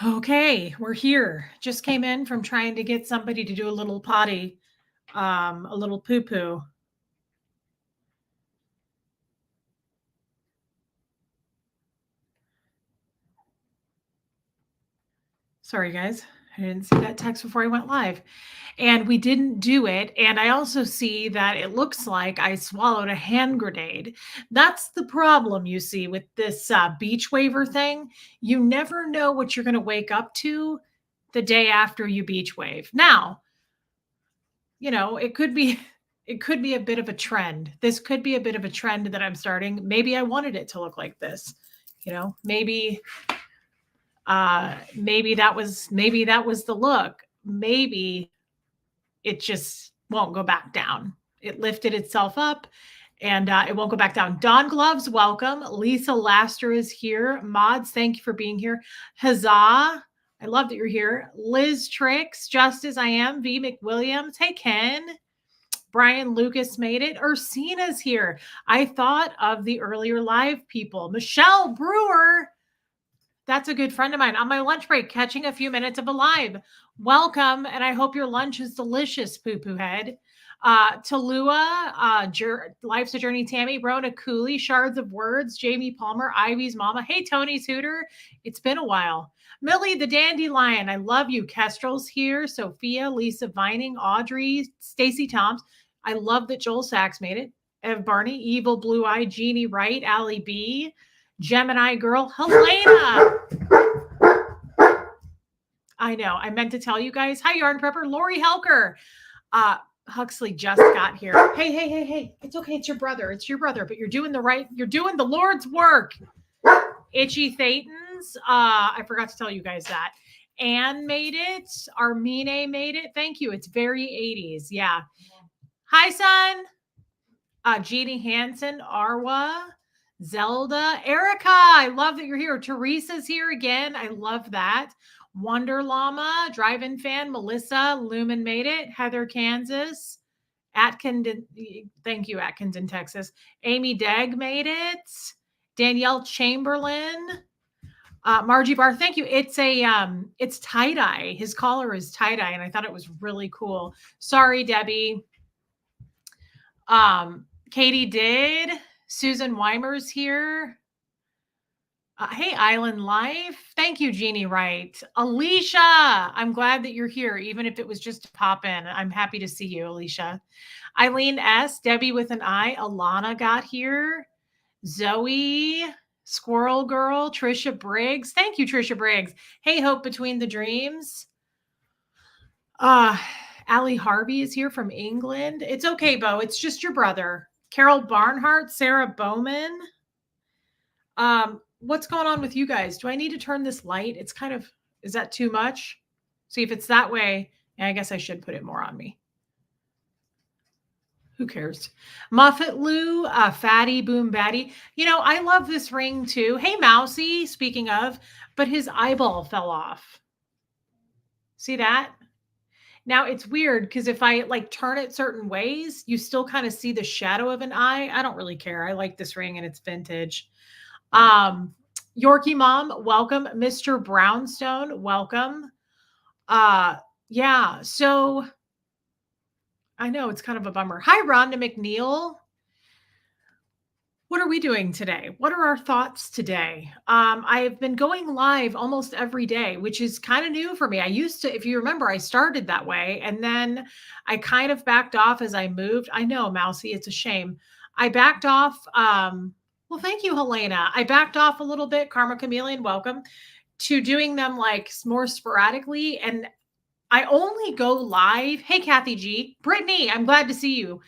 Okay, we're here. Just came in from trying to get somebody to do a little potty, a little poo-poo. Sorry, guys. I didn't see that text before I went live. And we didn't do it. And I also see that it looks like I swallowed a hand grenade. That's the problem, you see, with this beach waiver thing. You never know what you're going to wake up to the day after you beach wave. Now, it could be a bit of a trend. This could be a bit of a trend that I'm starting. Maybe I wanted it to look like this. Maybe that was the look. Maybe it just won't go back down. It lifted itself up and it won't go back down. Dawn Gloves, welcome. Lisa Laster is here. Mods, thank you for being here. Huzzah. I love that you're here. Liz Tricks, just as I am. V. McWilliams. Hey, Ken. Brian Lucas made it. Ursina's here. I thought of the earlier live people. Michelle Brewer. That's a good friend of mine. On my lunch break, catching a few minutes of a live. Welcome, and I hope your lunch is delicious, poo-poo head. Talua, Life's a Journey, Tammy, Rona Cooley, Shards of Words, Jamie Palmer, Ivy's Mama. Hey, Tony's Hooter. It's been a while. Millie the Dandelion, I love you. Kestrel's here. Sophia, Lisa Vining, Audrey, Stacy Toms. I love that Joel Sachs made it. Ev Barney, Evil Blue Eye, Jeannie Wright, Allie B, Gemini Girl, Helena. I know. I meant to tell you guys. Hi, Yarn Prepper. Lori Helker. Huxley just got here. Hey. It's okay. It's your brother. But you're doing the Lord's work. Itchy Thetans. I forgot to tell you guys that. Anne made it. Armine made it. Thank you. It's very 80s. Yeah. Hi, son. Jeannie Hansen, Arwa, Zelda, Erica. I love that you're here. Teresa's here again. I love that. Wonder Llama, Drive-In Fan, Melissa, Lumen made it. Heather, Kansas. Atkins, thank you, Atkins in Texas. Amy Degg made it. Danielle Chamberlain. Margie Barr, thank you. It's tie-dye. His collar is tie-dye, and I thought it was really cool. Sorry, Debbie. Katie did. Susan Weimer's here. Hey, Island Life. Thank you, Jeannie Wright. Alicia, I'm glad that you're here, even if it was just to pop in. I'm happy to see you, Alicia. Eileen S. Debbie with an I. Alana got here. Zoe, Squirrel Girl, Trisha Briggs. Thank you, Trisha Briggs. Hey, Hope Between the Dreams. Allie Harvey is here from England. It's okay, Bo. It's just your brother. Carol Barnhart, Sarah Bowman. What's going on with you guys? Do I need to turn this light? Is that too much? See, if it's that way, I guess I should put it more on me. Who cares? Muffet Lou, Fatty Boom Batty. I love this ring too. Hey, Mousy, speaking of, but his eyeball fell off. See that? Now it's weird because if I turn it certain ways, you still kind of see the shadow of an eye. I don't really care. I like this ring and it's vintage. Yorkie Mom, welcome. Mr. Brownstone, welcome. Yeah, so I know it's kind of a bummer. Hi, Rhonda McNeil. What are we doing today? What are our thoughts today? I've been going live almost every day, which is kind of new for me. I used to, if you remember, I started that way and then I kind of backed off as I moved. I know, Mousy, it's a shame. I backed off. Well, thank you, Helena. I backed off a little bit, Karma Chameleon, welcome, to doing them more sporadically. And I only go live. Hey, Kathy G. Brittany, I'm glad to see you.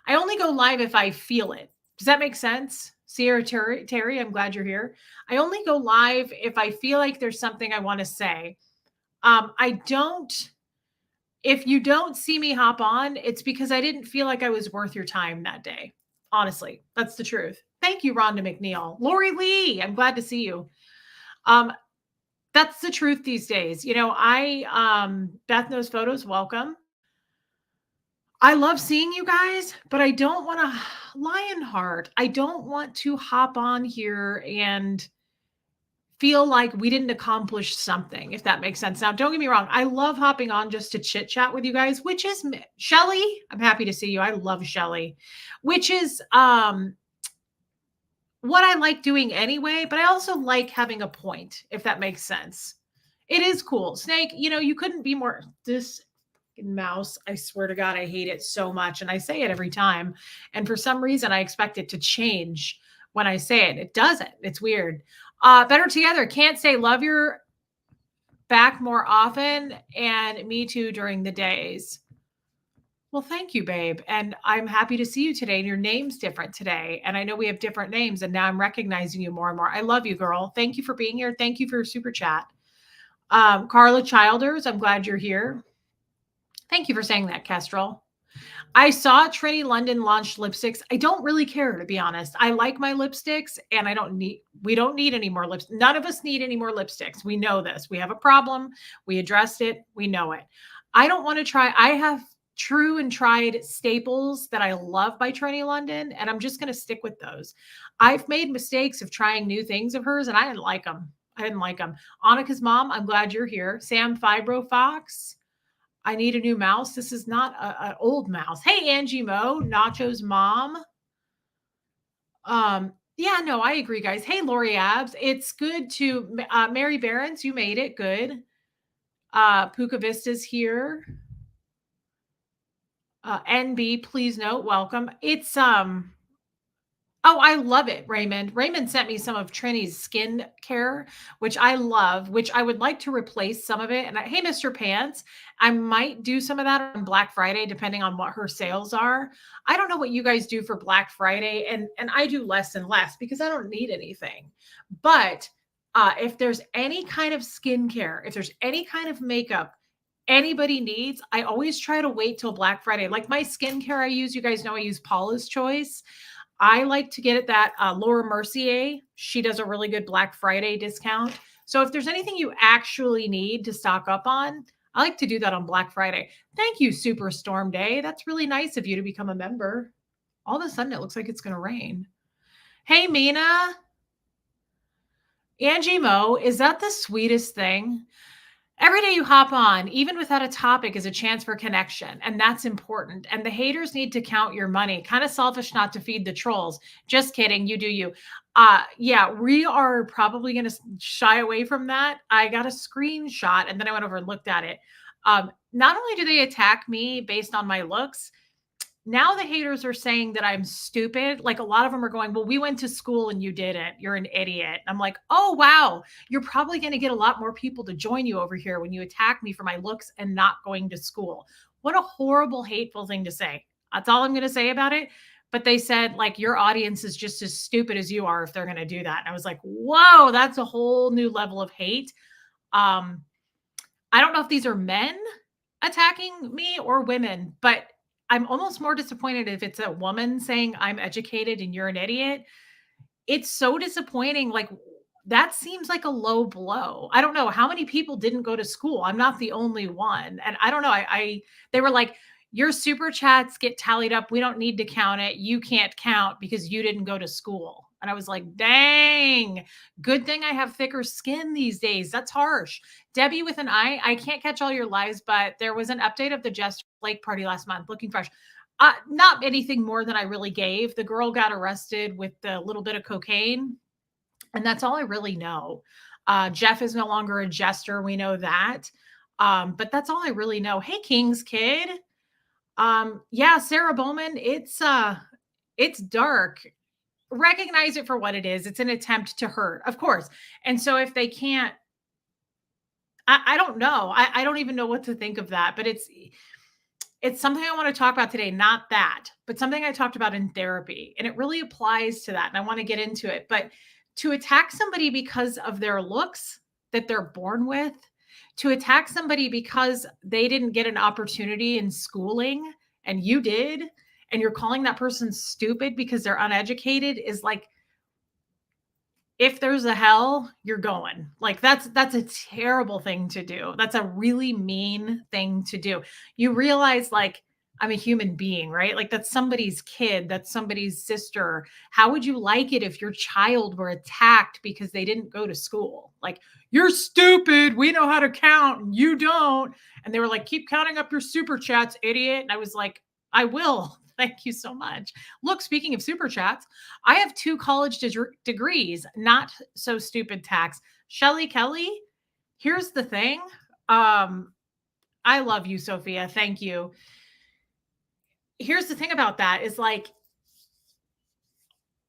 I only go live if I feel it. Does that make sense? Sierra Terry, I'm glad you're here. I only go live if I feel like there's something I want to say. If you don't see me hop on, it's because I didn't feel like I was worth your time that day. Honestly, that's the truth. Thank you, Rhonda McNeil. Lori Lee, I'm glad to see you. That's the truth these days. Beth Knows Photos, welcome. I love seeing you guys, but I don't want to Lionheart. I don't want to hop on here and feel like we didn't accomplish something, if that makes sense. Now, don't get me wrong. I love hopping on just to chit chat with you guys, which is Shelly. I'm happy to see you. I love Shelly, which is what I like doing anyway, but I also like having a point, if that makes sense. It is cool. Snake, you couldn't be more this mouse. I swear to God, I hate it so much. And I say it every time. And for some reason, I expect it to change when I say it. It doesn't. It's weird. Better together. Can't say love your back more often. And me too during the days. Well, thank you, babe. And I'm happy to see you today. And your name's different today. And I know we have different names. And now I'm recognizing you more and more. I love you, girl. Thank you for being here. Thank you for your super chat. Carla Childers, I'm glad you're here. Thank you for saying that, Kestrel. I saw Trinity London launch lipsticks. I don't really care, to be honest. I like my lipsticks and we don't need any more lips. None of us need any more lipsticks. We know this. We have a problem. We addressed it. We know it. I don't want to try. I have true and tried staples that I love by Trinity London, and I'm just going to stick with those. I've made mistakes of trying new things of hers, and I didn't like them. Annika's mom, I'm glad you're here. Sam Fibro Fox. I need a new mouse. This is not an old mouse. Hey, Angie Mo, Nacho's mom. Yeah, no, I agree, guys. Hey, Lori Abs. It's good to Mary Barons. You made it. Good. Puka Vista's here. NB, please note, welcome. It's oh, I love it, Raymond. Raymond sent me some of Trini's skin care, which I love, which I would like to replace some of it. And hey, Mr. Pants, I might do some of that on Black Friday, depending on what her sales are. I don't know what you guys do for Black Friday, and I do less and less because I don't need anything. But if there's any kind of skincare, if there's any kind of makeup anybody needs, I always try to wait till Black Friday. Like my skincare I use, you guys know I use Paula's Choice. I like to get it that Laura Mercier. She does a really good Black Friday discount. So if there's anything you actually need to stock up on, I like to do that on Black Friday. Thank you, Superstorm Day. That's really nice of you to become a member. All of a sudden, it looks like it's going to rain. Hey, Mina. Angie Mo, is that the sweetest thing? Every day you hop on, even without a topic, is a chance for connection. And that's important. And the haters need to count your money. Kind of selfish not to feed the trolls. Just kidding. You do you. Yeah, we are probably going to shy away from that. I got a screenshot and then I went over and looked at it. Not only do they attack me based on my looks, now the haters are saying that I'm stupid. Like a lot of them are going, well, we went to school and you didn't. You're an idiot. I'm like, oh, wow. You're probably going to get a lot more people to join you over here when you attack me for my looks and not going to school. What a horrible, hateful thing to say. That's all I'm going to say about it. But they said, like, your audience is just as stupid as you are if they're going to do that. And I was like, whoa, that's a whole new level of hate. I don't know if these are men attacking me or women, but I'm almost more disappointed if it's a woman saying I'm educated and you're an idiot. It's so disappointing. Like that seems like a low blow. I don't know how many people didn't go to school. I'm not the only one. And I don't know. They were like, your super chats get tallied up. We don't need to count it. You can't count because you didn't go to school. And I was like, dang, good thing I have thicker skin these days. That's harsh. Debbie with an I can't catch all your lives, but there was an update of the Jester Lake party last month. Looking fresh. Not anything more than I really gave. The girl got arrested with a little bit of cocaine. And that's all I really know. Jeff is no longer a jester. We know that. But that's all I really know. Hey, King's Kid. Yeah, Sarah Bowman, it's dark. Recognize it for what it is. It's an attempt to hurt, of course. And so if they can't, I don't know. I don't even know what to think of that, but it's something I want to talk about today. Not that, but something I talked about in therapy. And it really applies to that. And I want to get into it, but to attack somebody because of their looks that they're born with, to attack somebody because they didn't get an opportunity in schooling and you did, and you're calling that person stupid because they're uneducated is like, if there's a hell, you're going. Like that's a terrible thing to do. That's a really mean thing to do. You realize like, I'm a human being, right? Like that's somebody's kid, that's somebody's sister. How would you like it if your child were attacked because they didn't go to school? Like, you're stupid. We know how to count and you don't. And they were like, keep counting up your super chats, idiot. And I was like, I will. Thank you so much. Look, speaking of super chats, I have 2 college degrees, not so stupid tax. Shelly Kelly, here's the thing. I love you, Sophia. Thank you. Here's the thing about that is like,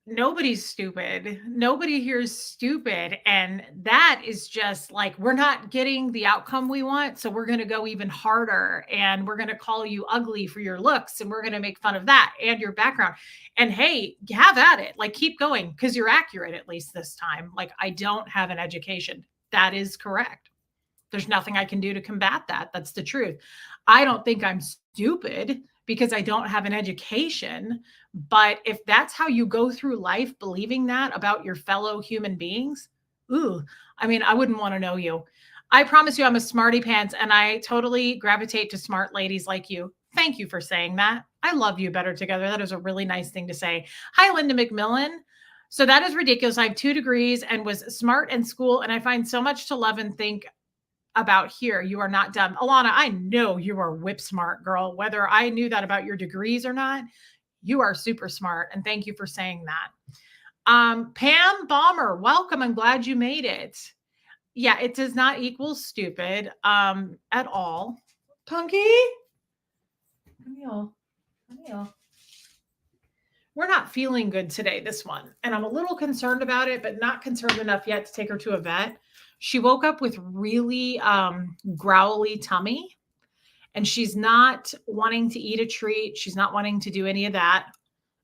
nobody's stupid. Nobody here is stupid. And that is just like, we're not getting the outcome we want. So we're going to go even harder and we're going to call you ugly for your looks. And we're going to make fun of that and your background. And hey, have at it. Like, keep going because you're accurate, at least this time. Like, I don't have an education. That is correct. There's nothing I can do to combat that. That's the truth. I don't think I'm stupid because I don't have an education. But if that's how you go through life believing that about your fellow human beings, ooh, I mean, I wouldn't want to know you. I promise you I'm a smarty pants and I totally gravitate to smart ladies like you. Thank you for saying that. I love you better together. That is a really nice thing to say. Hi, Linda McMillan. So that is ridiculous. I have 2 degrees and was smart in school, and I find so much to love and think about here. You are not dumb. Alana, I know you are whip smart, girl. Whether I knew that about your degrees or not, you are super smart. And thank you for saying that. Pam Bomber, welcome. I'm glad you made it. Yeah, it does not equal stupid at all. Punky? Camille. We're not feeling good today, this one. And I'm a little concerned about it, but not concerned enough yet to take her to a vet. She woke up with really growly tummy, and she's not wanting to eat a treat. She's not wanting to do any of that.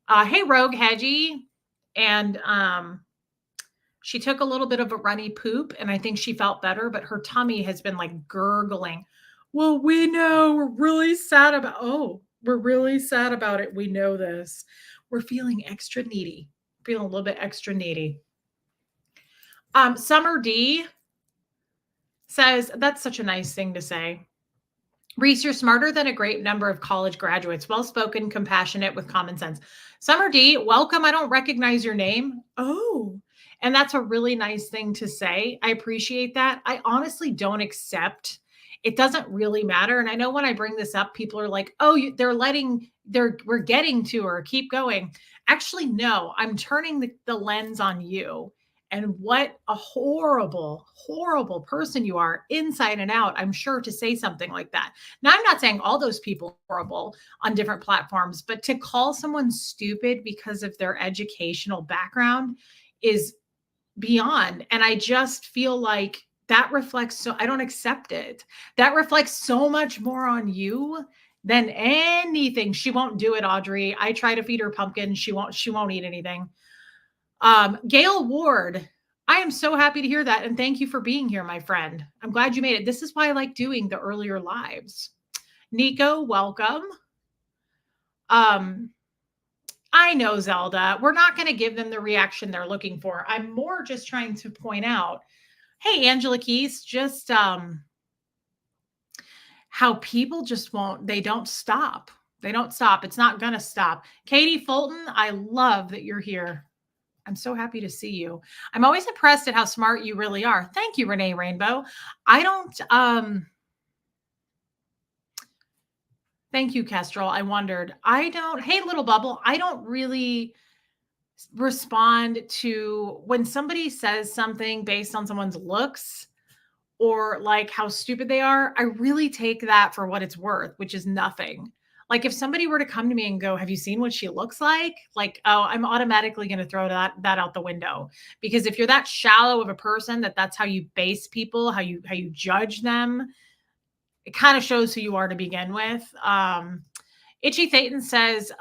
Hey, Rogue Hedgie. And she took a little bit of a runny poop, and I think she felt better, but her tummy has been like gurgling. Well, we know we're really sad about, we're really sad about it. We know this. We're feeling extra needy, feeling a little bit extra needy. Summer D says, that's such a nice thing to say. Reese, you're smarter than a great number of college graduates. Well-spoken, compassionate, with common sense. Summer D, welcome. I don't recognize your name. Oh, and that's a really nice thing to say. I appreciate that. I honestly don't accept. It doesn't really matter. And I know when I bring this up, people are like, oh, we're getting to her. Keep going. Actually, no, I'm turning the lens on you. And what a horrible, horrible person you are inside and out, I'm sure, to say something like that. Now, I'm not saying all those people are horrible on different platforms, but to call someone stupid because of their educational background is beyond. And I just feel like that reflects, so I don't accept it. That reflects so much more on you than anything. She won't do it, Audrey. I try to feed her pumpkin. She won't eat anything. Gail Ward, I am so happy to hear that. And thank you for being here, my friend. I'm glad you made it. This is why I like doing the earlier lives. Nico, welcome. I know, Zelda. We're not going to give them the reaction they're looking for. I'm more just trying to point out, hey, Angela Keys, just how people just they don't stop. They don't stop. It's not going to stop. Katie Fulton, I love that you're here. I'm so happy to see you. I'm always impressed at how smart you really are. Thank you, Renee Rainbow. I don't, thank you, Kestrel. I wondered. Hey, Little Bubble, I don't really respond to when somebody says something based on someone's looks or like how stupid they are. I really take that for what it's worth, which is nothing. Like if somebody were to come to me and go, have you seen what she looks like? Like, oh, I'm automatically going to throw that out the window. Because if you're that shallow of a person that's how you base people, how you judge them, it kind of shows who you are to begin with. Itchy Thetan says,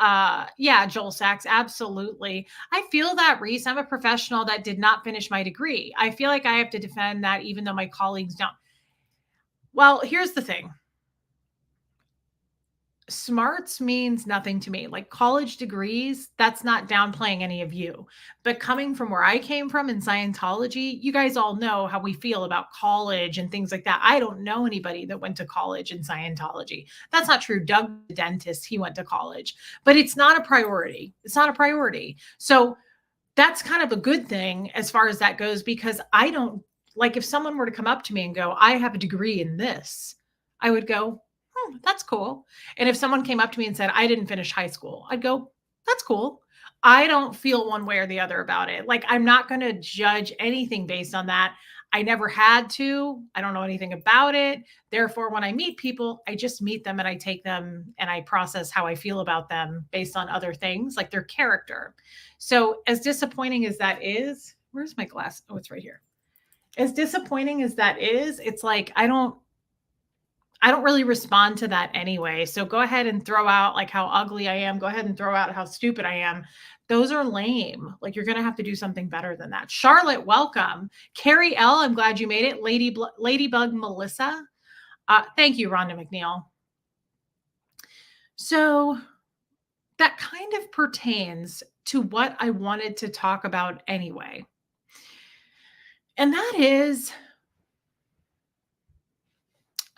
yeah, Joel Sachs, absolutely. I feel that, Reese. I'm a professional that did not finish my degree. I feel like I have to defend that even though my colleagues don't. Well, here's the thing. Smarts means nothing to me. Like college degrees, that's not downplaying any of you. But coming from where I came from in Scientology, you guys all know how we feel about college and things like that. I don't know anybody that went to college in Scientology. That's not true. Doug, the dentist, he went to college, but it's not a priority. It's not a priority. So that's kind of a good thing as far as that goes, because I don't like if someone were to come up to me and go, I have a degree in this, I would go, that's cool. And if someone came up to me and said, I didn't finish high school, I'd go, that's cool. I don't feel one way or the other about it. Like, I'm not going to judge anything based on that. I never had to. I don't know anything about it. Therefore, when I meet people, I just meet them and I take them and I process how I feel about them based on other things like their character. So, as disappointing as that is, where's my glass? Oh, it's right here. As disappointing as that is, it's like I don't really respond to that anyway. So go ahead and throw out like how ugly I am. Go ahead and throw out how stupid I am. Those are lame. Like you're going to have to do something better than that. Charlotte, welcome. Carrie L, I'm glad you made it. Ladybug Melissa. Thank you, Rhonda McNeil. So that kind of pertains to what I wanted to talk about anyway. And that is,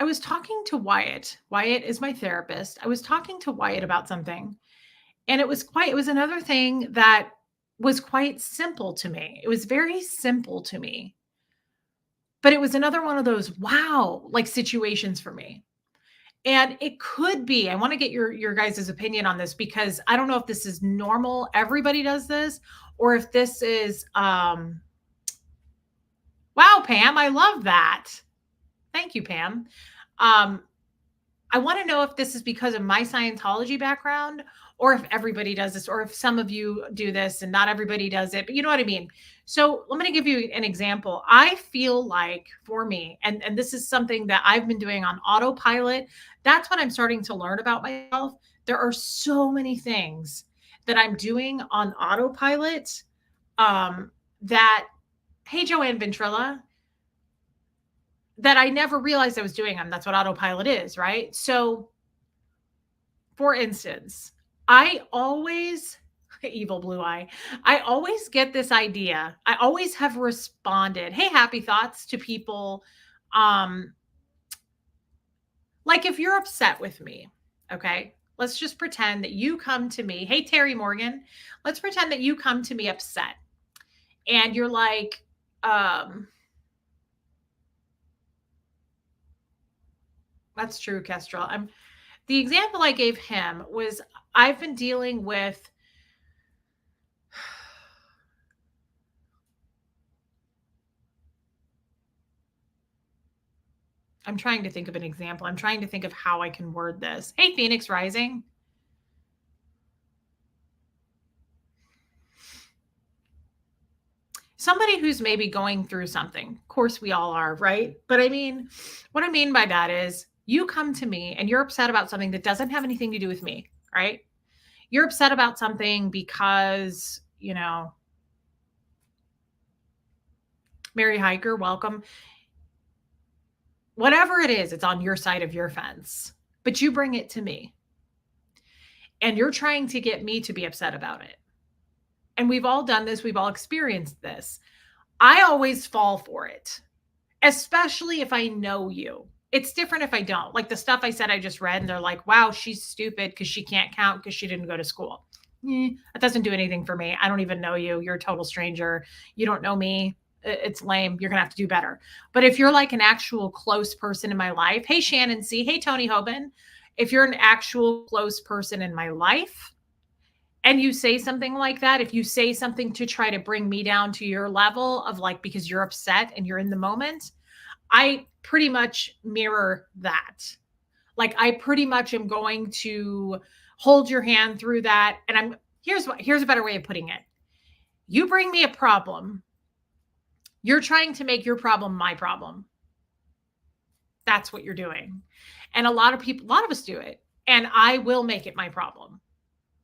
I was talking to Wyatt. Wyatt is my therapist. I was talking to Wyatt about something. And it was another thing that was quite simple to me. It was very simple to me. But it was another one of those wow, like situations for me. And it could be, I want to get your guys' opinion on this because I don't know if this is normal, everybody does this, or if this is wow, Pam, I love that. Thank you, Pam. I want to know if this is because of my Scientology background or if everybody does this or if some of you do this and not everybody does it, but you know what I mean? So let me give you an example. I feel like for me, and this is something that I've been doing on autopilot. That's what I'm starting to learn about myself. There are so many things that I'm doing on autopilot that, hey, Joanne Ventrilla, that I never realized I was doing them. That's what autopilot is, right? So, for instance, I always, evil blue eye, I always get this idea. I always have responded, hey, happy thoughts to people. Like if you're upset with me, okay, let's just pretend that you come to me. Hey, Terry Morgan, let's pretend that you come to me upset and you're like, that's true, Kestrel. The example I gave him was I've been dealing with I'm trying to think of an example. I'm trying to think of how I can word this. Hey, Phoenix Rising. Somebody who's maybe going through something. Of course, we all are, right? But I mean, what I mean by that is you come to me and you're upset about something that doesn't have anything to do with me, right? You're upset about something because, Mary Hiker, welcome. Whatever it is, it's on your side of your fence, but you bring it to me and you're trying to get me to be upset about it. And we've all done this. We've all experienced this. I always fall for it, especially if I know you. It's different if I don't. Like the stuff I said I just read, and they're like, wow, she's stupid because she can't count because she didn't go to school. That doesn't do anything for me. I don't even know you. You're a total stranger. You don't know me. It's lame. You're going to have to do better. But if you're like an actual close person in my life, hey, Shannon C., hey, Tony Hoban, if you're an actual close person in my life, and you say something like that, if you say something to try to bring me down to your level of like, because you're upset and you're in the moment, I pretty much mirror that. Like I pretty much am going to hold your hand through that. And here's a better way of putting it. You bring me a problem. You're trying to make your problem my problem. That's what you're doing. And a lot of us do it. And I will make it my problem.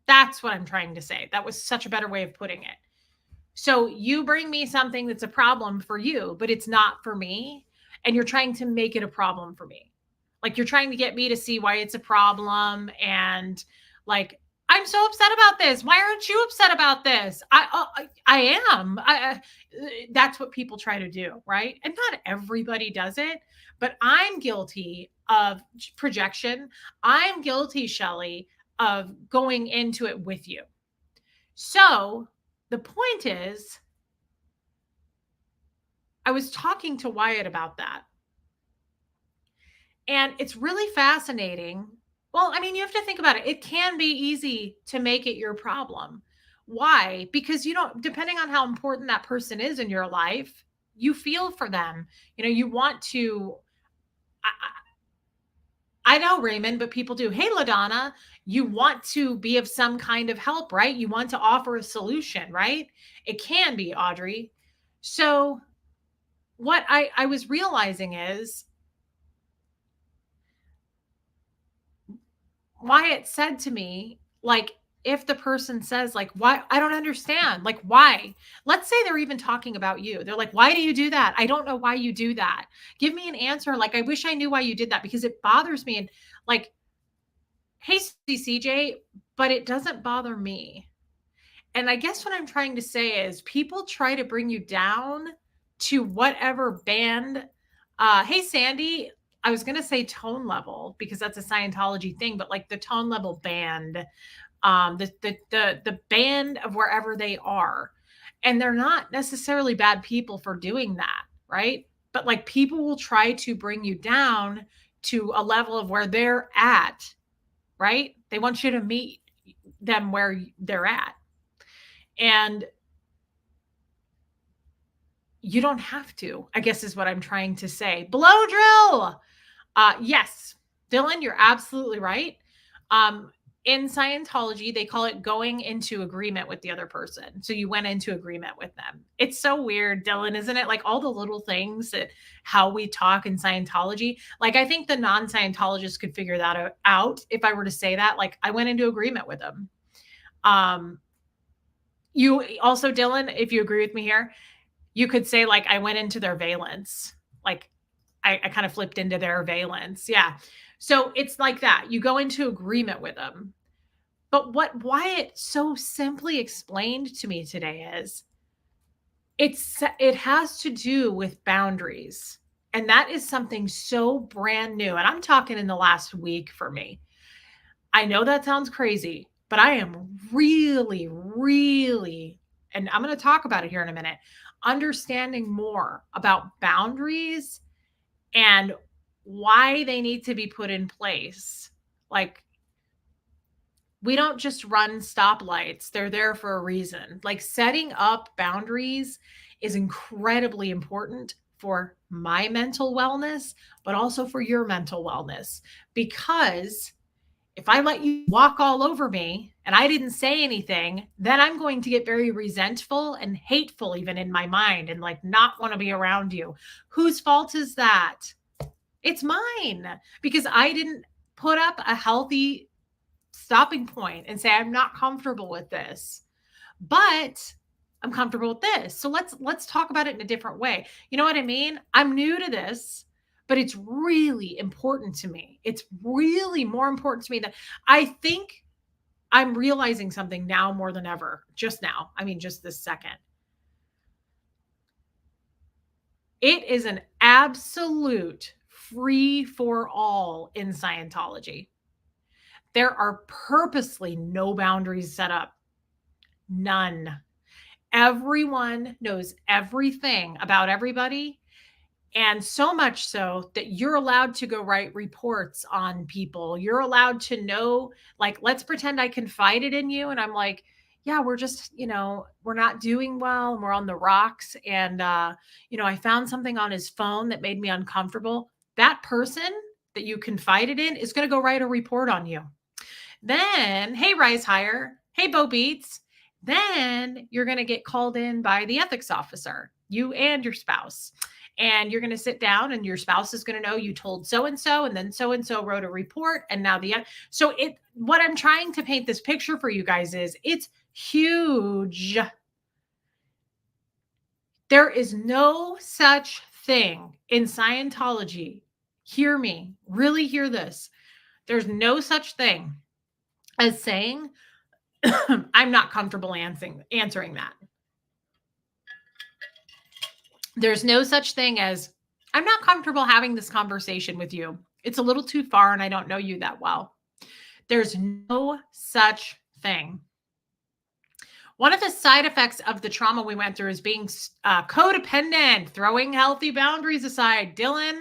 That's what I'm trying to say. That was such a better way of putting it. So you bring me something that's a problem for you, but it's not for me. And you're trying to make it a problem for me. Like you're trying to get me to see why it's a problem. And like, I'm so upset about this. Why aren't you upset about this? I am. That's what people try to do, right? And not everybody does it, but I'm guilty of projection. I'm guilty, Shelley, of going into it with you. So the point is, I was talking to Wyatt about that. And it's really fascinating. Well, I mean, you have to think about it. It can be easy to make it your problem. Why? Because you don't, depending on how important that person is in your life, you feel for them. You know, you want to, I know, Raymond, but people do. Hey, LaDonna, you want to be of some kind of help, right? You want to offer a solution, right? It can be, Audrey. So what I was realizing is, Wyatt said to me, like, if the person says, like, why, I don't understand, like, why? Let's say they're even talking about you. They're like, why do you do that? I don't know why you do that. Give me an answer. Like, I wish I knew why you did that because it bothers me. And like, hey, CJ, but it doesn't bother me. And I guess what I'm trying to say is people try to bring you down to whatever band. Hey, Sandy, I was going to say tone level because that's a Scientology thing, but like the tone level band, the band of wherever they are. And they're not necessarily bad people for doing that, right? But like people will try to bring you down to a level of where they're at, right? They want you to meet them where they're at. And you don't have to, I guess is what I'm trying to say. Blow drill. Yes, Dylan, you're absolutely right. In Scientology, they call it going into agreement with the other person. So you went into agreement with them. It's so weird, Dylan, isn't it? Like all the little things that how we talk in Scientology. Like I think the non-Scientologists could figure that out if I were to say that. Like I went into agreement with them. You also, Dylan, if you agree with me here, you could say like I went into their valence. Like I kind of flipped into their valence. Yeah. So it's like that. You go into agreement with them. But what Wyatt so simply explained to me today is it has to do with boundaries. And that is something so brand new. And I'm talking in the last week for me. I know that sounds crazy, but I am really, really, and I'm going to talk about it here in a minute, understanding more about boundaries and why they need to be put in place. Like, we don't just run stoplights, they're there for a reason. Like, setting up boundaries is incredibly important for my mental wellness, but also for your mental wellness. Because if I let you walk all over me and I didn't say anything, then I'm going to get very resentful and hateful, even in my mind, and like not want to be around you. Whose fault is that? It's mine because I didn't put up a healthy stopping point and say, I'm not comfortable with this, but I'm comfortable with this. So let's talk about it in a different way. You know what I mean? I'm new to this, but it's really important to me. It's really more important to me that I think I'm realizing something now more than ever. Just now. I mean, just this second. It is an absolute free for all in Scientology. There are purposely no boundaries set up. None. Everyone knows everything about everybody. And so much so that you're allowed to go write reports on people. You're allowed to know, like, let's pretend I confided in you. And I'm like, yeah, we're just, we're not doing well and we're on the rocks. And, I found something on his phone that made me uncomfortable. That person that you confided in is going to go write a report on you. Then, hey, Rise Higher. Hey, Bo Beats. Then you're going to get called in by the ethics officer, you and your spouse. And you're going to sit down and your spouse is going to know you told so-and-so, and then so-and-so wrote a report. And now what I'm trying to paint this picture for you guys is it's huge. There is no such thing in Scientology Hear me, really hear this. There's no such thing as saying, I'm not comfortable answering that. There's no such thing as, I'm not comfortable having this conversation with you. It's a little too far and I don't know you that well. There's no such thing. One of the side effects of the trauma we went through is being codependent, throwing healthy boundaries aside. Dylan,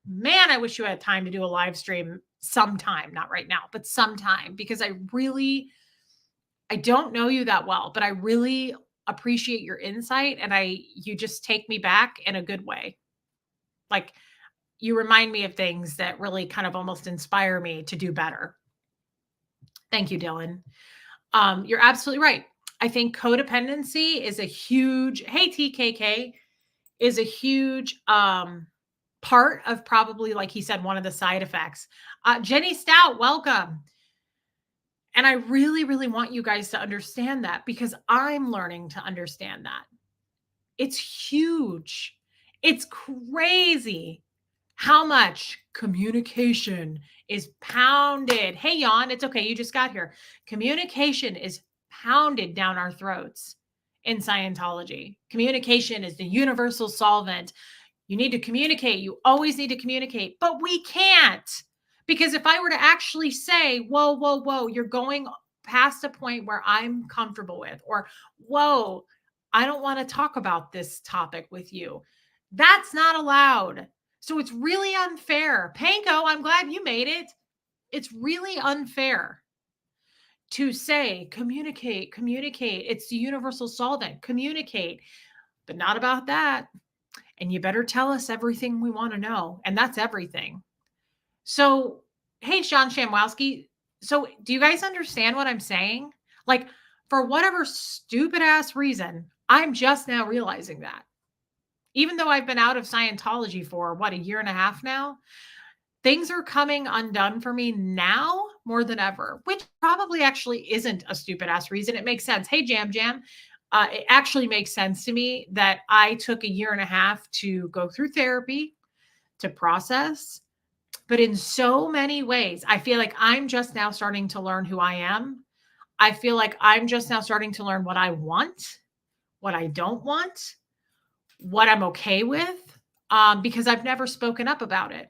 man, I wish you had time to do a live stream sometime, not right now, but sometime, because I don't know you that well, but I really appreciate your insight, and you just take me back in a good way. Like, you remind me of things that really kind of almost inspire me to do better. Thank you, Dylan. You're absolutely right. I think codependency is a huge, hey, TKK, is a huge part of, probably, like he said, one of the side effects. Jenny Stout, welcome. And I really, really want you guys to understand that, because I'm learning to understand that. It's huge. It's crazy how much communication is pounded. Hey, Jan, it's okay. You just got here. Communication is pounded down our throats in Scientology. Communication is the universal solvent. You need to communicate. You always need to communicate, but we can't. Because if I were to actually say, whoa, whoa, whoa, you're going past a point where I'm comfortable with, or whoa, I don't want to talk about this topic with you, that's not allowed. So it's really unfair. Panko, I'm glad you made it. It's really unfair to say, communicate, communicate. It's the universal solvent, communicate, but not about that. And you better tell us everything we want to know. And that's everything. So, hey, Sean Shamwowski. So, do you guys understand what I'm saying? Like, for whatever stupid ass reason, I'm just now realizing that. Even though I've been out of Scientology for a year and a half now, things are coming undone for me now more than ever, which probably actually isn't a stupid ass reason. It makes sense. Hey, Jam Jam. It actually makes sense to me that I took a year and a half to go through therapy, to process. But in so many ways, I feel like I'm just now starting to learn who I am. I feel like I'm just now starting to learn what I want, what I don't want, what I'm okay with, because I've never spoken up about it.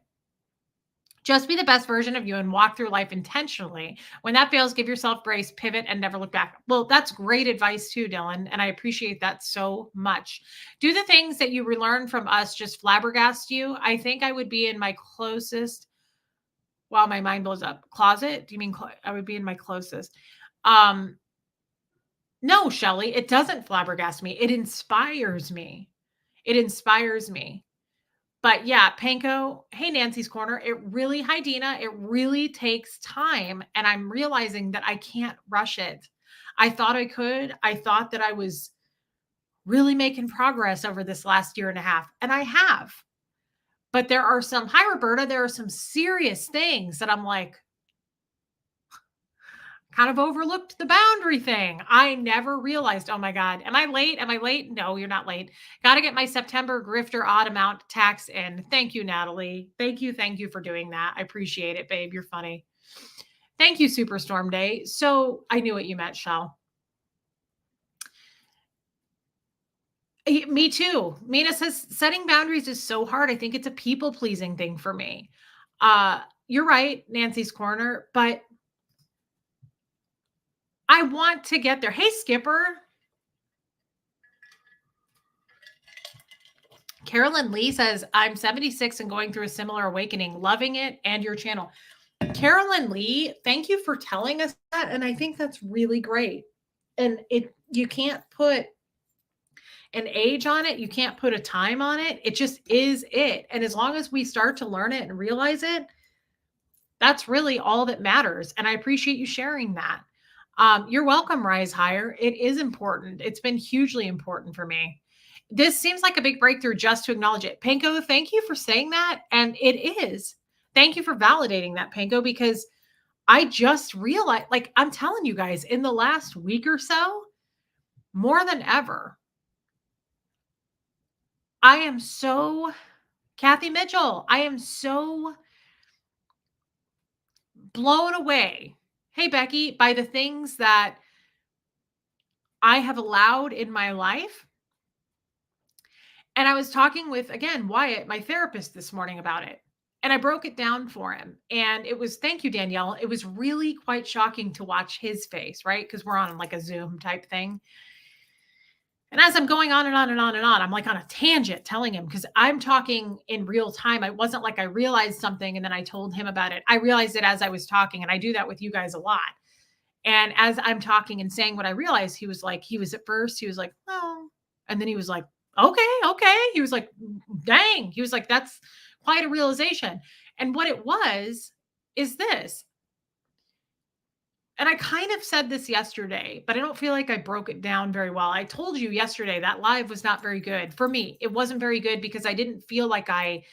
Just be the best version of you and walk through life intentionally. When that fails, give yourself grace, pivot, and never look back. Well, that's great advice too, Dylan. And I appreciate that so much. Do the things that you relearn from us just flabbergast you? I think I would be in my closest, wow, my mind blows up. Closet? Do you mean I would be in my closest? No, Shelly, it doesn't flabbergast me. It inspires me. It inspires me. But yeah, Panko, hey, Nancy's Corner. Hi, Dina. It really takes time. And I'm realizing that I can't rush it. I thought I could. I thought that I was really making progress over this last year and a half. And I have. But there are some, hi, Roberta, there are some serious things that I'm like, kind of overlooked the boundary thing. I never realized, oh my God, am I late? Am I late? No, you're not late. Got to get my September grifter odd amount tax in. Thank you, Natalie. Thank you for doing that. I appreciate it, babe. You're funny. Thank you, Superstorm Day. So I knew what you meant, Shell. Me too. Mina says setting boundaries is so hard. I think it's a people-pleasing thing for me. You're right, Nancy's Corner, but I want to get there. Hey, Skipper. Carolyn Lee says, I'm 76 and going through a similar awakening, loving it and your channel. Carolyn Lee, thank you for telling us that. And I think that's really great. And you can't put an age on it. You can't put a time on it. It just is it. And as long as we start to learn it and realize it, that's really all that matters. And I appreciate you sharing that. You're welcome, Rise Higher. It is important. It's been hugely important for me. This seems like a big breakthrough just to acknowledge it. Panko, thank you for saying that. And it is. Thank you for validating that, Panko, because I just realized, like, I'm telling you guys, in the last week or so, more than ever, I am so Kathy Mitchell, I am so blown away. Hey, Becky, by the things that I have allowed in my life. And I was talking with, again, Wyatt, my therapist, this morning about it. And I broke it down for him. And it was, thank you, Danielle. It was really quite shocking to watch his face, right? Because we're on like a Zoom type thing. And as I'm going on and on and on and on, I'm like on a tangent telling him, because I'm talking in real time. It wasn't like I realized something and then I told him about it. I realized it as I was talking. And I do that with you guys a lot. And as I'm talking and saying what I realized, he was at first, he was like, oh, and then he was like, okay. He was like, dang. He was like, that's quite a realization. And what it was is this. And I kind of said this yesterday, but I don't feel like I broke it down very well. I told you yesterday that live was not very good for me. It wasn't very good because I didn't feel like I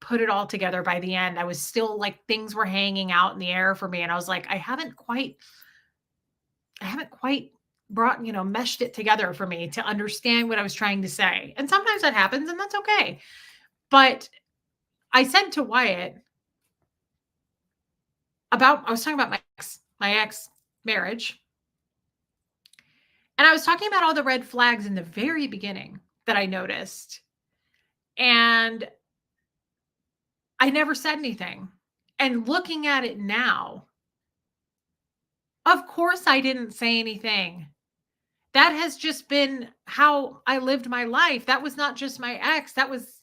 put it all together by the end. I was still like, things were hanging out in the air for me. And I was like, I haven't quite brought, meshed it together for me to understand what I was trying to say. And sometimes that happens and that's okay. But I said to Wyatt I was talking about my ex marriage. And I was talking about all the red flags in the very beginning that I noticed. And I never said anything. And looking at it now, of course I didn't say anything. That has just been how I lived my life. That was not just my ex. That was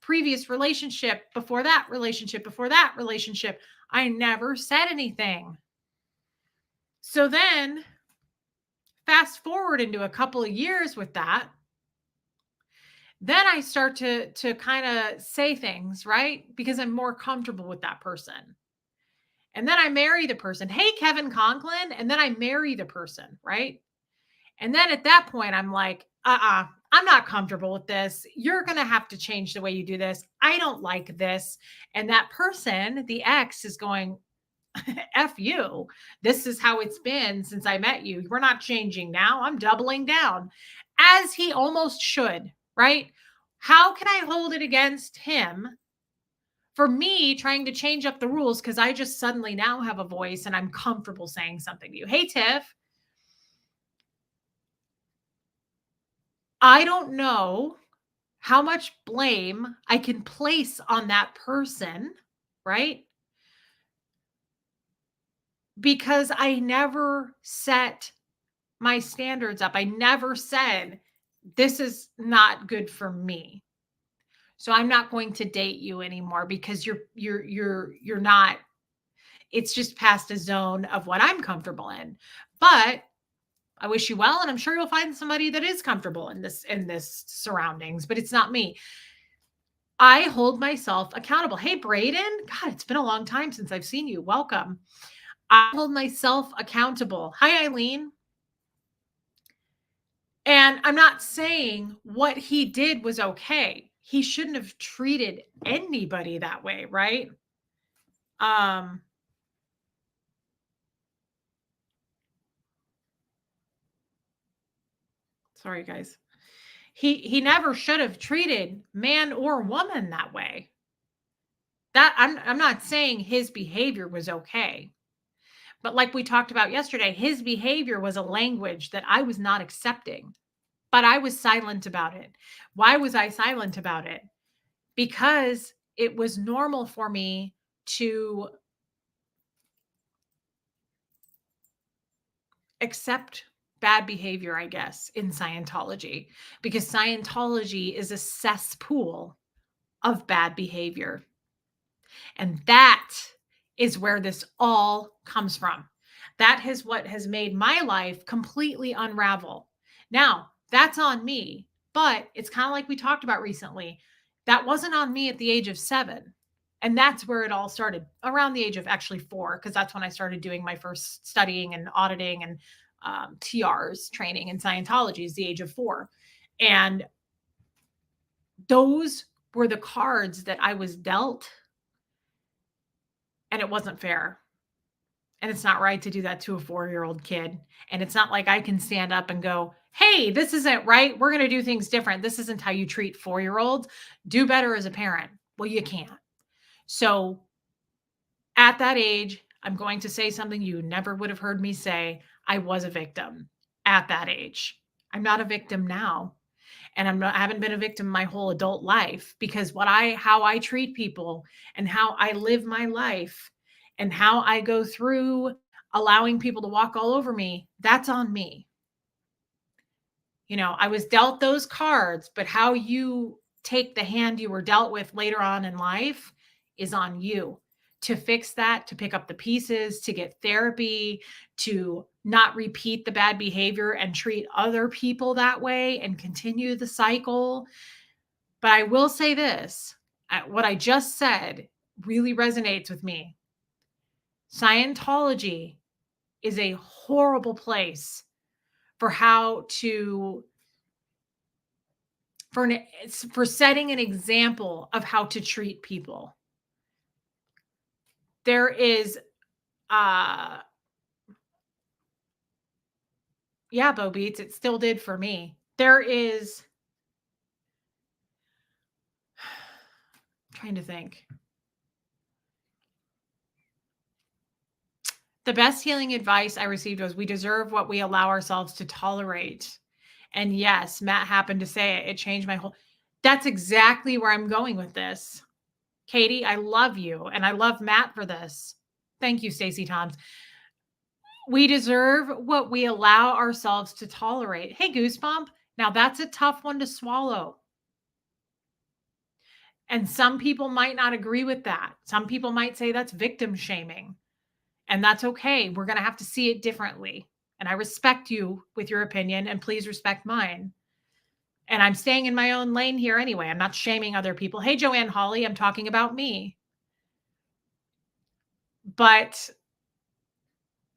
previous relationship, before that relationship, before that relationship. I never said anything. So then fast forward into a couple of years with that, then I start to kind of say things, right? Because I'm more comfortable with that person. And then I marry the person. Hey, Kevin Conklin. And then I marry the person, right? And then at that point, I'm like, I'm not comfortable with this. You're going to have to change the way you do this. I don't like this. And that person, the ex, is going, F you. This is how it's been since I met you. We're not changing now. I'm doubling down, as he almost should, right? How can I hold it against him for me trying to change up the rules because I just suddenly now have a voice and I'm comfortable saying something to you? Hey, Tiff. I don't know how much blame I can place on that person, right? Because I never set my standards up. I never said, this is not good for me. So I'm not going to date you anymore because you're not, it's just past a zone of what I'm comfortable in. But I wish you well, and I'm sure you'll find somebody that is comfortable in this surroundings, but it's not me. I hold myself accountable. Hey, Braden. God, it's been a long time since I've seen you. Welcome. I hold myself accountable. Hi, Eileen. And I'm not saying what he did was okay. He shouldn't have treated anybody that way, right? Sorry, guys. He never should have treated man or woman that way. That I'm not saying his behavior was okay. But like we talked about yesterday, his behavior was a language that I was not accepting. But I was silent about it. Why was I silent about it? Because it was normal for me to accept bad behavior, I guess, in Scientology, because Scientology is a cesspool of bad behavior. And that is where this all comes from. That is what has made my life completely unravel. Now, that's on me, but it's kind of like we talked about recently. That wasn't on me at the age of 7. And that's where it all started, around the age of actually 4, because that's when I started doing my first studying and auditing and TRs training in Scientology, is the age of 4. And those were the cards that I was dealt, and it wasn't fair. And it's not right to do that to a 4-year-old kid. And it's not like I can stand up and go, hey, this isn't right. We're going to do things different. This isn't how you treat 4-year-olds. Do better as a parent. Well, you can't. So at that age, I'm going to say something you never would have heard me say. I was a victim at that age. I'm not a victim now. And I haven't been a victim my whole adult life, because how I treat people and how I live my life and how I go through allowing people to walk all over me, that's on me. I was dealt those cards, but how you take the hand you were dealt with later on in life is on you to fix that, to pick up the pieces, to get therapy, to not repeat the bad behavior and treat other people that way and continue the cycle. But I will say this, what I just said really resonates with me. Scientology is a horrible place for for setting an example of how to treat people. There is yeah, Bo Beats, it still did for me. There is trying to think. The best healing advice I received was, we deserve what we allow ourselves to tolerate. And yes, Matt happened to say it. It changed my whole. That's exactly where I'm going with this. Katie, I love you. And I love Matt for this. Thank you, Stacey Toms. We deserve what we allow ourselves to tolerate. Hey, Goosebump. Now that's a tough one to swallow. And some people might not agree with that. Some people might say that's victim shaming. And that's okay. We're going to have to see it differently. And I respect you with your opinion, and please respect mine. And I'm staying in my own lane here anyway. I'm not shaming other people. Hey, Joanne Hawley, I'm talking about me. But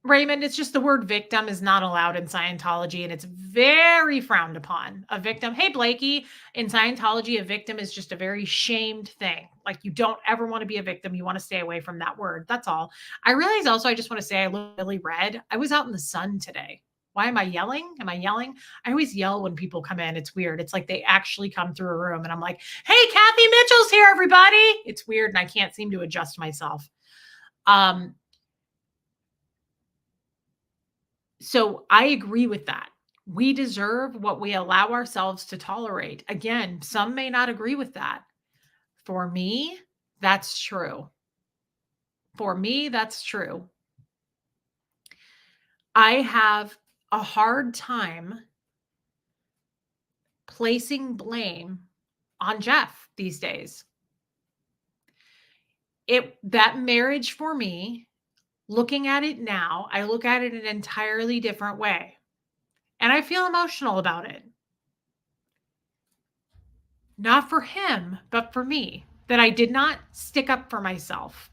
Raymond, it's just the word victim is not allowed in Scientology, and it's very frowned upon. A victim. Hey, Blakey, in Scientology, a victim is just a very shamed thing. Like, you don't ever want to be a victim. You want to stay away from that word. That's all. I realize also, I just want to say I look really red. I was out in the sun today. Why am I yelling? Am I yelling? I always yell when people come in. It's weird. It's like they actually come through a room and I'm like, hey, Kathy Mitchell's here, everybody. It's weird. And I can't seem to adjust myself. So I agree with that. We deserve what we allow ourselves to tolerate. Again, some may not agree with that. For me, that's true. For me, that's true. I have a hard time placing blame on Jeff these days. That marriage for me, looking at it now, I look at it an entirely different way. And I feel emotional about it. Not for him, but for me, that I did not stick up for myself,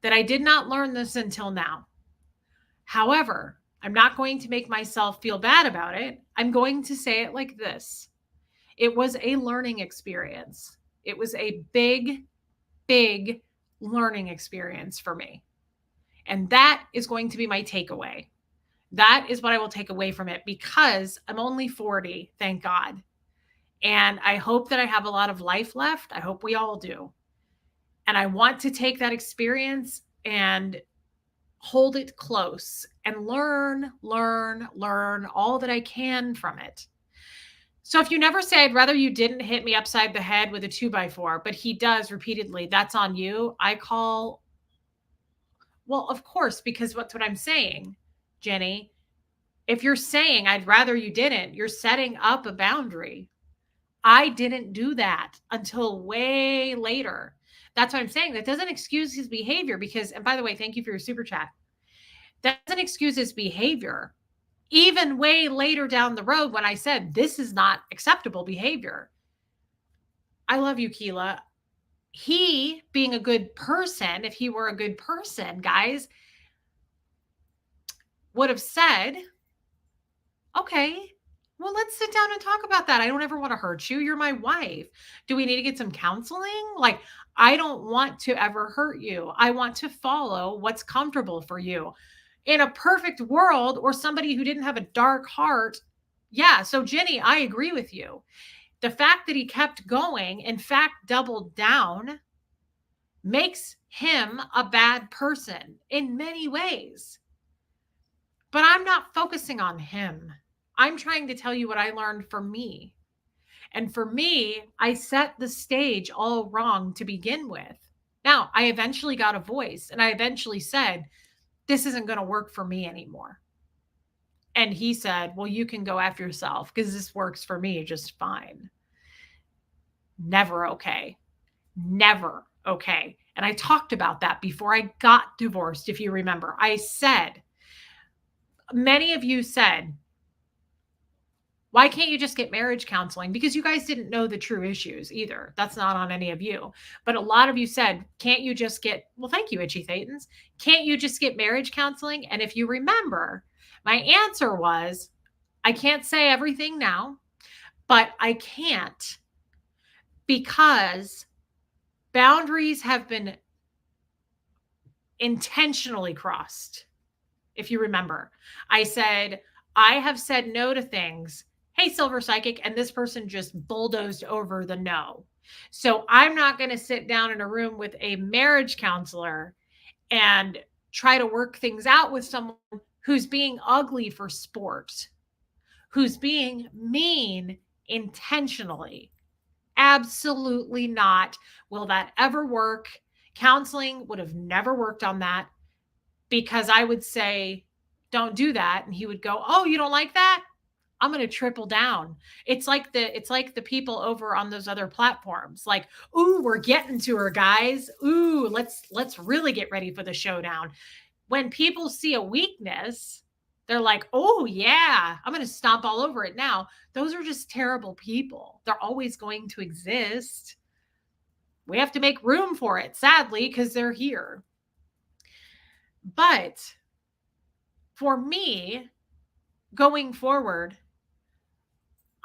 that I did not learn this until now. However, I'm not going to make myself feel bad about it. I'm going to say it like this. It was a learning experience. It was a big, big learning experience for me. And that is going to be my takeaway. That is what I will take away from it, because I'm only 40, thank God. And I hope that I have a lot of life left. I hope we all do. And I want to take that experience and hold it close and learn all that I can from it. So if you never say, I'd rather you didn't hit me upside the head with a 2x4, but he does repeatedly, that's on you. Well, of course, because what's what I'm saying, Jenny. If you're saying, I'd rather you didn't, you're setting up a boundary. I didn't do that until way later. That's what I'm saying. That doesn't excuse his behavior, because, and by the way, thank you for your super chat. That doesn't excuse his behavior. Even way later down the road, when I said, this is not acceptable behavior. I love you, Keela. He, being a good person, if he were a good person, guys, would have said, okay, well, let's sit down and talk about that. I don't ever want to hurt you. You're my wife. Do we need to get some counseling? Like, I don't want to ever hurt you. I want to follow what's comfortable for you. In a perfect world, or somebody who didn't have a dark heart. Yeah. So Jenny, I agree with you. The fact that he kept going, in fact, doubled down, makes him a bad person in many ways. But I'm not focusing on him. I'm trying to tell you what I learned for me. And for me, I set the stage all wrong to begin with. Now, I eventually got a voice and I eventually said, this isn't going to work for me anymore. And he said, well, you can go after yourself because this works for me just fine. Never okay. Never okay. And I talked about that before I got divorced. If you remember, I said, many of you said, why can't you just get marriage counseling? Because you guys didn't know the true issues either. That's not on any of you. But a lot of you said, can't you just get, well, thank you, Itchy Thetans. Can't you just get marriage counseling? And if you remember, my answer was, I can't say everything now, but I can't, because boundaries have been intentionally crossed. If you remember, I said, I have said no to things. Hey, Silver Psychic, and this person just bulldozed over the no. So I'm not going to sit down in a room with a marriage counselor and try to work things out with someone who's being ugly for sport, who's being mean intentionally. Absolutely not. Will that ever work? Counseling would have never worked on that, because I would say, don't do that. And he would go, oh, you don't like that? I'm going to triple down. It's like the people over on those other platforms. Like, ooh, we're getting to her, guys. Ooh, let's really get ready for the showdown. When people see a weakness, they're like, oh yeah, I'm going to stomp all over it now. Those are just terrible people. They're always going to exist. We have to make room for it, sadly, because they're here. But for me, going forward,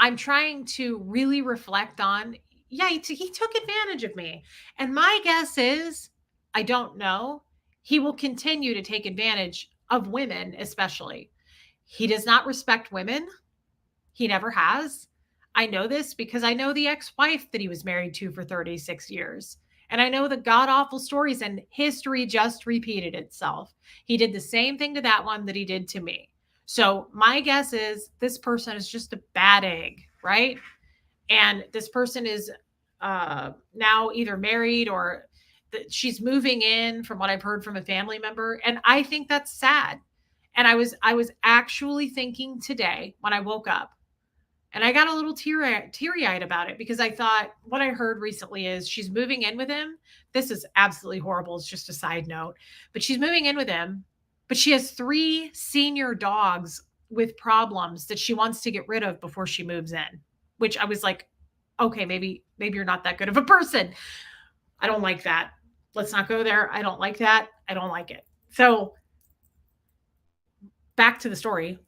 I'm trying to really reflect on, yeah, he took advantage of me. And my guess is, I don't know, he will continue to take advantage of women, especially. He does not respect women. He never has. I know this because I know the ex-wife that he was married to for 36 years. And I know the god-awful stories, and history just repeated itself. He did the same thing to that one that he did to me. So my guess is this person is just a bad egg, right? And this person is now either married or she's moving in, from what I've heard from a family member. And I think that's sad. And I was actually thinking today when I woke up, and I got a little teary-eyed about it, because I thought, what I heard recently is she's moving in with him. This is absolutely horrible. It's just a side note. But she's moving in with him, but she has 3 senior dogs with problems that she wants to get rid of before she moves in, which I was like, okay, maybe you're not that good of a person. I don't like that. Let's not go there. I don't like that. I don't like it. So back to the story.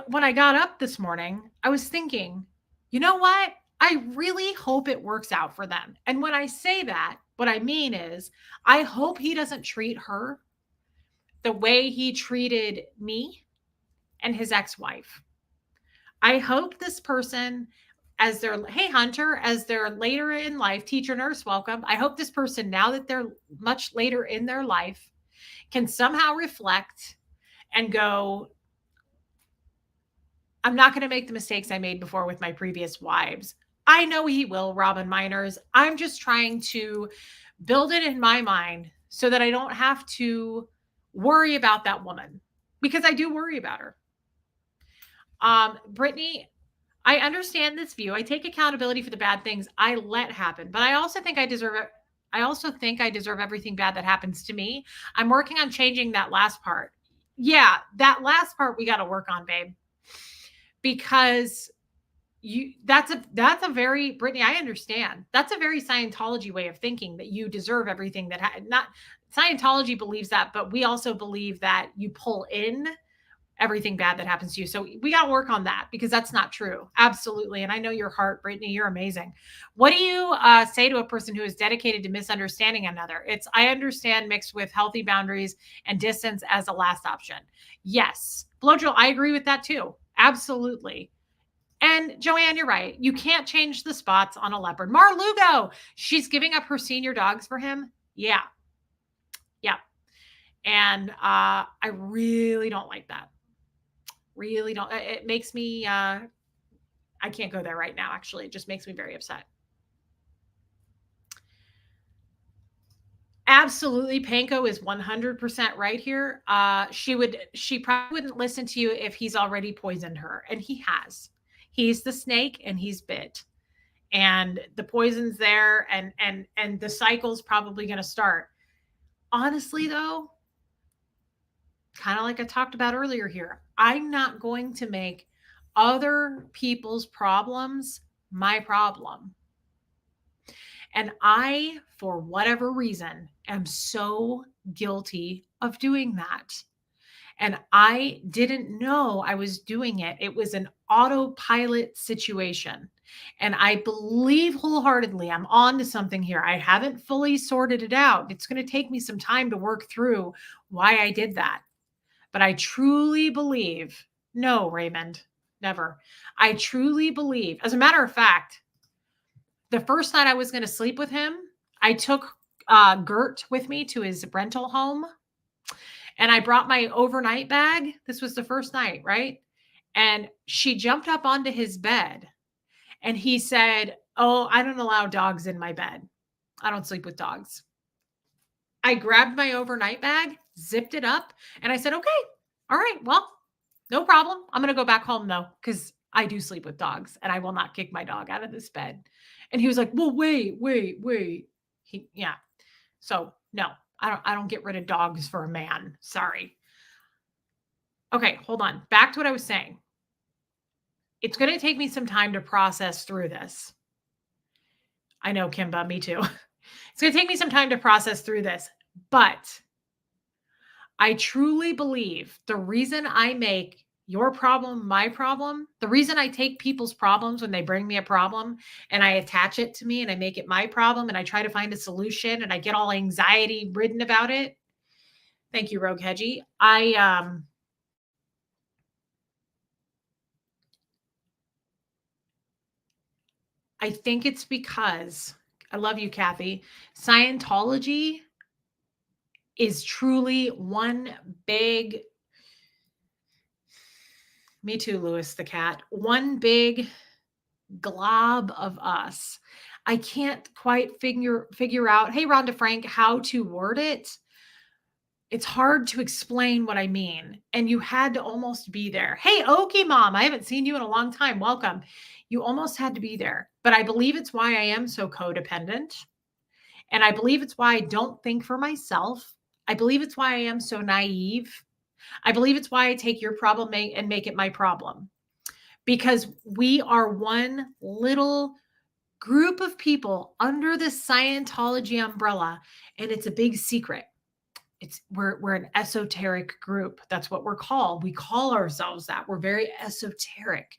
When I got up this morning, I was thinking, you know what? I really hope it works out for them. And when I say that, what I mean is, I hope he doesn't treat her the way he treated me and his ex-wife. I hope this person, as their, hey Hunter, as they're later in life, teacher nurse, welcome. I hope this person, now that they're much later in their life, can somehow reflect and go, I'm not going to make the mistakes I made before with my previous wives. I know he will, Robin Miners. I'm just trying to build it in my mind so that I don't have to worry about that woman, because I do worry about her. Brittany, I understand this view. I take accountability for the bad things I let happen, but I also think I deserve it. I also think I deserve everything bad that happens to me. I'm working on changing that last part. Yeah, that last part we got to work on, babe. Because that's a very, Brittany, I understand. That's a very Scientology way of thinking, that you deserve everything that not Scientology believes that, but we also believe that you pull in everything bad that happens to you. So we got to work on that because that's not true. Absolutely. And I know your heart, Brittany, you're amazing. What do you say to a person who is dedicated to misunderstanding another? It's, I understand, mixed with healthy boundaries and distance as a last option. Yes. Blojo, I agree with that too. Absolutely. And Joanne, you're right. You can't change the spots on a leopard. Mar Lugo, she's giving up her senior dogs for him. Yeah. Yeah. And I really don't like that. Really don't. It makes me, I can't go there right now, actually. It just makes me very upset. Absolutely. Panko is 100% right here. She probably wouldn't listen to you if he's already poisoned her. And he has. He's the snake and he's bit. And the poison's there and the cycle's probably going to start. Honestly, though, kind of like I talked about earlier here, I'm not going to make other people's problems my problem. And I, for whatever reason, am so guilty of doing that. And I didn't know I was doing it. It was an autopilot situation. And I believe wholeheartedly I'm on to something here. I haven't fully sorted it out. It's going to take me some time to work through why I did that. But I truly believe, no, Raymond, never. I truly believe, as a matter of fact, the first night I was going to sleep with him, I took Gert with me to his rental home and I brought my overnight bag. This was the first night, right? And she jumped up onto his bed and he said, "Oh, I don't allow dogs in my bed. I don't sleep with dogs." I grabbed my overnight bag, zipped it up, and I said, "Okay, all right, well, no problem. I'm going to go back home though, because I do sleep with dogs and I will not kick my dog out of this bed." And he was like, "Well, wait. Yeah. So no, I don't get rid of dogs for a man. Sorry." Okay, hold on. Back to what I was saying. It's going to take me some time to process through this. I know, Kimba, me too. It's going to take me some time to process through this, but I truly believe the reason I make your problem my problem, the reason I take people's problems when they bring me a problem and I attach it to me and I make it my problem and I try to find a solution and I get all anxiety ridden about it. Thank you, Rogue Hedgie. I think it's because I love you, Kathy. Scientology is truly one big, me too, Lewis the cat, one big glob of us. I can't quite figure out, hey, Rhonda Frank, how to word it. It's hard to explain what I mean. And you had to almost be there. Hey, Okie Mom, I haven't seen you in a long time. Welcome. You almost had to be there. But I believe it's why I am so codependent. And I believe it's why I don't think for myself. I believe it's why I am so naive. I believe it's why I take your problem and make it my problem. Because we are one little group of people under the Scientology umbrella, and it's a big secret. We're an esoteric group. That's what we're called. We call ourselves that. We're very esoteric.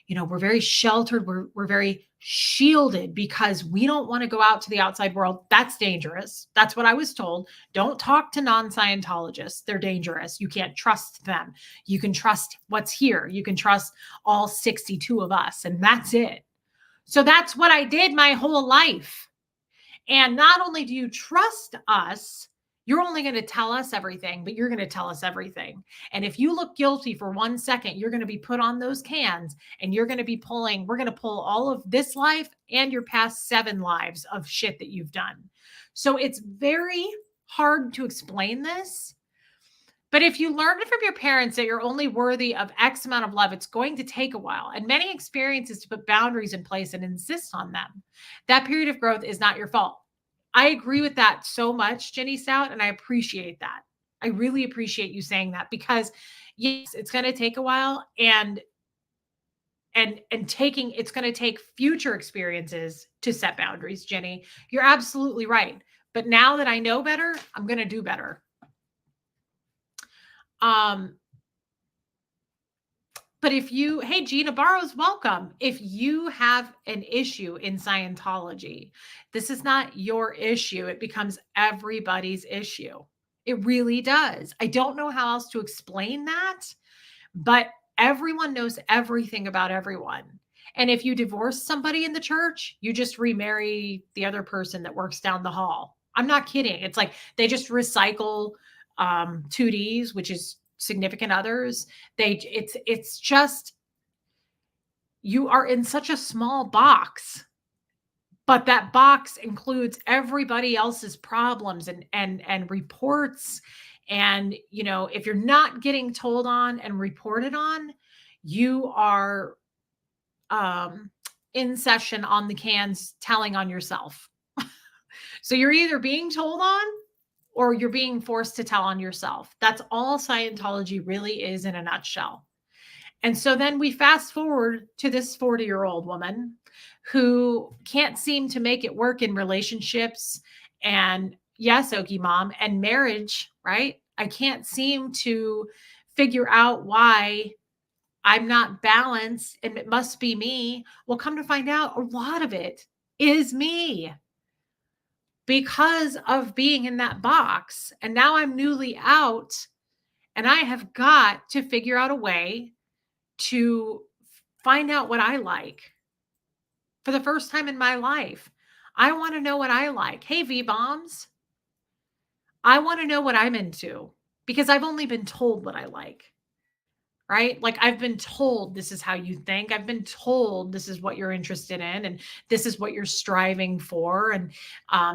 You know, we're very sheltered. We're very shielded because we don't want to go out to the outside world. That's dangerous. That's what I was told. Don't talk to non-Scientologists. They're dangerous. You can't trust them. You can trust what's here. You can trust all 62 of us, and that's it. So that's what I did my whole life. And not only do you trust us, you're only going to tell us everything, but you're going to tell us everything. And if you look guilty for 1 second, you're going to be put on those cans and you're going to be we're going to pull all of this life and your past 7 lives of shit that you've done. So it's very hard to explain this. But if you learned from your parents that you're only worthy of X amount of love, it's going to take a while and many experiences to put boundaries in place and insist on them. That period of growth is not your fault. I agree with that so much, Jenny Stout, and I appreciate that. I really appreciate you saying that because yes, it's going to take a while and it's going to take future experiences to set boundaries, Jenny. You're absolutely right. But now that I know better, I'm going to do better. But if you, hey, Gina Barrows, welcome. If you have an issue in Scientology, this is not your issue. It becomes everybody's issue. It really does. I don't know how else to explain that, but everyone knows everything about everyone. And if you divorce somebody in the church, you just remarry the other person that works down the hall. I'm not kidding. It's like they just recycle 2Ds, which is significant others. It's just, you are in such a small box, but that box includes everybody else's problems and reports. And if you're not getting told on and reported on, you are in session on the cans telling on yourself. So you're either being told on or you're being forced to tell on yourself. That's all Scientology really is in a nutshell. And so then we fast forward to this 40-year-old woman who can't seem to make it work in relationships and, yes, Okie Mom, and marriage, right? I can't seem to figure out why I'm not balanced and it must be me. Well, come to find out, a lot of it is me because of being in that box. And now I'm newly out and I have got to figure out a way to find out what I like for the first time in my life. I want to know what I like. Hey, V-bombs, I want to know what I'm into because I've only been told what I like, right? Like I've been told this is how you think. I've been told this is what you're interested in and this is what you're striving for. And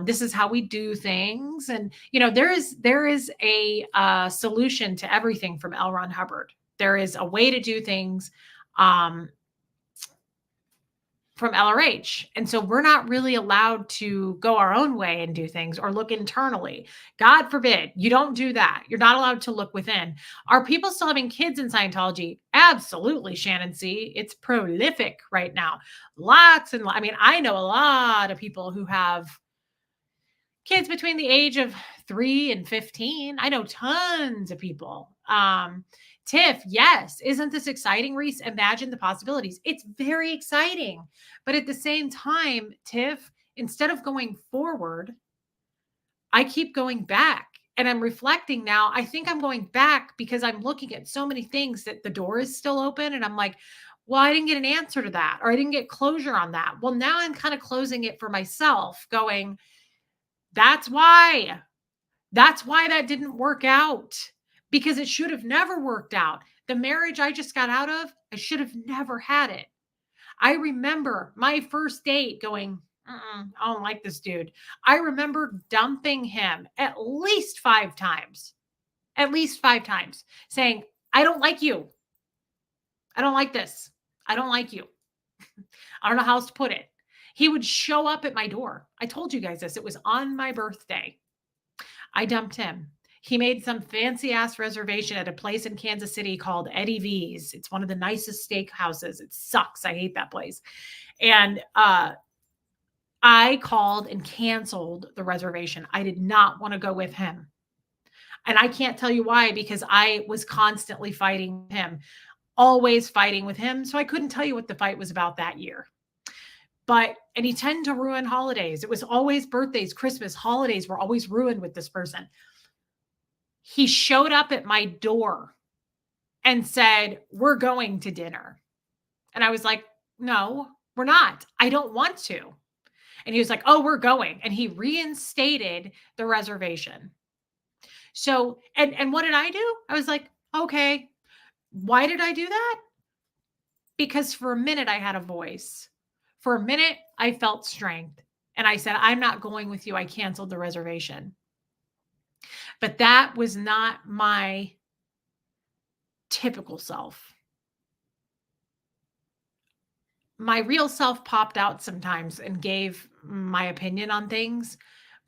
this is how we do things. And, there is a solution to everything from L. Ron Hubbard. There is a way to do things from LRH. And so we're not really allowed to go our own way and do things or look internally. God forbid you don't do that. You're not allowed to look within. Are people still having kids in Scientology? Absolutely, Shannon C. It's prolific right now. I know a lot of people who have kids between the age of 3 and 15. I know tons of people. Tiff, yes. Isn't this exciting, Reese? Imagine the possibilities. It's very exciting. But at the same time, Tiff, instead of going forward, I keep going back. And I'm reflecting now. I think I'm going back because I'm looking at so many things that the door is still open. And I'm like, well, I didn't get an answer to that, or I didn't get closure on that. Well, now I'm kind of closing it for myself, going, that's why that didn't work out, because it should have never worked out. The marriage I just got out of, I should have never had it. I remember my first date going, I don't like this dude. I remember dumping him at least 5 times, saying, I don't like you. I don't like this. I don't like you. I don't know how else to put it. He would show up at my door. I told you guys this. It was on my birthday. I dumped him. He made some fancy ass reservation at a place in Kansas City called Eddie V's. It's one of the nicest steakhouses. It sucks. I hate that place. And I called and canceled the reservation. I did not want to go with him. And I can't tell you why, because I was constantly fighting him, always fighting with him. So I couldn't tell you what the fight was about that year. And he tended to ruin holidays. It was always birthdays, Christmas, holidays were always ruined with this person. He showed up at my door and said, we're going to dinner. And I was like, no, we're not. I don't want to. And he was like, oh, we're going. And he reinstated the reservation. So, and what did I do? I was like, okay. Why did I do that? Because for a minute I had a voice. For a minute, I felt strength. And I said, I'm not going with you. I canceled the reservation. But that was not my typical self. My real self popped out sometimes and gave my opinion on things.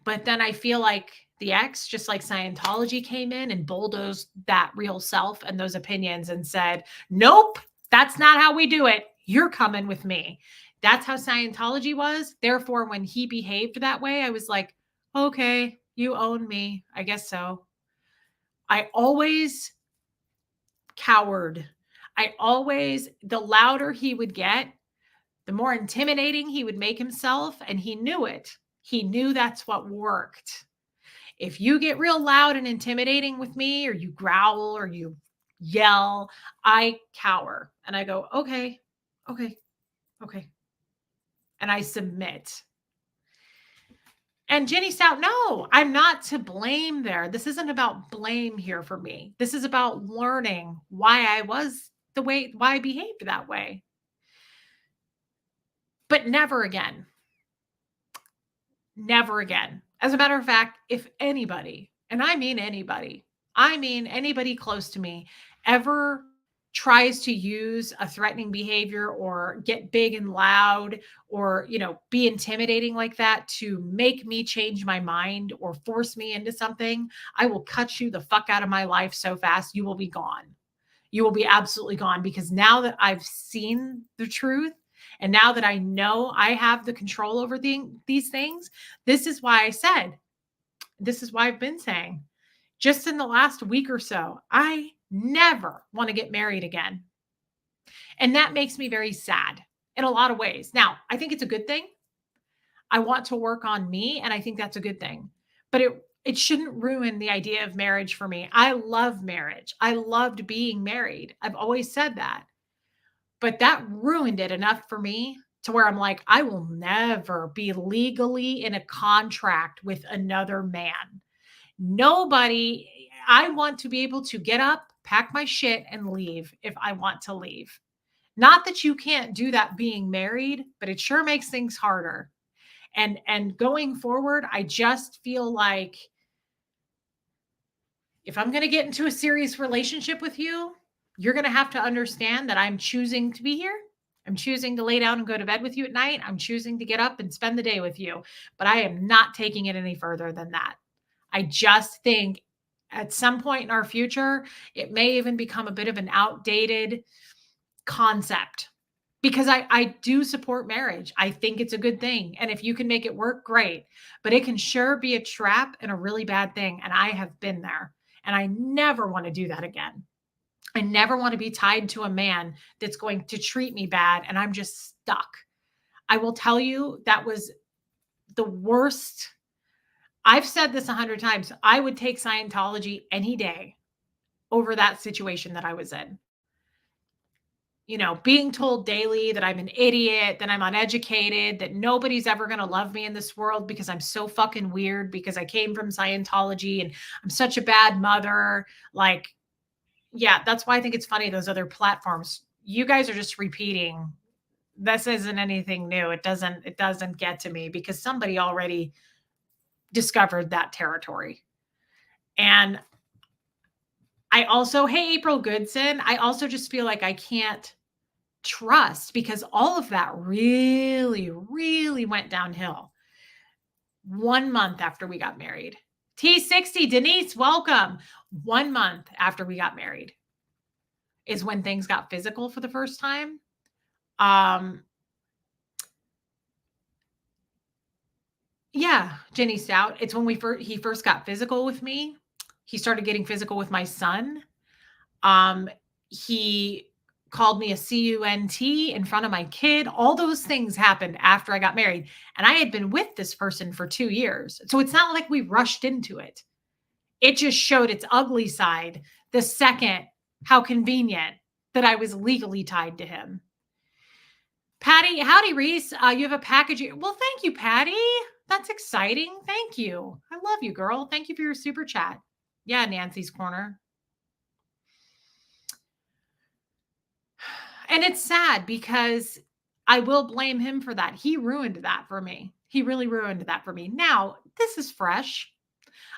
But then I feel like the ex, just like Scientology, came in and bulldozed that real self and those opinions and said, nope, that's not how we do it. You're coming with me. That's how Scientology was. Therefore, when he behaved that way, I was like, okay, you own me. I guess so. I always cowered. The louder he would get, the more intimidating he would make himself. And he knew it. He knew that's what worked. If you get real loud and intimidating with me, or you growl or you yell, I cower and I go, okay, okay, okay. And I submit. And Jenny Stout, no, I'm not to blame there. This isn't about blame here for me. This is about learning why I behaved that way. But never again. Never again. As a matter of fact, if anybody, and I mean anybody close to me, ever tries to use a threatening behavior or get big and loud or, be intimidating like that to make me change my mind or force me into something, I will cut you the fuck out of my life so fast. You will be gone. You will be absolutely gone, because now that I've seen the truth and now that I know I have the control over these things, this is why I've been saying, just in the last week or so, I never want to get married again. And that makes me very sad in a lot of ways. Now, I think it's a good thing. I want to work on me, and I think that's a good thing. But it shouldn't ruin the idea of marriage for me. I love marriage. I loved being married. I've always said that. But that ruined it enough for me to where I'm like, I will never be legally in a contract with another man. Nobody. I want to be able to get up, pack my shit, and leave if I want to leave. Not that you can't do that being married, but it sure makes things harder. And going forward, I just feel like if I'm going to get into a serious relationship with you, you're going to have to understand that I'm choosing to be here. I'm choosing to lay down and go to bed with you at night. I'm choosing to get up and spend the day with you, but I am not taking it any further than that. I just think at some point in our future, it may even become a bit of an outdated concept, because I do support marriage. I think it's a good thing. And if you can make it work, great. But it can sure be a trap and a really bad thing. And I have been there. And I never want to do that again. I never want to be tied to a man that's going to treat me bad and I'm just stuck. I will tell you, that was the worst. I've said this 100 times. I would take Scientology any day over that situation that I was in. Being told daily that I'm an idiot, that I'm uneducated, that nobody's ever going to love me in this world because I'm so fucking weird because I came from Scientology and I'm such a bad mother. Like, yeah, that's why I think it's funny. Those other platforms, you guys are just repeating. This isn't anything new. It doesn't get to me because somebody already discovered that territory. And I also, hey, April Goodson, I also just feel like I can't trust, because all of that really, really went downhill 1 month after we got married. T60, Denise, welcome. 1 month after we got married is when things got physical for the first time. Yeah, Jenny Stout. It's when he first got physical with me. He started getting physical with my son. He called me a cunt in front of my kid. All those things happened after I got married. And I had been with this person for 2 years. So it's not like we rushed into it. It just showed its ugly side the second. How convenient that I was legally tied to him. Patty, howdy, Reese. You have a package. Well, thank you, Patty. That's exciting. Thank you. I love you, girl. Thank you for your super chat. Yeah, Nancy's Corner. And it's sad because I will blame him for that. He ruined that for me. He really ruined that for me. Now, this is fresh.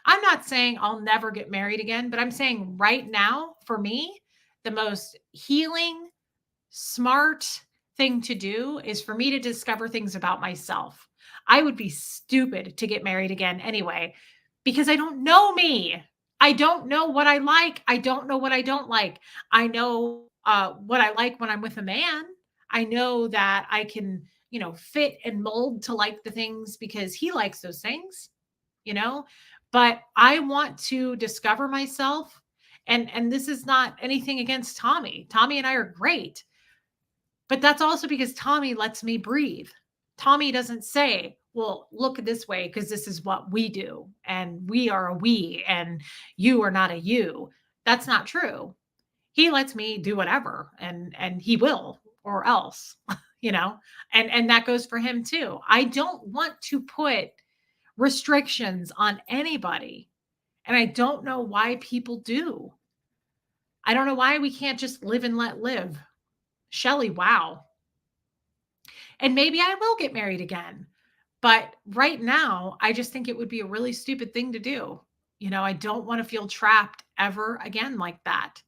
I'm not saying I'll never get married again, but I'm saying right now, for me, the most healing, smart thing to do is for me to discover things about myself. I would be stupid to get married again anyway, because I don't know me. I don't know what I like. I don't know what I don't like. I know what I like when I'm with a man. I know that I can, fit and mold to like the things because he likes those things, but I want to discover myself And this is not anything against Tommy. Tommy and I are great. But that's also because Tommy lets me breathe. Tommy doesn't say, well, look this way because this is what we do. And we are a we and you are not a you. That's not true. He lets me do whatever and he will or else, you know, and that goes for him too. I don't want to put restrictions on anybody. And I don't know why people do. I don't know why we can't just live and let live. Shelley, wow. And maybe I will get married again. But right now, I just think it would be a really stupid thing to do. You know, I don't want to feel trapped ever again like that.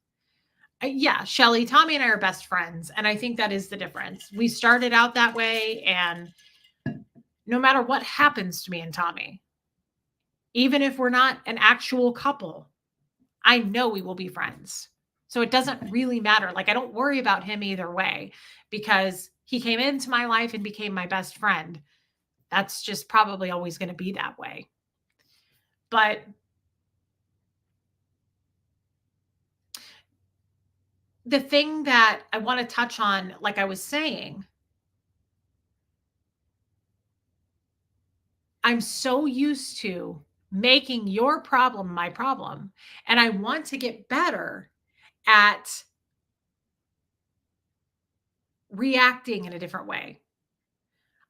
Yeah, Shelley, Tommy and I are best friends. And I think that is the difference. We started out that way. And no matter what happens to me and Tommy, even if we're not an actual couple, I know we will be friends. So it doesn't really matter. Like, I don't worry about him either way because he came into my life and became my best friend. That's just probably always going to be that way. But the thing that I want to touch on, like I was saying, I'm so used to making your problem my problem. And I want to get better at reacting in a different way.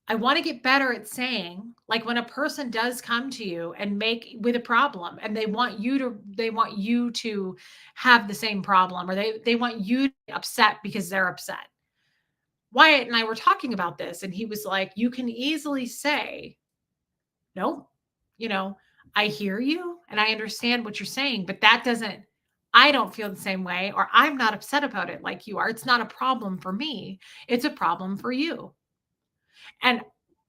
I want to get better at saying, like, when a person does come to you and make with a problem and they want you to have the same problem, or they want you to be upset because they're upset. Wyatt and I were talking about this and he was like, you can easily say, no, you know, I hear you and I understand what you're saying, but I don't feel the same way, or I'm not upset about it like you are. It's not a problem for me. It's a problem for you. And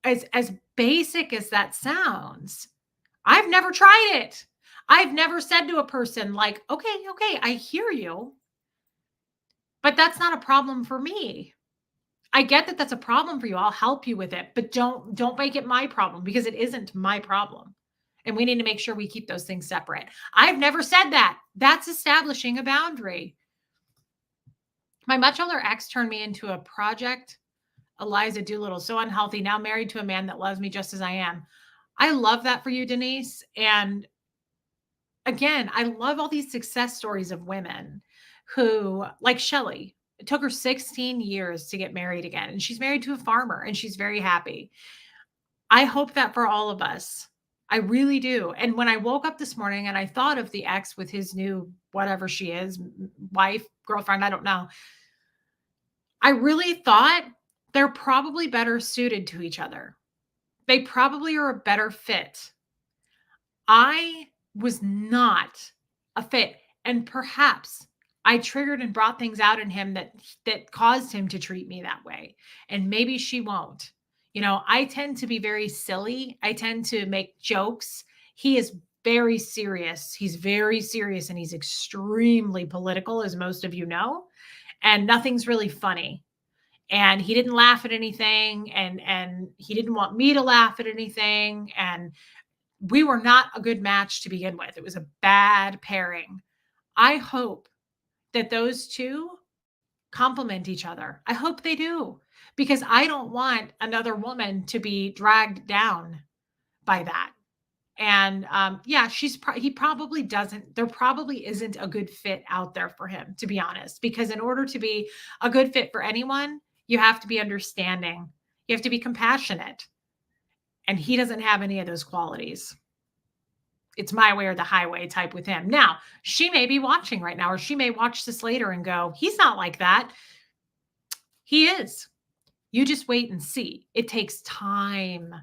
as basic as that sounds, I've never tried it. I've never said to a person like, okay, I hear you, but that's not a problem for me. I get that that's a problem for you. I'll help you with it, but don't make it my problem because it isn't my problem. And we need to make sure we keep those things separate. I've never said that. That's establishing a boundary. My much older ex turned me into a project Eliza Doolittle, so unhealthy, now married to a man that loves me just as I am. I love that for you, Denise. And again, I love all these success stories of women who, like Shelley, it took her 16 years to get married again. And she's married to a farmer and she's very happy. I hope that for all of us. I really do. And when I woke up this morning and I thought of the ex with his new, whatever she is, wife, girlfriend, I don't know. I really thought they're probably better suited to each other. They probably are a better fit. I was not a fit. And perhaps I triggered and brought things out in him that caused him to treat me that way. And maybe she won't. You know, I tend to be very silly. I tend to make jokes. He is very serious. He's very serious and he's extremely political, as most of you know. And nothing's really funny. And he didn't laugh at anything, and he didn't want me to laugh at anything. And we were not a good match to begin with. It was a bad pairing. I hope that those two complement each other. I hope they do, because I don't want another woman to be dragged down by that. And yeah, he probably doesn't, there probably isn't a good fit out there for him, to be honest, because in order to be a good fit for anyone, you have to be understanding. You have to be compassionate. And he doesn't have any of those qualities. It's my way or the highway type with him. Now, she may be watching right now, or she may watch this later and go, he's not like that. He is. You just wait and see. It takes time.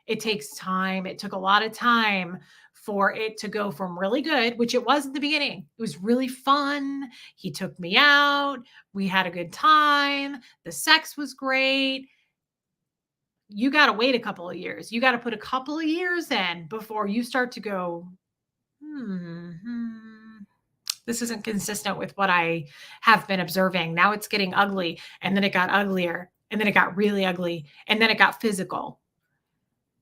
It takes time. It took a lot of time for it to go from really good, which it was in the beginning. It was really fun. He took me out. We had a good time. The sex was great. You got to wait a couple of years. You got to put a couple of years in before you start to go, this isn't consistent with what I have been observing. Now it's getting ugly. And then it got uglier. And then it got really ugly. And then it got physical.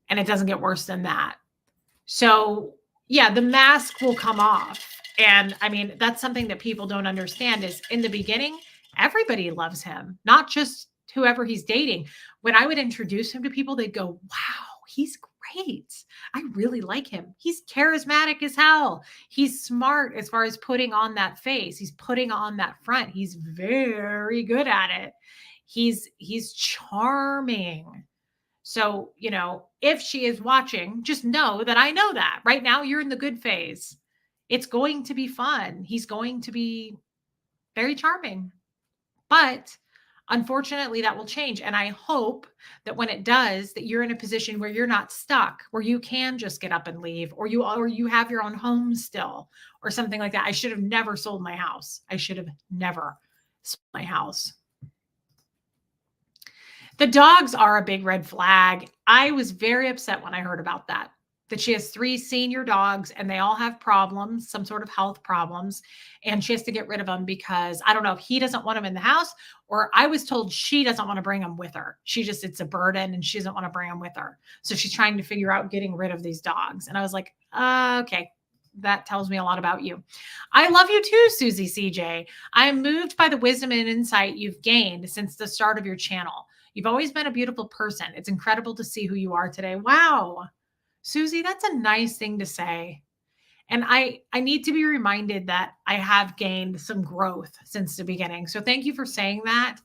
And it doesn't get worse than that. So yeah, the mask will come off. And I mean, that's something that people don't understand is in the beginning, everybody loves him, not just whoever he's dating. When I would introduce him to people, they'd go, wow, he's great. I really like him. He's charismatic as hell. He's smart as far as putting on that face. He's putting on that front. He's very good at it. He's charming. So, if she is watching, just know that I know that right now you're in the good phase. It's going to be fun. He's going to be very charming. But unfortunately, that will change. And I hope that when it does, that you're in a position where you're not stuck, where you can just get up and leave, or you have your own home still, or something like that. I should have never sold my house. I should have never sold my house. The dogs are a big red flag. I was very upset when I heard about that she has 3 senior dogs and they all have problems, some sort of health problems. And she has to get rid of them because I don't know if he doesn't want them in the house, or I was told she doesn't want to bring them with her. It's a burden and she doesn't want to bring them with her. So she's trying to figure out getting rid of these dogs. And I was like, okay, that tells me a lot about you. I love you too, Susie CJ. I am moved by the wisdom and insight you've gained since the start of your channel. You've always been a beautiful person. It's incredible to see who you are today. Wow. Susie, that's a nice thing to say. And I need to be reminded that I have gained some growth since the beginning. So thank you for saying that.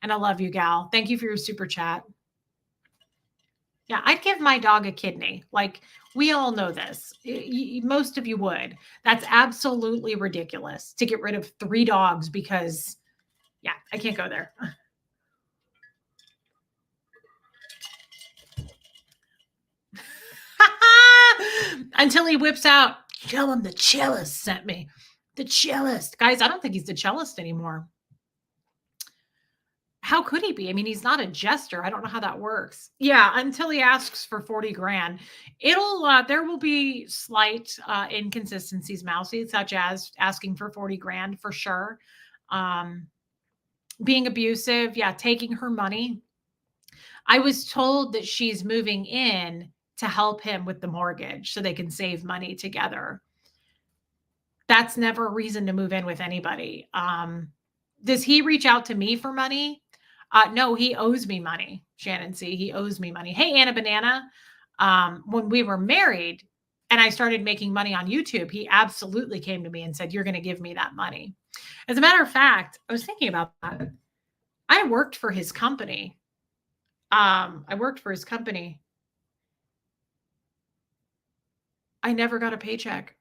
And I love you, gal. Thank you for your super chat. Yeah, I'd give my dog a kidney. Like, we all know this. Most of you would. That's absolutely ridiculous to get rid of 3 dogs because, yeah, I can't go there. Until he whips out, tell him the cellist sent me. The cellist. Guys, I don't think he's the cellist anymore. How could he be? I mean, he's not a jester. I don't know how that works. Yeah, until he asks for 40 grand. There will be slight inconsistencies, Mousy, such as asking for 40 grand for sure. Being abusive, yeah, taking her money. I was told that she's moving in to help him with the mortgage so they can save money together. That's never a reason to move in with anybody. Does he reach out to me for money? No, he owes me money. Shannon C. He owes me money. Hey, Anna Banana. When we were married and I started making money on YouTube, he absolutely came to me and said, you're going to give me that money. As a matter of fact, I was thinking about that. I worked for his company. I never got a paycheck.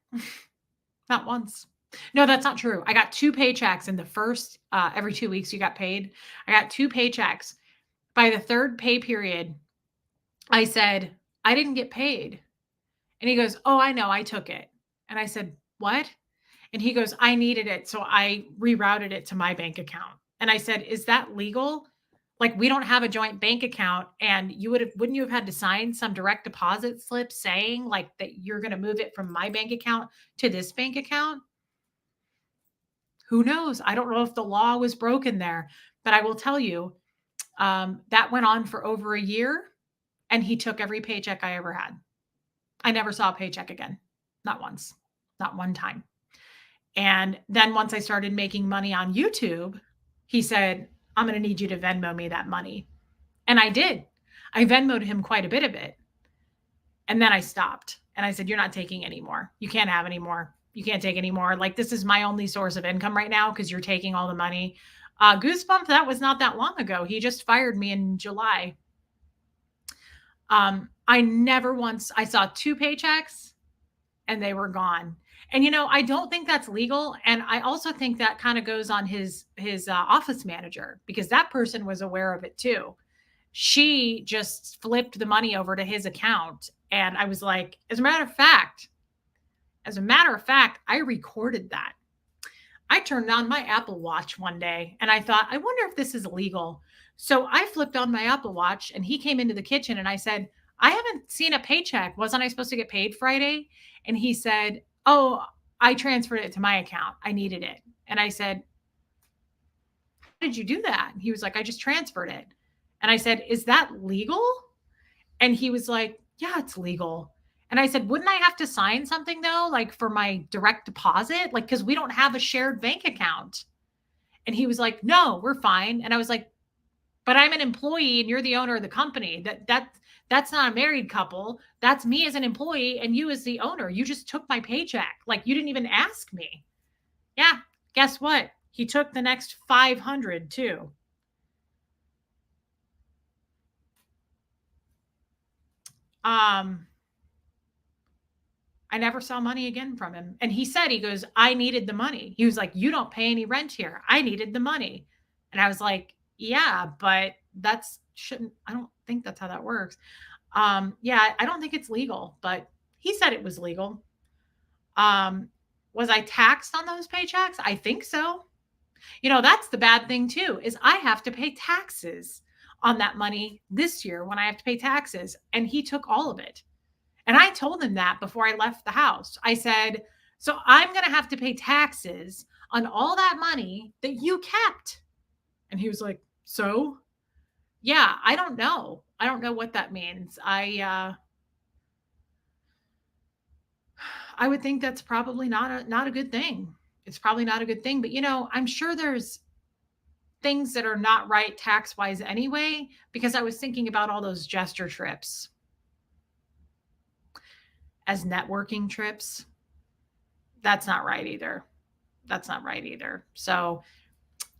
Not once. No, that's not true. I got 2 paychecks in the first, every 2 weeks you got paid. I got 2 paychecks. By the 3rd pay period, I said, I didn't get paid. And he goes, oh, I know, I took it. And I said, what? And he goes, I needed it. So I rerouted it to my bank account. And I said, is that legal? Like, we don't have a joint bank account. And wouldn't you have had to sign some direct deposit slip saying like that you're going to move it from my bank account to this bank account? Who knows? I don't know if the law was broken there, but I will tell you that went on for over a year and he took every paycheck I ever had. I never saw a paycheck again. Not once, not one time. And then once I started making money on YouTube, he said, I'm going to need you to Venmo me that money. And I did. I Venmoed him quite a bit of it. And then I stopped and I said, you're not taking any more. You can't have any more. You can't take any more. Like, this is my only source of income right now because you're taking all the money. Goosebump, that was not that long ago. He just fired me in July. I never once, I saw 2 paychecks and they were gone. And, I don't think that's legal. And I also think that kind of goes on his office manager because that person was aware of it too. She just flipped the money over to his account. And I was like, as a matter of fact, I recorded that. I turned on my Apple Watch one day and I thought, I wonder if this is legal. So I flipped on my Apple Watch and he came into the kitchen and I said, I haven't seen a paycheck. Wasn't I supposed to get paid Friday? And he said, oh, I transferred it to my account. I needed it. And I said, how did you do that? And he was like, I just transferred it. And I said, is that legal? And he was like, yeah, it's legal. And I said, wouldn't I have to sign something though? Like for my direct deposit? Like, cause we don't have a shared bank account. And he was like, no, we're fine. And I was like, but I'm an employee and you're the owner of the company. That's not a married couple. That's me as an employee and you as the owner. You just took my paycheck. Like you didn't even ask me. Yeah. Guess what? He took the next 500 too. I never saw money again from him. And he said, he goes, I needed the money. He was like, you don't pay any rent here. I needed the money. And I was like, yeah, but I don't think that's how that works. Yeah, I don't think it's legal, but he said it was legal. Um, was I taxed on those paychecks? I think so. That's the bad thing too, is I have to pay taxes on that money this year when I have to pay taxes. And he took all of it. And I told him that before I left the house. I said, so I'm going to have to pay taxes on all that money that you kept. And he was like, so? Yeah, I don't know. I don't know what that means. I would think that's probably not a good thing. It's probably not a good thing, but I'm sure there's things that are not right tax wise anyway, because I was thinking about all those gesture trips as networking trips. That's not right either. That's not right either. So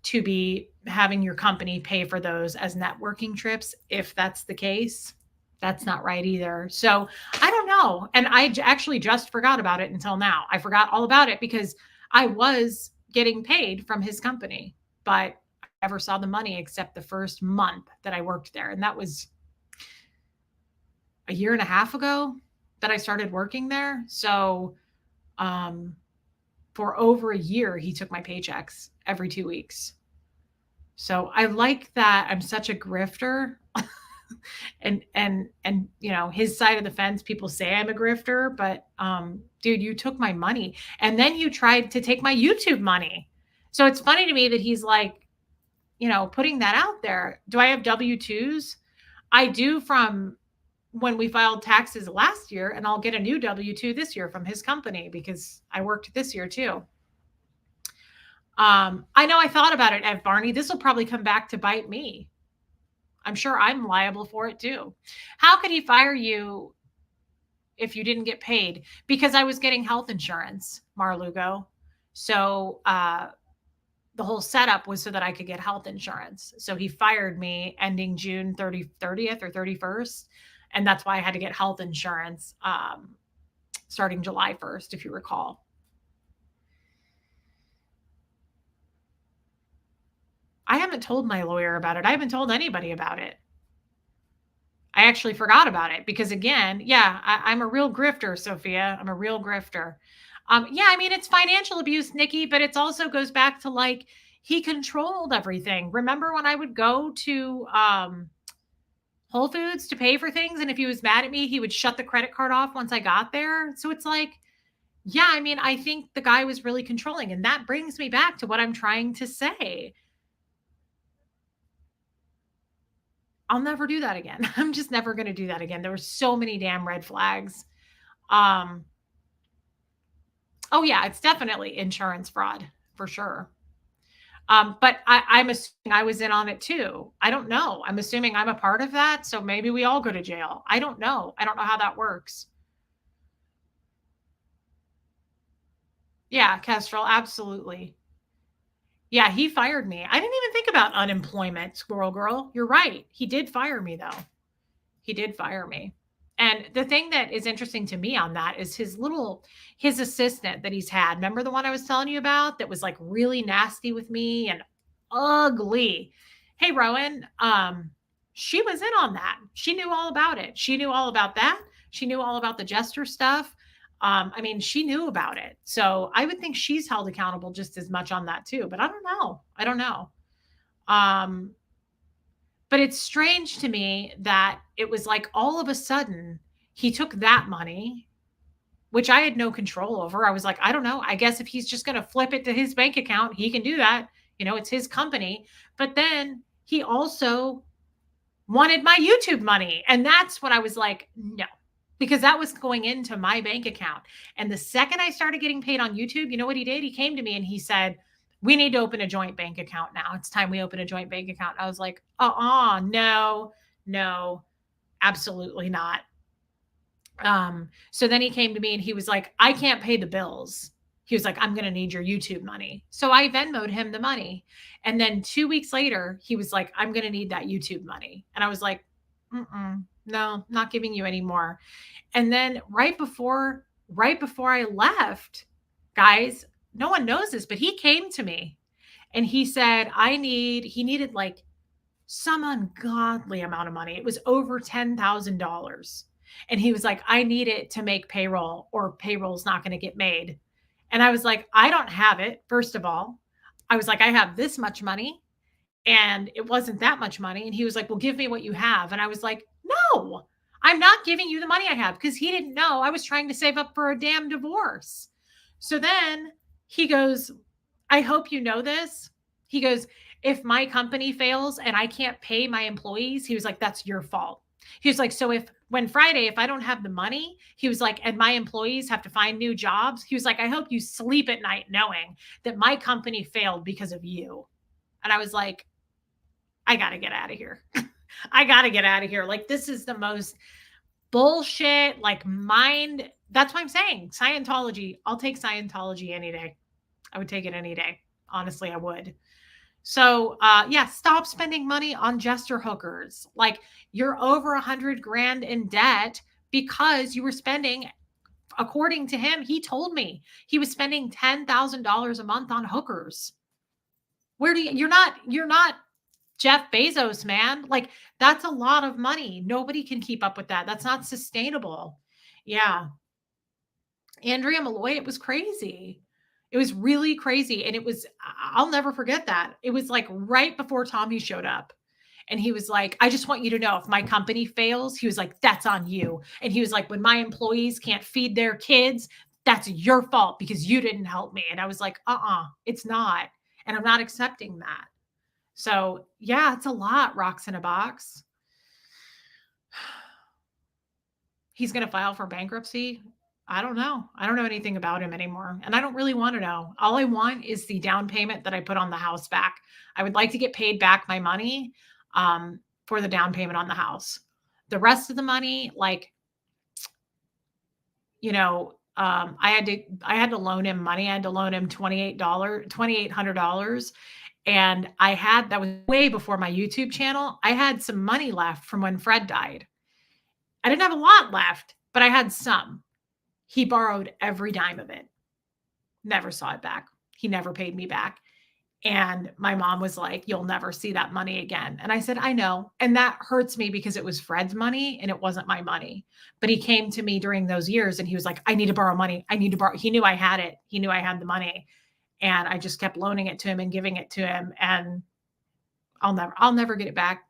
to be having your company pay for those as networking trips, if that's the case, that's not right either. So I don't know. And actually just forgot about it until now. I forgot all about it because I was getting paid from his company, but I never saw the money except the first month that I worked there. And that was a year and a half ago that I started working there. So, for over a year, he took my paychecks every 2 weeks. So I like that I'm such a grifter. and his side of the fence, people say I'm a grifter, but dude, you took my money and then you tried to take my YouTube money. So it's funny to me that he's like, putting that out there. Do I have W-2s? I do, from when we filed taxes last year, and I'll get a new W-2 this year from his company because I worked this year too. I know I thought about it, Ed Barney. This will probably come back to bite me. I'm sure I'm liable for it too. How could he fire you if you didn't get paid? Because I was getting health insurance, Marlugo. So the whole setup was so that I could get health insurance. So he fired me ending June 30th or 31st. And that's why I had to get health insurance starting July 1st, if you recall. I haven't told my lawyer about it. I haven't told anybody about it. I actually forgot about it because, again, yeah, I'm a real grifter, Sophia. I'm a real grifter. Yeah, I mean, it's financial abuse, Nikki, but it also goes back to like he controlled everything. Remember when I would go to Whole Foods to pay for things, and if he was mad at me, he would shut the credit card off once I got there. So it's like, yeah, I mean, I think the guy was really controlling, and that brings me back to what I'm trying to say. I'll never do that again. I'm just never going to do that again. There were so many damn red flags. Oh yeah, it's definitely insurance fraud for sure. But I'm assuming I was in on it too. I don't know. I'm assuming I'm a part of that. So maybe we all go to jail. I don't know. I don't know how that works. Yeah, Kestrel, absolutely. Yeah, he fired me. I didn't even think about unemployment, Squirrel Girl. You're right. He did fire me, though. He did fire me. And the thing that is interesting to me on that is his assistant that he's had. Remember the one I was telling you about that was like really nasty with me and ugly? Hey, Rowan, she was in on that. She knew all about it. She knew all about that. She knew all about the jester stuff. I mean, she knew about it. So I would think she's held accountable just as much on that too. But I don't know. I don't know. But it's strange to me that it was like all of a sudden he took that money, which I had no control over. I was like, I don't know. I guess if he's just going to flip it to his bank account, he can do that. It's his company. But then he also wanted my YouTube money. And that's when I was like, no, because that was going into my bank account. And the second I started getting paid on YouTube, you know what he did? He came to me and he said, we need to open a joint bank account now. It's time we open a joint bank account. I was like, no, no, absolutely not. So then he came to me and he was like, I can't pay the bills. He was like, I'm going to need your YouTube money. So I Venmoed him the money. And then 2 weeks later, he was like, I'm going to need that YouTube money. And I was like, no, not giving you any more. And then right before I left, guys, no one knows this, but he came to me and he said, he needed like some ungodly amount of money. It was over $10,000. And he was like, I need it to make payroll or payroll's not going to get made. And I was like, I don't have it. First of all, I was like, I have this much money and it wasn't that much money. And he was like, well, give me what you have. And I was like, no, I'm not giving you the money I have, because he didn't know I was trying to save up for a damn divorce. So then he goes, I hope you know this. He goes, if my company fails and I can't pay my employees, he was like, that's your fault. He was like, so if I don't have the money, he was like, and my employees have to find new jobs, he was like, I hope you sleep at night knowing that my company failed because of you. And I was like, I got to get out of here. I got to get out of here. Like, this is the most bullshit, like mind. That's why I'm saying Scientology. I'll take Scientology any day. I would take it any day. Honestly, I would. So, yeah, stop spending money on jester hookers. Like, you're over 100 grand in debt because you were spending, according to him, he told me he was spending $10,000 a month on hookers. You're not Jeff Bezos, man. Like, that's a lot of money. Nobody can keep up with that. That's not sustainable. Yeah. Andrea Malloy, it was crazy. It was really crazy. And I'll never forget that. It was like right before Tommy showed up. And he was like, I just want you to know, if my company fails, he was like, that's on you. And he was like, when my employees can't feed their kids, that's your fault because you didn't help me. And I was like, it's not. And I'm not accepting that. So yeah, it's a lot. Rocks in a box. He's going to file for bankruptcy. I don't know. I don't know anything about him anymore. And I don't really want to know. All I want is the down payment that I put on the house back. I would like to get paid back my money for the down payment on the house. The rest of the money, like, I had to loan him money. I had to loan him $2,800. And that was way before my YouTube channel. I had some money left from when Fred died. I didn't have a lot left, but I had some. He borrowed every dime of it. Never saw it back. He never paid me back. And my mom was like, you'll never see that money again. And I said, I know. And that hurts me because it was Fred's money and it wasn't my money. But he came to me during those years and he was like, I need to borrow money. I need to borrow. He knew I had it. He knew I had the money. And I just kept loaning it to him and giving it to him. And I'll never get it back.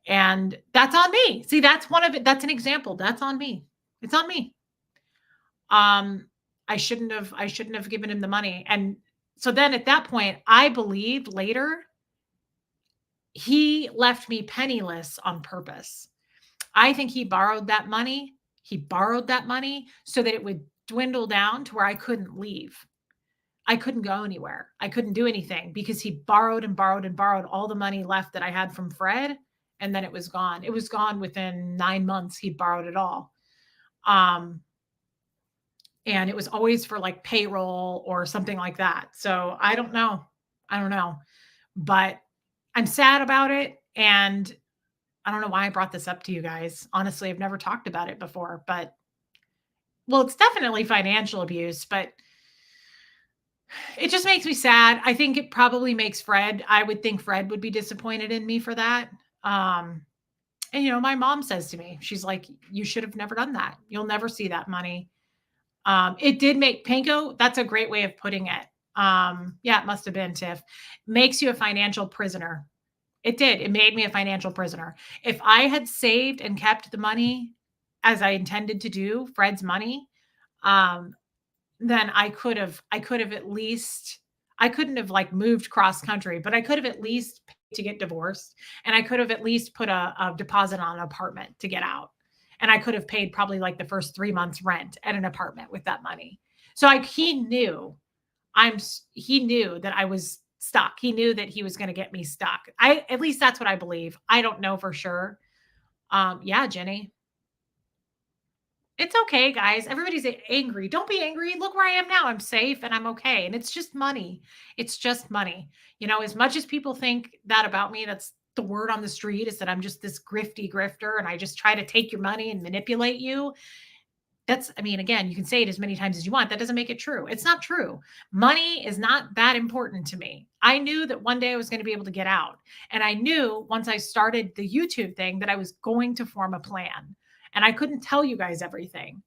And that's on me. See, that's an example. That's on me. It's on me. I shouldn't have given him the money. And so then at that point, I believe later he left me penniless on purpose. I think he borrowed that money. He borrowed that money so that it would dwindle down to where I couldn't leave. I couldn't go anywhere. I couldn't do anything because he borrowed and borrowed and borrowed all the money left that I had from Fred. And then it was gone. It was gone within 9 months. He borrowed it all. And it was always for like payroll or something like that. So I don't know. But I'm sad about it. And I don't know why I brought this up to you guys. Honestly, I've never talked about it before, but it's definitely financial abuse, but it just makes me sad. I think it probably makes Fred. I would think Fred would be disappointed in me for that. And my mom says to me, she's like, you should have never done that. You'll never see that money. It did make Panko. That's a great way of putting it. Yeah, it must've been Tiff. Makes you a financial prisoner. It did. It made me a financial prisoner. If I had saved and kept the money as I intended to do, Fred's money, then I could have at least, I couldn't have like moved cross country, but I could have at least paid to get divorced. And I could have at least put a deposit on an apartment to get out. And I could have paid probably like the first 3 months rent at an apartment with that money. So like he knew that I was stuck. He knew that he was going to get me stuck. At least that's what I believe. I don't know for sure. Yeah, Jenny. It's okay, guys. Everybody's angry. Don't be angry. Look where I am now. I'm safe and I'm okay. And it's just money. It's just money. As much as people think that about me, that's the word on the street, is that I'm just this grifty grifter and I just try to take your money and manipulate you. Again, you can say it as many times as you want. That doesn't make it true. It's not true. Money is not that important to me. I knew that one day I was going to be able to get out. And I knew once I started the YouTube thing that I was going to form a plan. And I couldn't tell you guys everything,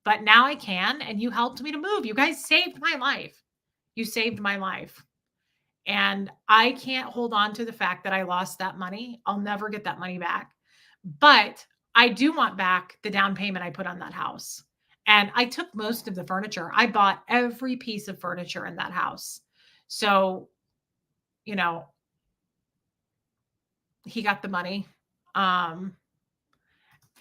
but now I can. And you helped me to move. You guys saved my life. You saved my life. And I can't hold on to the fact that I lost that money. I'll never get that money back. But I do want back the down payment I put on that house. And I took most of the furniture. I bought every piece of furniture in that house. So, he got the money.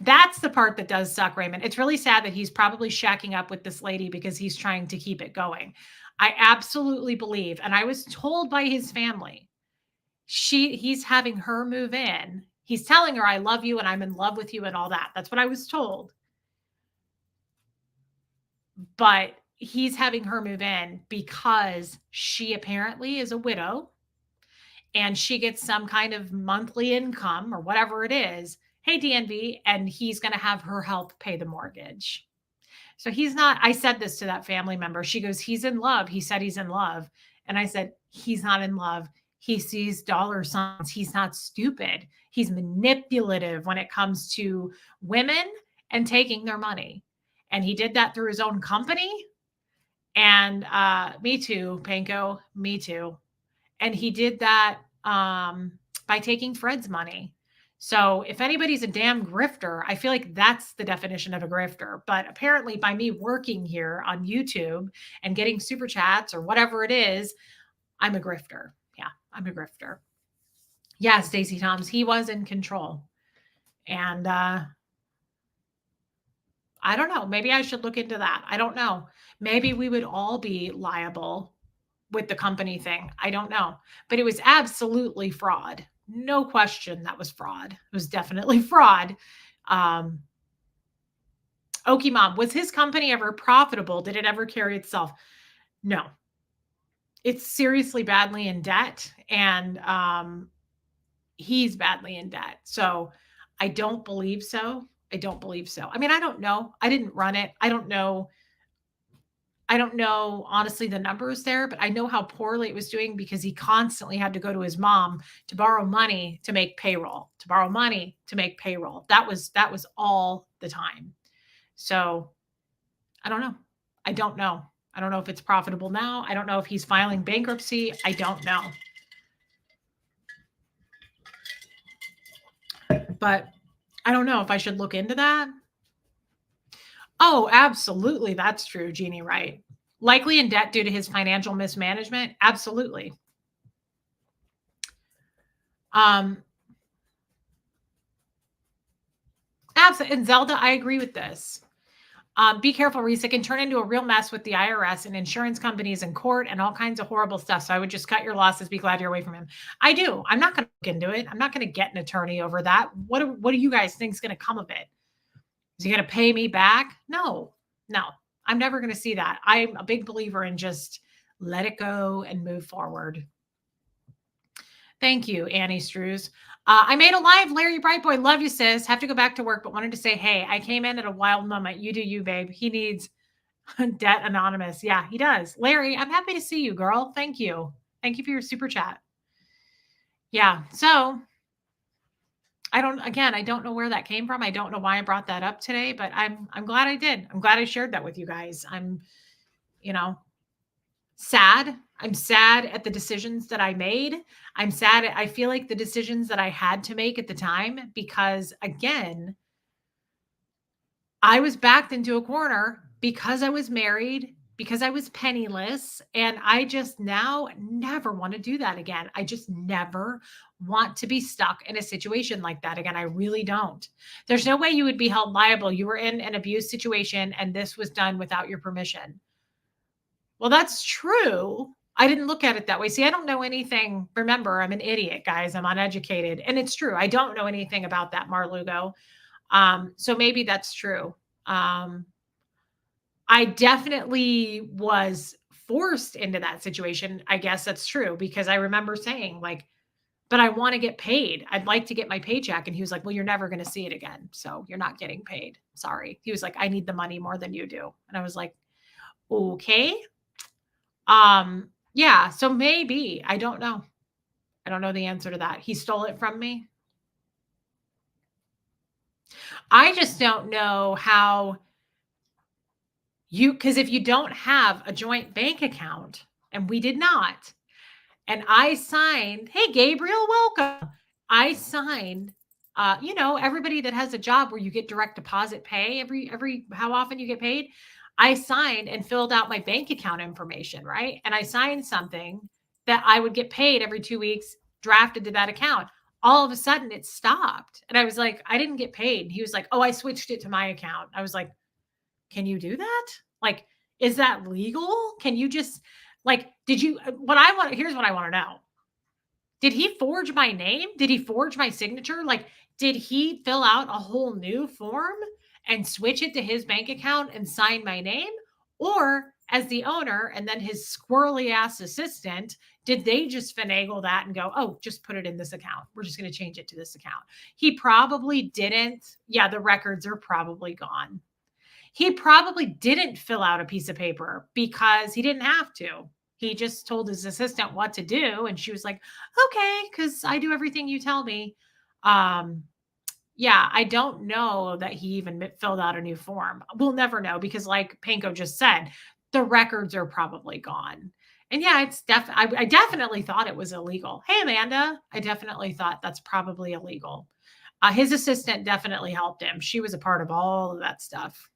That's the part that does suck, Raymond. It's really sad that he's probably shacking up with this lady because he's trying to keep it going. I absolutely believe, and I was told by his family, he's having her move in. He's telling her, I love you and I'm in love with you and all that. That's what I was told. But he's having her move in because she apparently is a widow and she gets some kind of monthly income or whatever it is. Hey, DNV, and he's going to have her help pay the mortgage. So he's not, I said this to that family member. She goes, he's in love. He said he's in love. And I said, he's not in love. He sees dollar signs. He's not stupid. He's manipulative when it comes to women and taking their money. And he did that through his own company. And me too, Panko, me too. And he did that by taking Fred's money. So if anybody's a damn grifter, I feel like that's the definition of a grifter. But apparently by me working here on YouTube and getting super chats or whatever it is, I'm a grifter. Yeah, I'm a grifter. Yeah, Stacey Toms, he was in control. And I don't know. Maybe I should look into that. I don't know. Maybe we would all be liable with the company thing. I don't know. But it was absolutely fraud. No question that was fraud. It was definitely fraud. Okie Mom, was his company ever profitable? Did it ever carry itself? No. It's seriously badly in debt. And he's badly in debt. So I don't believe so. I don't believe so. I mean, I don't know. I didn't run it. I don't know, honestly, the numbers there, but I know how poorly it was doing because he constantly had to go to his mom to borrow money to make payroll, That was all the time. So I don't know. I don't know. I don't know if it's profitable now. I don't know if he's filing bankruptcy. I don't know. But I don't know if I should look into that. Oh, absolutely. That's true, Jeannie, right. Likely in debt due to his financial mismanagement. Absolutely. Absolutely. And Zelda, I agree with this. Be careful, Reese. It can turn into a real mess with the IRS and insurance companies and court and all kinds of horrible stuff. So I would just cut your losses. Be glad you're away from him. I do. I'm not going to look into it. I'm not going to get an attorney over that. What do you guys think is going to come of it? Is he going to pay me back? No. I'm never going to see that. I'm a big believer in just let it go and move forward. Thank you, Annie Strews. I made a live, Larry Brightboy. Love you, sis. Have to go back to work, but wanted to say, hey, I came in at a wild moment. You do you, babe. He needs debt anonymous. Yeah, he does. Larry, I'm happy to see you, girl. Thank you. Thank you for your super chat. Yeah. So I don't know where that came from. I don't know why I brought that up today, but I'm glad I did. I'm glad I shared that with you guys. I'm, sad. I'm sad at the decisions that I made. I'm sad. I feel like the decisions that I had to make at the time, because again, I was backed into a corner because I was married, because I was penniless, and I just now never want to do that again. I just never want to be stuck in a situation like that again. I really don't. There's no way you would be held liable. You were in an abuse situation and this was done without your permission. Well, that's true. I didn't look at it that way. See, I don't know anything. Remember, I'm an idiot, guys. I'm uneducated. And it's true. I don't know anything about that, Marlugo. So maybe that's true. I definitely was forced into that situation. I guess that's true because I remember saying, like, but I want to get paid. I'd like to get my paycheck. And he was like, well, you're never going to see it again. So you're not getting paid. Sorry. He was like, I need the money more than you do. And I was like, okay. Yeah. So maybe, I don't know. I don't know the answer to that. He stole it from me. I just don't know how because if you don't have a joint bank account, and we did not, and I signed, hey, Gabriel, welcome. I signed, everybody that has a job where you get direct deposit pay every how often you get paid. I signed and filled out my bank account information, right? And I signed something that I would get paid every 2 weeks, drafted to that account. All of a sudden it stopped. And I was like, I didn't get paid. He was like, oh, I switched it to my account. I was like, can you do that? Like, is that legal? Can you just here's what I want to know. Did he forge my name? Did he forge my signature? Like, did he fill out a whole new form and switch it to his bank account and sign my name? Or as the owner and then his squirrely ass assistant, did they just finagle that and go, oh, just put it in this account? We're just going to change it to this account. He probably didn't. Yeah, the records are probably gone. He probably didn't fill out a piece of paper because he didn't have to. He just told his assistant what to do. And she was like, okay, because I do everything you tell me. Yeah, I don't know that he even filled out a new form. We'll never know because, like Panko just said, the records are probably gone. And yeah, I definitely thought it was illegal. Hey, Amanda, I definitely thought that's probably illegal. His assistant definitely helped him. She was a part of all of that stuff.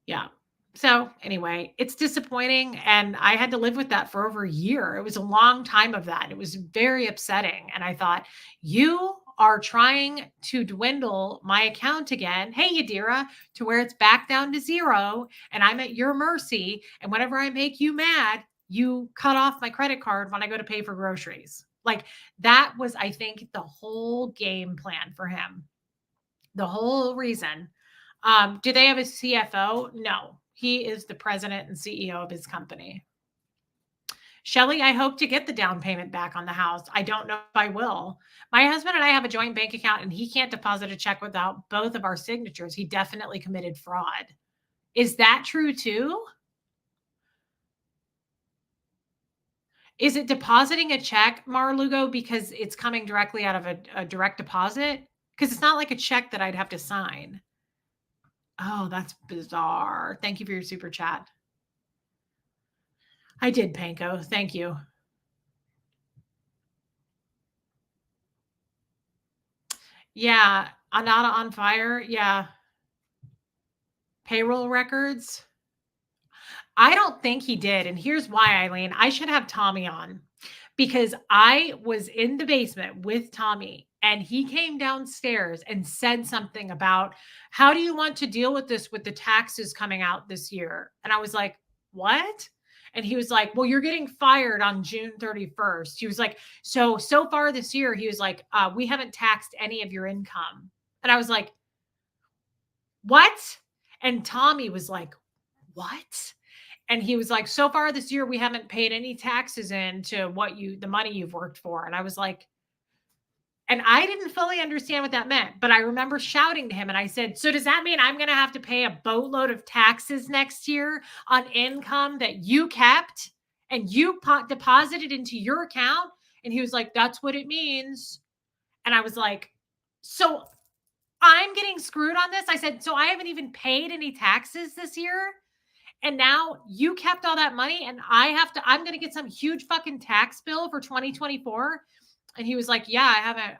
Yeah. So anyway, it's disappointing. And I had to live with that for over a year. It was a long time of that. It was very upsetting. And I thought, you are trying to dwindle my account again. Hey, Yadira, to where it's back down to zero and I'm at your mercy. And whenever I make you mad, you cut off my credit card when I go to pay for groceries. Like that was, I think, the whole game plan for him. The whole reason. Do they have a CFO? No, he is the president and CEO of his company. Shelly, I hope to get the down payment back on the house. I don't know if I will. My husband and I have a joint bank account and he can't deposit a check without both of our signatures. He definitely committed fraud. Is that true too? Is it depositing a check, Marlugo, because it's coming directly out of a direct deposit? Because it's not like a check that I'd have to sign. Oh, that's bizarre. Thank you for your super chat. I did, Panko. Thank you. Yeah. Anata on fire. Yeah. Payroll records. I don't think he did. And here's why, Eileen. I should have Tommy on because I was in the basement with Tommy and he came downstairs and said something about how do you want to deal with this with the taxes coming out this year? And I was like, what? And he was like, well, you're getting fired on June 31st. He was like, so far this year, he was like, we haven't taxed any of your income. And I was like, what? And Tommy was like, what? And he was like, so far this year, we haven't paid any taxes into the money you've worked for. And I was like, and I didn't fully understand what that meant, but I remember shouting to him and I said, so does that mean I'm going to have to pay a boatload of taxes next year on income that you kept and you deposited into your account? And he was like, that's what it means. And I was like, so I'm getting screwed on this. I said, so I haven't even paid any taxes this year. And now you kept all that money and I'm going to get some huge fucking tax bill for 2024. And he was like, yeah,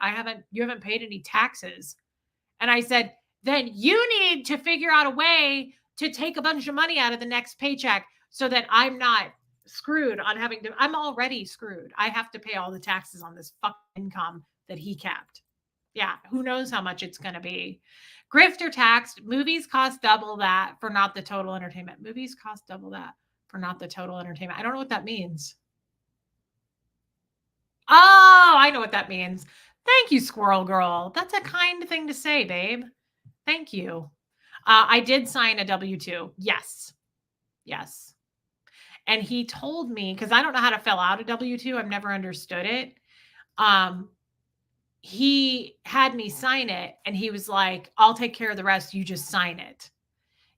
you haven't paid any taxes. And I said, then you need to figure out a way to take a bunch of money out of the next paycheck so that I'm not screwed on having to, I'm already screwed. I have to pay all the taxes on this fucking income that he kept. Yeah, who knows how much it's going to be. Grifter taxed. Movies cost double that for not the total entertainment. Movies cost double that for not the total entertainment. I don't know what that means. Oh, I know what that means. Thank you, Squirrel Girl. That's a kind thing to say, babe. Thank you. I did sign a W-2. Yes. Yes. And he told me, because I don't know how to fill out a W-2. I've never understood it. He had me sign it and he was like, I'll take care of the rest. You just sign it.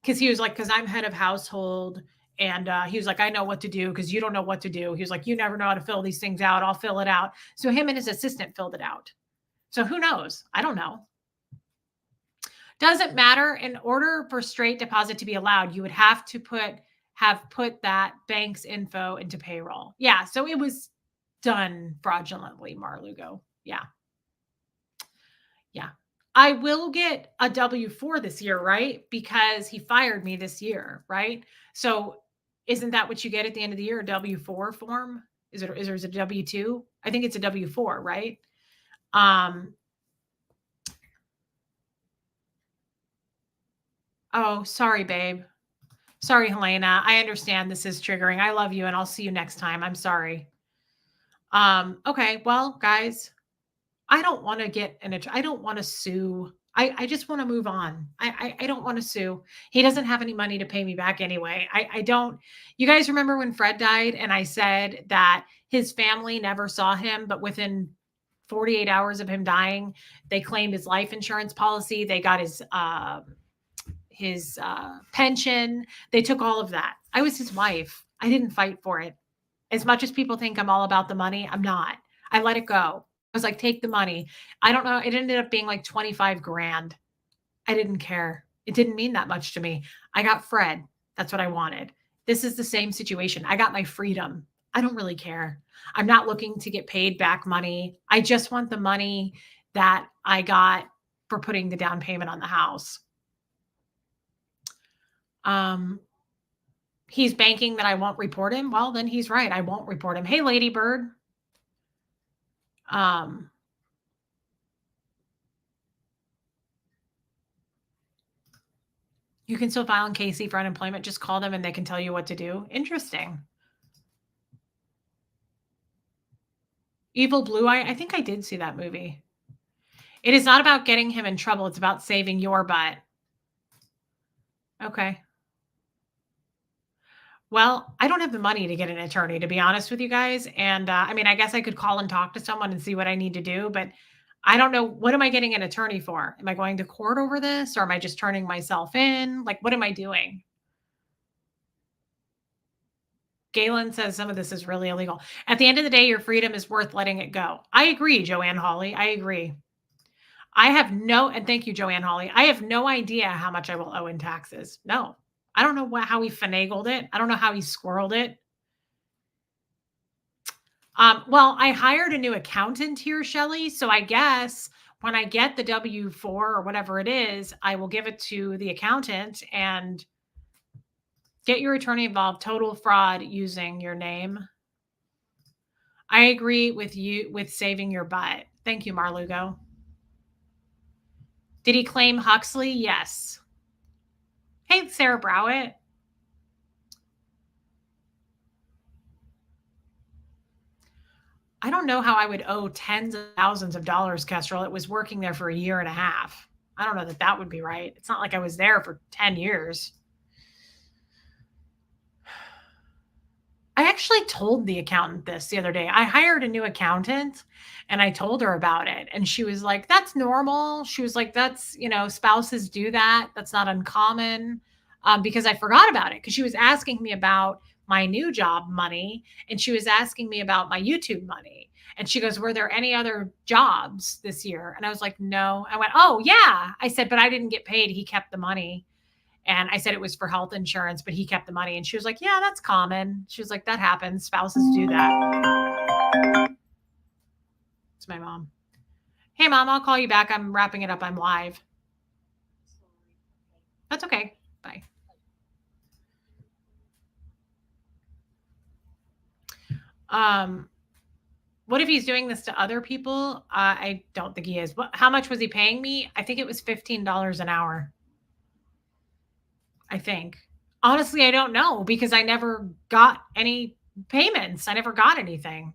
Because he was like, because I'm head of household. And he was like, I know what to do because you don't know what to do. He was like, you never know how to fill these things out. I'll fill it out. So him and his assistant filled it out. So who knows? I don't know. Doesn't matter. In order for straight deposit to be allowed, you would have to have put that bank's info into payroll. Yeah. So it was done fraudulently, Marlugo. Yeah. Yeah. I will get a W-4 this year, right? Because he fired me this year, right? So isn't that what you get at the end of the year, a W-4 form? Is it a W-2? I think it's a W-4, right? Oh, sorry, babe. Sorry, Helena. I understand this is triggering. I love you and I'll see you next time. I'm sorry. Okay. Well, guys, I don't want to get I don't want to sue. I just want to move on. I don't want to sue. He doesn't have any money to pay me back anyway. I don't. You guys remember when Fred died and I said that his family never saw him, but within 48 hours of him dying, they claimed his life insurance policy. They got his pension. They took all of that. I was his wife. I didn't fight for it. As much as people think I'm all about the money, I'm not. I let it go. I was like, take the money. I don't know. It ended up being like 25 grand. I didn't care. It didn't mean that much to me. I got Fred. That's what I wanted. This is the same situation. I got my freedom. I don't really care. I'm not looking to get paid back money. I just want the money that I got for putting the down payment on the house. He's banking that I won't report him. Well, then he's right. I won't report him. Hey, Ladybird. You can still file in Casey for unemployment. Just call them and they can tell you what to do. Interesting. Evil Blue Eye. I think I did see that movie. It is not about getting him in trouble. It's about saving your butt. Okay. Well, I don't have the money to get an attorney, to be honest with you guys. And I mean, I guess I could call and talk to someone and see what I need to do, but I don't know. What am I getting an attorney for? Am I going to court over this or am I just turning myself in? Like, what am I doing? Galen says some of this is really illegal. At the end of the day, your freedom is worth letting it go. I agree, Joanne Hawley. I agree. I have no, and thank you, Joanne Hawley. I have no idea how much I will owe in taxes. No, I don't know how he finagled it. I don't know how he squirreled it. Well, I hired a new accountant here, Shelly. So I guess when I get the W-4 or whatever it is, I will give it to the accountant and get your attorney involved. Total fraud using your name. I agree with you with saving your butt. Thank you, Marlugo. Did he claim Huxley? Yes. Hey, Sarah Browett. I don't know how I would owe tens of thousands of dollars, Kestrel. It was working there for a year and a half. I don't know that that would be right. It's not like I was there for 10 years. I actually told the accountant this the other day. I hired a new accountant and I told her about it. And she was like, that's normal. She was like, that's, spouses do that. That's not uncommon. Because I forgot about it because she was asking me about my new job money and she was asking me about my YouTube money. And she goes, were there any other jobs this year? And I was like, no. I went, oh, yeah. I said, but I didn't get paid. He kept the money. And I said it was for health insurance, but he kept the money. And she was like, yeah, that's common. She was like, that happens. Spouses do that. It's my mom. Hey, Mom, I'll call you back. I'm wrapping it up. I'm live. That's okay. Bye. Um, what if he's doing this to other people? I don't think he is. How much was he paying me? I think it was $15 an hour. I think. Honestly, I don't know because I never got any payments. I never got anything.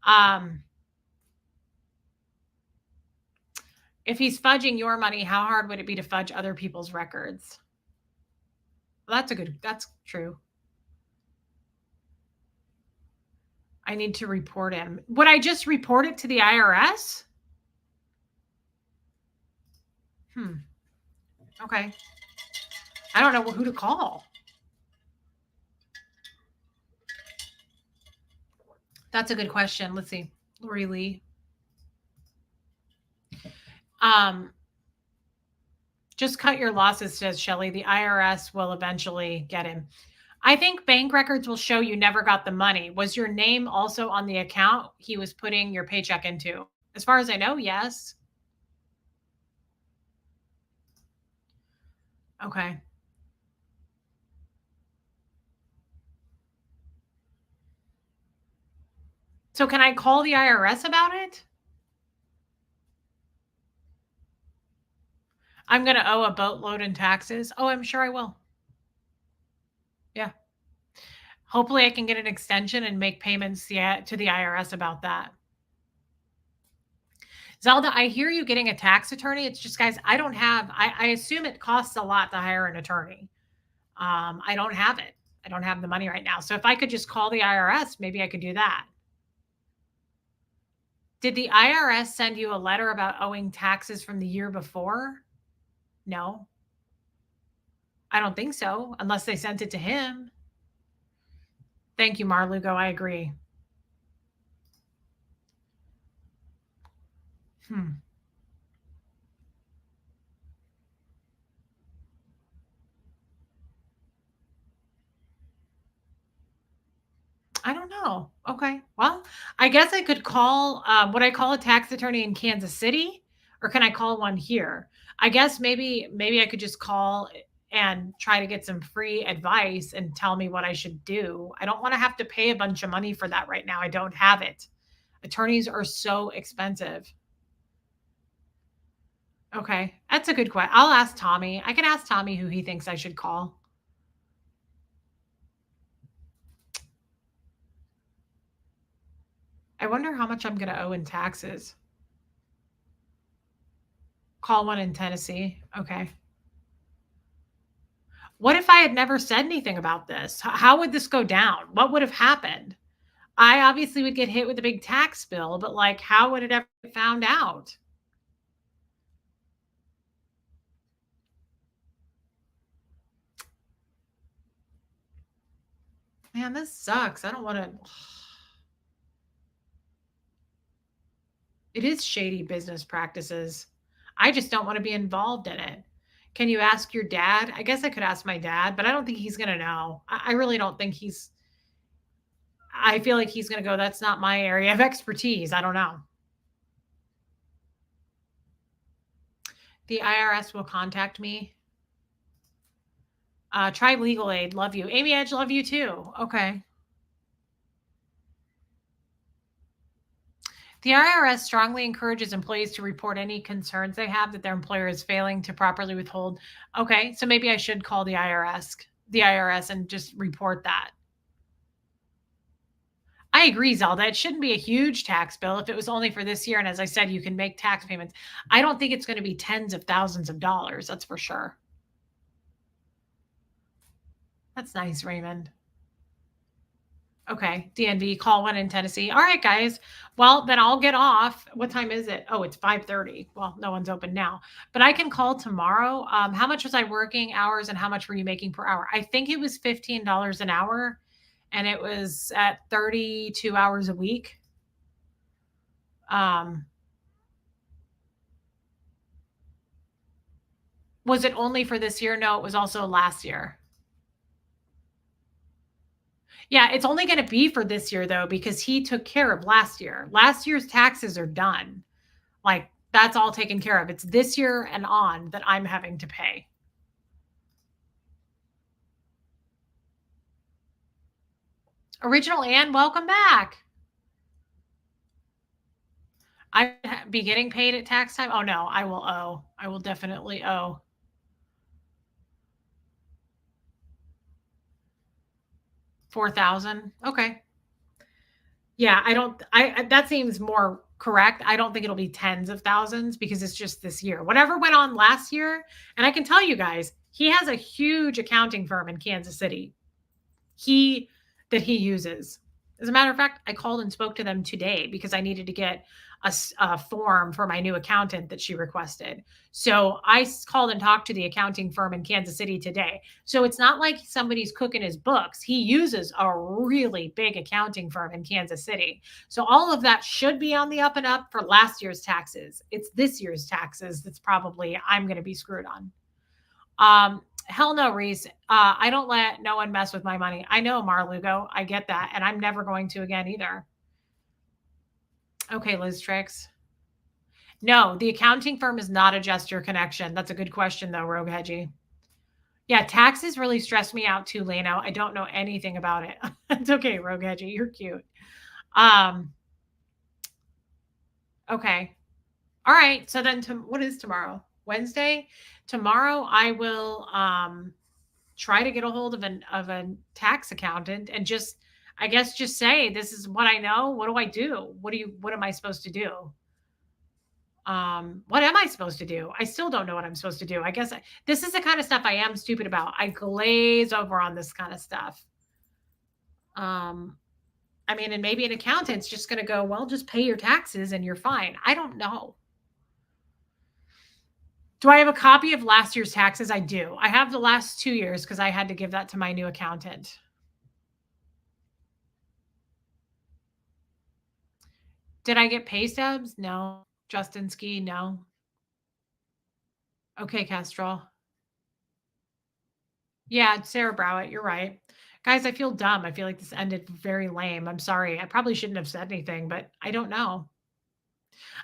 Um, if he's fudging your money, how hard would it be to fudge other people's records? Well, that's true. I need to report him. Would I just report it to the IRS? Okay. I don't know who to call. That's a good question. Let's see. Lori Lee. Um, just cut your losses, says Shelly. The IRS will eventually get him. I think bank records will show you never got the money. Was your name also on the account he was putting your paycheck into? As far as I know, yes. Okay. So can I call the IRS about it? I'm going to owe a boatload in taxes. Oh, I'm sure I will. Yeah. Hopefully I can get an extension and make payments to the IRS about that. Zelda, I hear you getting a tax attorney. It's just, guys, I assume it costs a lot to hire an attorney. I don't have it. I don't have the money right now. So if I could just call the IRS, maybe I could do that. Did the IRS send you a letter about owing taxes from the year before? No, I don't think so, unless they sent it to him. Thank you, Marlugo. I agree. Hmm. I don't know. Okay. Well, I guess I could call, would I call a tax attorney in Kansas City or can I call one here? I guess maybe I could just call and try to get some free advice and tell me what I should do. I don't want to have to pay a bunch of money for that right now. I don't have it. Attorneys are so expensive. Okay. That's a good question. I'll ask Tommy. I can ask Tommy who he thinks I should call. I wonder how much I'm going to owe in taxes. Call one in Tennessee. Okay. What if I had never said anything about this? How would this go down? What would have happened? I obviously would get hit with a big tax bill, but like, how would it ever be found out? Man, this sucks. I don't want to. It is shady business practices. I just don't want to be involved in it. Can you ask your dad? I guess I could ask my dad, but I don't think he's going to know. I really don't think I feel like he's going to go, that's not my area of expertise. I don't know. The IRS will contact me. Try legal aid. Love you. Amy Edge, love you too. Okay. The IRS strongly encourages employees to report any concerns they have that their employer is failing to properly withhold. Okay, so maybe I should call the IRS and just report that. I agree, Zelda. It shouldn't be a huge tax bill if it was only for this year. And as I said, you can make tax payments. I don't think it's going to be tens of thousands of dollars. That's for sure. That's nice, Raymond. Okay, DNV, call one in Tennessee. All right, guys. Well, then I'll get off. What time is it? Oh, it's 5:30. Well, no one's open now, but I can call tomorrow. How much was I working hours and how much were you making per hour? I think it was $15 an hour and it was at 32 hours a week. Um, was it only for this year? No, it was also last year. Yeah, it's only going to be for this year though, because he took care of last year. Last year's taxes are done. Like that's all taken care of. It's this year and on that I'm having to pay. Original Ann, welcome back. I be getting paid at tax time. Oh no, I will owe. I will definitely owe. $4,000. Okay. Yeah, that seems more correct. I don't think it'll be tens of thousands because it's just this year. Whatever went on last year, and I can tell you guys, he has a huge accounting firm in Kansas City. That he uses. As a matter of fact, I called and spoke to them today because I needed to get a form for my new accountant that she requested. So I called and talked to the accounting firm in Kansas City today. So it's not like somebody's cooking his books. He uses a really big accounting firm in Kansas City. So all of that should be on the up and up for last year's taxes. It's this year's taxes that's probably I'm going to be screwed on. Hell no, Reese. I don't let no one mess with my money. I know, Marlugo. I get that. And I'm never going to again either. Okay, Liz Tricks. No, the accounting firm is not a gesture connection. That's a good question, though, Rogue Hedgie. Yeah, taxes really stress me out too, Leno. I don't know anything about it. It's okay, Rogue Hedgie. You're cute. Okay. All right. So then what is tomorrow? Wednesday? Tomorrow I will try to get a hold of a tax accountant and just say this is what I know. What do I do? What am I supposed to do? What am I supposed to do? I still don't know what I'm supposed to do. This is the kind of stuff I am stupid about. I glaze over on this kind of stuff. And maybe an accountant's just going to go, well, just pay your taxes and you're fine. I don't know. Do I have a copy of last year's taxes? I do. I have the last 2 years because I had to give that to my new accountant. Did I get pay stubs? No. Justin Ski? No. Okay, Kestrel. Yeah, Sarah Browett, you're right. Guys, I feel dumb. I feel like this ended very lame. I'm sorry. I probably shouldn't have said anything, but I don't know.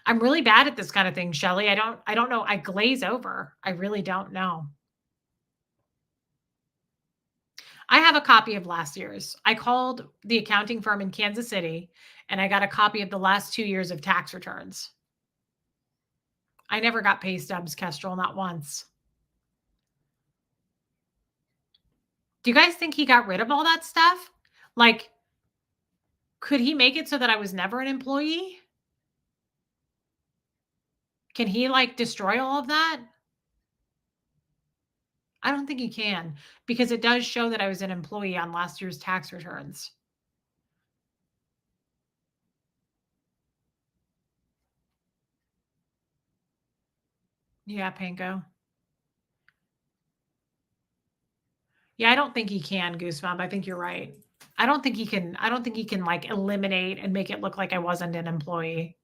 I'm really bad at this kind of thing, Shelly. I don't know. I glaze over. I really don't know. I have a copy of last year's. I called the accounting firm in Kansas City and I got a copy of the last 2 years of tax returns. I never got pay stubs, Kestrel, not once. Do you guys think he got rid of all that stuff? Like, could he make it so that I was never an employee? Can he destroy all of that? I don't think he can because it does show that I was an employee on last year's tax returns. Yeah, Panko. Yeah, I don't think he can, Goosebump. I think you're right. I don't think he can eliminate and make it look like I wasn't an employee.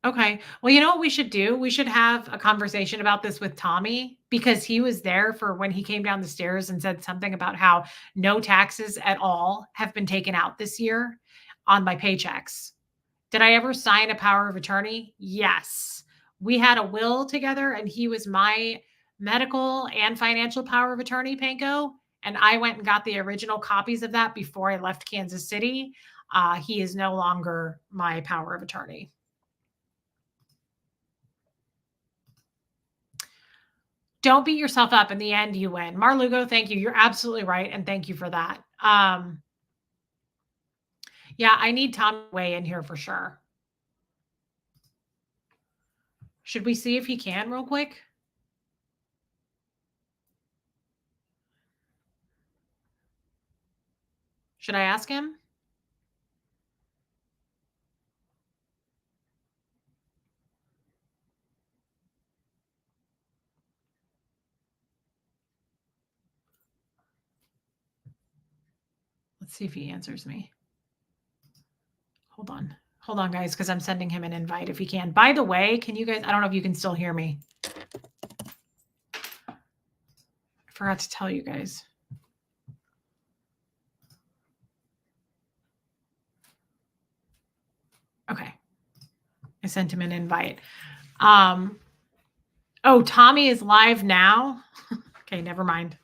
Okay. Well, you know what we should do? We should have a conversation about this with Tommy because he was there for when he came down the stairs and said something about how no taxes at all have been taken out this year on my paychecks. Did I ever sign a power of attorney? Yes. We had a will together and he was my medical and financial power of attorney, Panko. And I went and got the original copies of that before I left Kansas City. He is no longer my power of attorney. Don't beat yourself up. In the end, you win. Marlugo, thank you. You're absolutely right. And thank you for that. Yeah, I need Tom way in here for sure. Should we see if he can real quick? Should I ask him? Let's see if he answers me. Hold on, guys, because I'm sending him an invite if he can. By the way, can you guys, I don't know if you can still hear me. I forgot to tell you guys. Okay. I sent him an invite. Oh, Tommy is live now. Okay, never mind.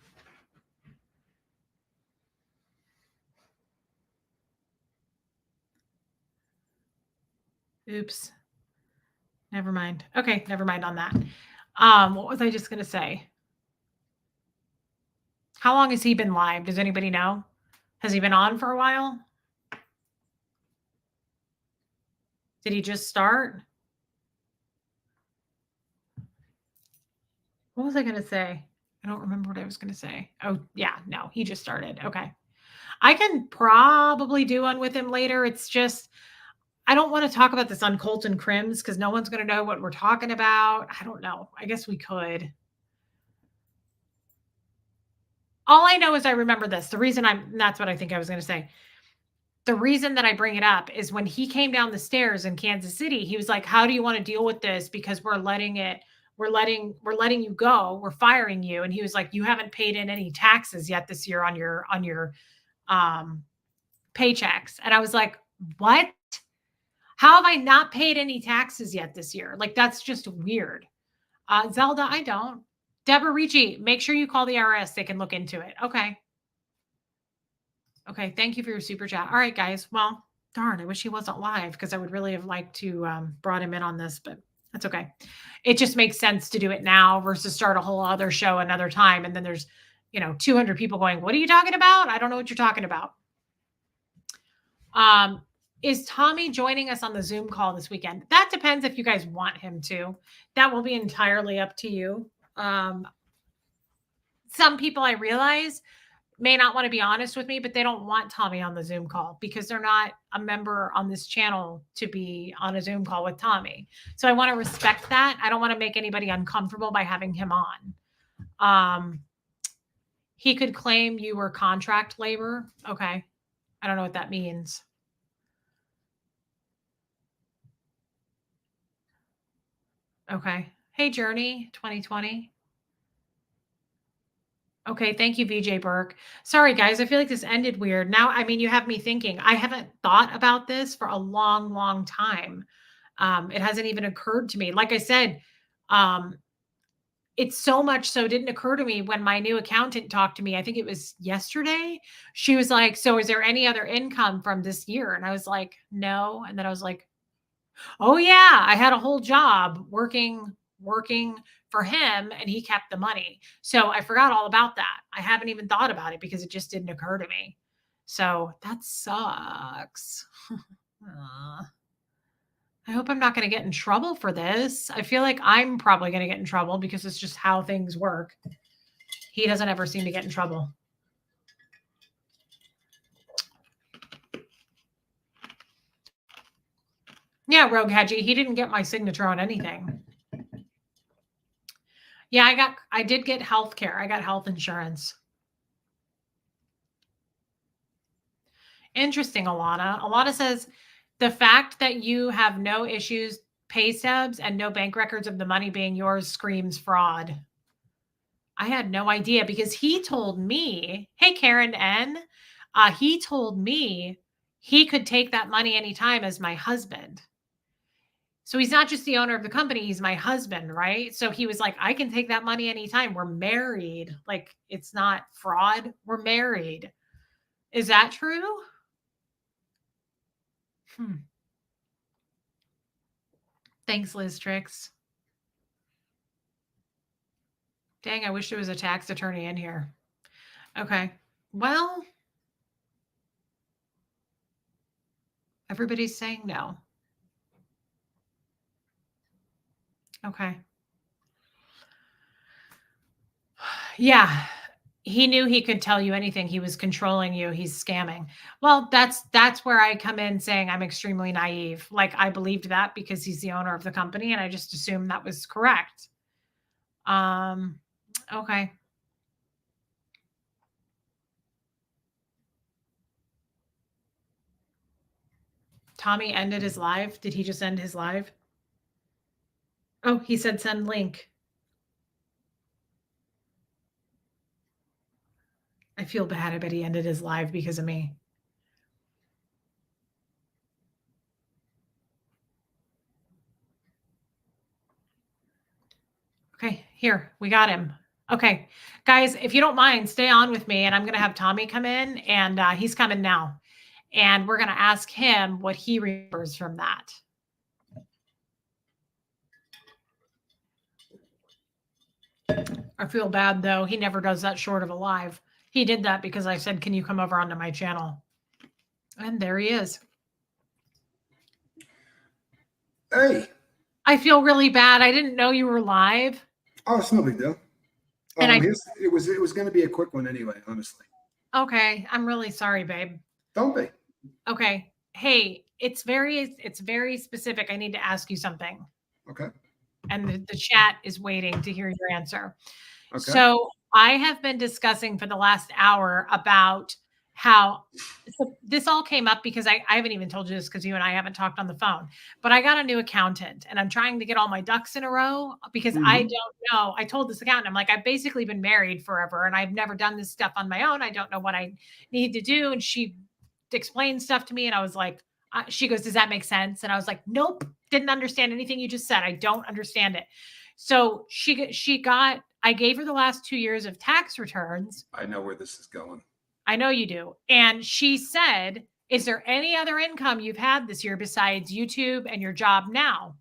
Oops. Never mind. Okay, never mind on that. What was I just gonna say? How long has he been live? Does anybody know? Has he been on for a while? Did he just start? What was I gonna say? I don't remember what I was gonna say. Oh, yeah, no, he just started. Okay. I can probably do one with him later. It's just I don't want to talk about this on Colton Crims because no one's going to know what we're talking about. I don't know. I guess we could. All I know is I remember this. That's what I think I was going to say. The reason that I bring it up is when he came down the stairs in Kansas City, he was like, "How do you want to deal with this? Because we're letting you go. We're firing you." And he was like, "You haven't paid in any taxes yet this year on your um paychecks." And I was like, "What? How have I not paid any taxes yet this year? Like, that's just weird." Zelda, I don't. Deborah Ricci, make sure you call the IRS. They can look into it. Okay. Okay. Thank you for your super chat. All right, guys. Well, darn, I wish he wasn't live because I would really have liked to brought him in on this, but that's okay. It just makes sense to do it now versus start a whole other show another time. And then there's, 200 people going, "What are you talking about? I don't know what you're talking about." Is Tommy joining us on the Zoom call this weekend? That depends if you guys want him to. That will be entirely up to you. Some people I realize may not want to be honest with me, but they don't want Tommy on the Zoom call because they're not a member on this channel to be on a Zoom call with Tommy. So I want to respect that. I don't want to make anybody uncomfortable by having him on. He could claim you were contract labor. Okay. I don't know what that means. Okay. Hey, Journey 2020. Okay, thank you, VJ Burke. Sorry, guys. I feel like this ended weird. Now, I mean, you have me thinking. I haven't thought about this for a long, long time. It hasn't even occurred to me. Like I said, um, it's so much so it didn't occur to me when my new accountant talked to me. I think it was yesterday. She was like, "So, is there any other income from this year?" And I was like, "No." And then I was like, "Oh yeah, I had a whole job working for him and he kept the money." So I forgot all about that. I haven't even thought about it because it just didn't occur to me. So that sucks. I hope I'm not going to get in trouble for this. I feel like I'm probably going to get in trouble because it's just how things work. He doesn't ever seem to get in trouble. Yeah, Rogue Hedgie, he didn't get my signature on anything. Yeah, I did get health care. I got health insurance. Interesting, Alana. Alana says the fact that you have no issues, pay stubs, and no bank records of the money being yours screams fraud. I had no idea because he told me, hey, Karen N, he told me he could take that money anytime as my husband. So he's not just the owner of the company, he's my husband, right? So he was like, I can take that money anytime. We're married. Like, it's not fraud. We're married. Is that true? Thanks, Liz Tricks. Dang, I wish there was a tax attorney in here. Okay. Well, everybody's saying no. Okay. Yeah. He knew he could tell you anything. He was controlling you. He's scamming. Well, that's where I come in saying I'm extremely naive. Like, I believed that because he's the owner of the company and I just assumed that was correct. Okay. Tommy ended his live. Did he just end his live? Oh, he said send link. I feel bad. I bet he ended his live because of me. Okay, here, we got him. Okay, guys, if you don't mind, stay on with me and I'm going to have Tommy come in and he's coming now. And we're going to ask him what he remembers from that. I feel bad though. He never does that short of a live. He did that because I said, "Can you come over onto my channel?" And there he is. Hey. I feel really bad. I didn't know you were live. Oh, it's no big deal. And It was going to be a quick one anyway, honestly. Okay, I'm really sorry, babe. Don't be. Okay. Hey, it's very specific. I need to ask you something. Okay. And the chat is waiting to hear your answer. Okay. So I have been discussing for the last hour about how this all came up because I haven't even told you this because you and I haven't talked on the phone, but I got a new accountant and I'm trying to get all my ducks in a row because I don't know. I told this accountant, I'm like, I've basically been married forever and I've never done this stuff on my own. I don't know what I need to do. And she explained stuff to me and I was like, she goes, does that make sense? And I was like, nope, didn't understand anything you just said. I don't understand it. So I gave her the last 2 years of tax returns. I know where this is going. I know you do. And she said, is there any other income you've had this year besides YouTube and your job now?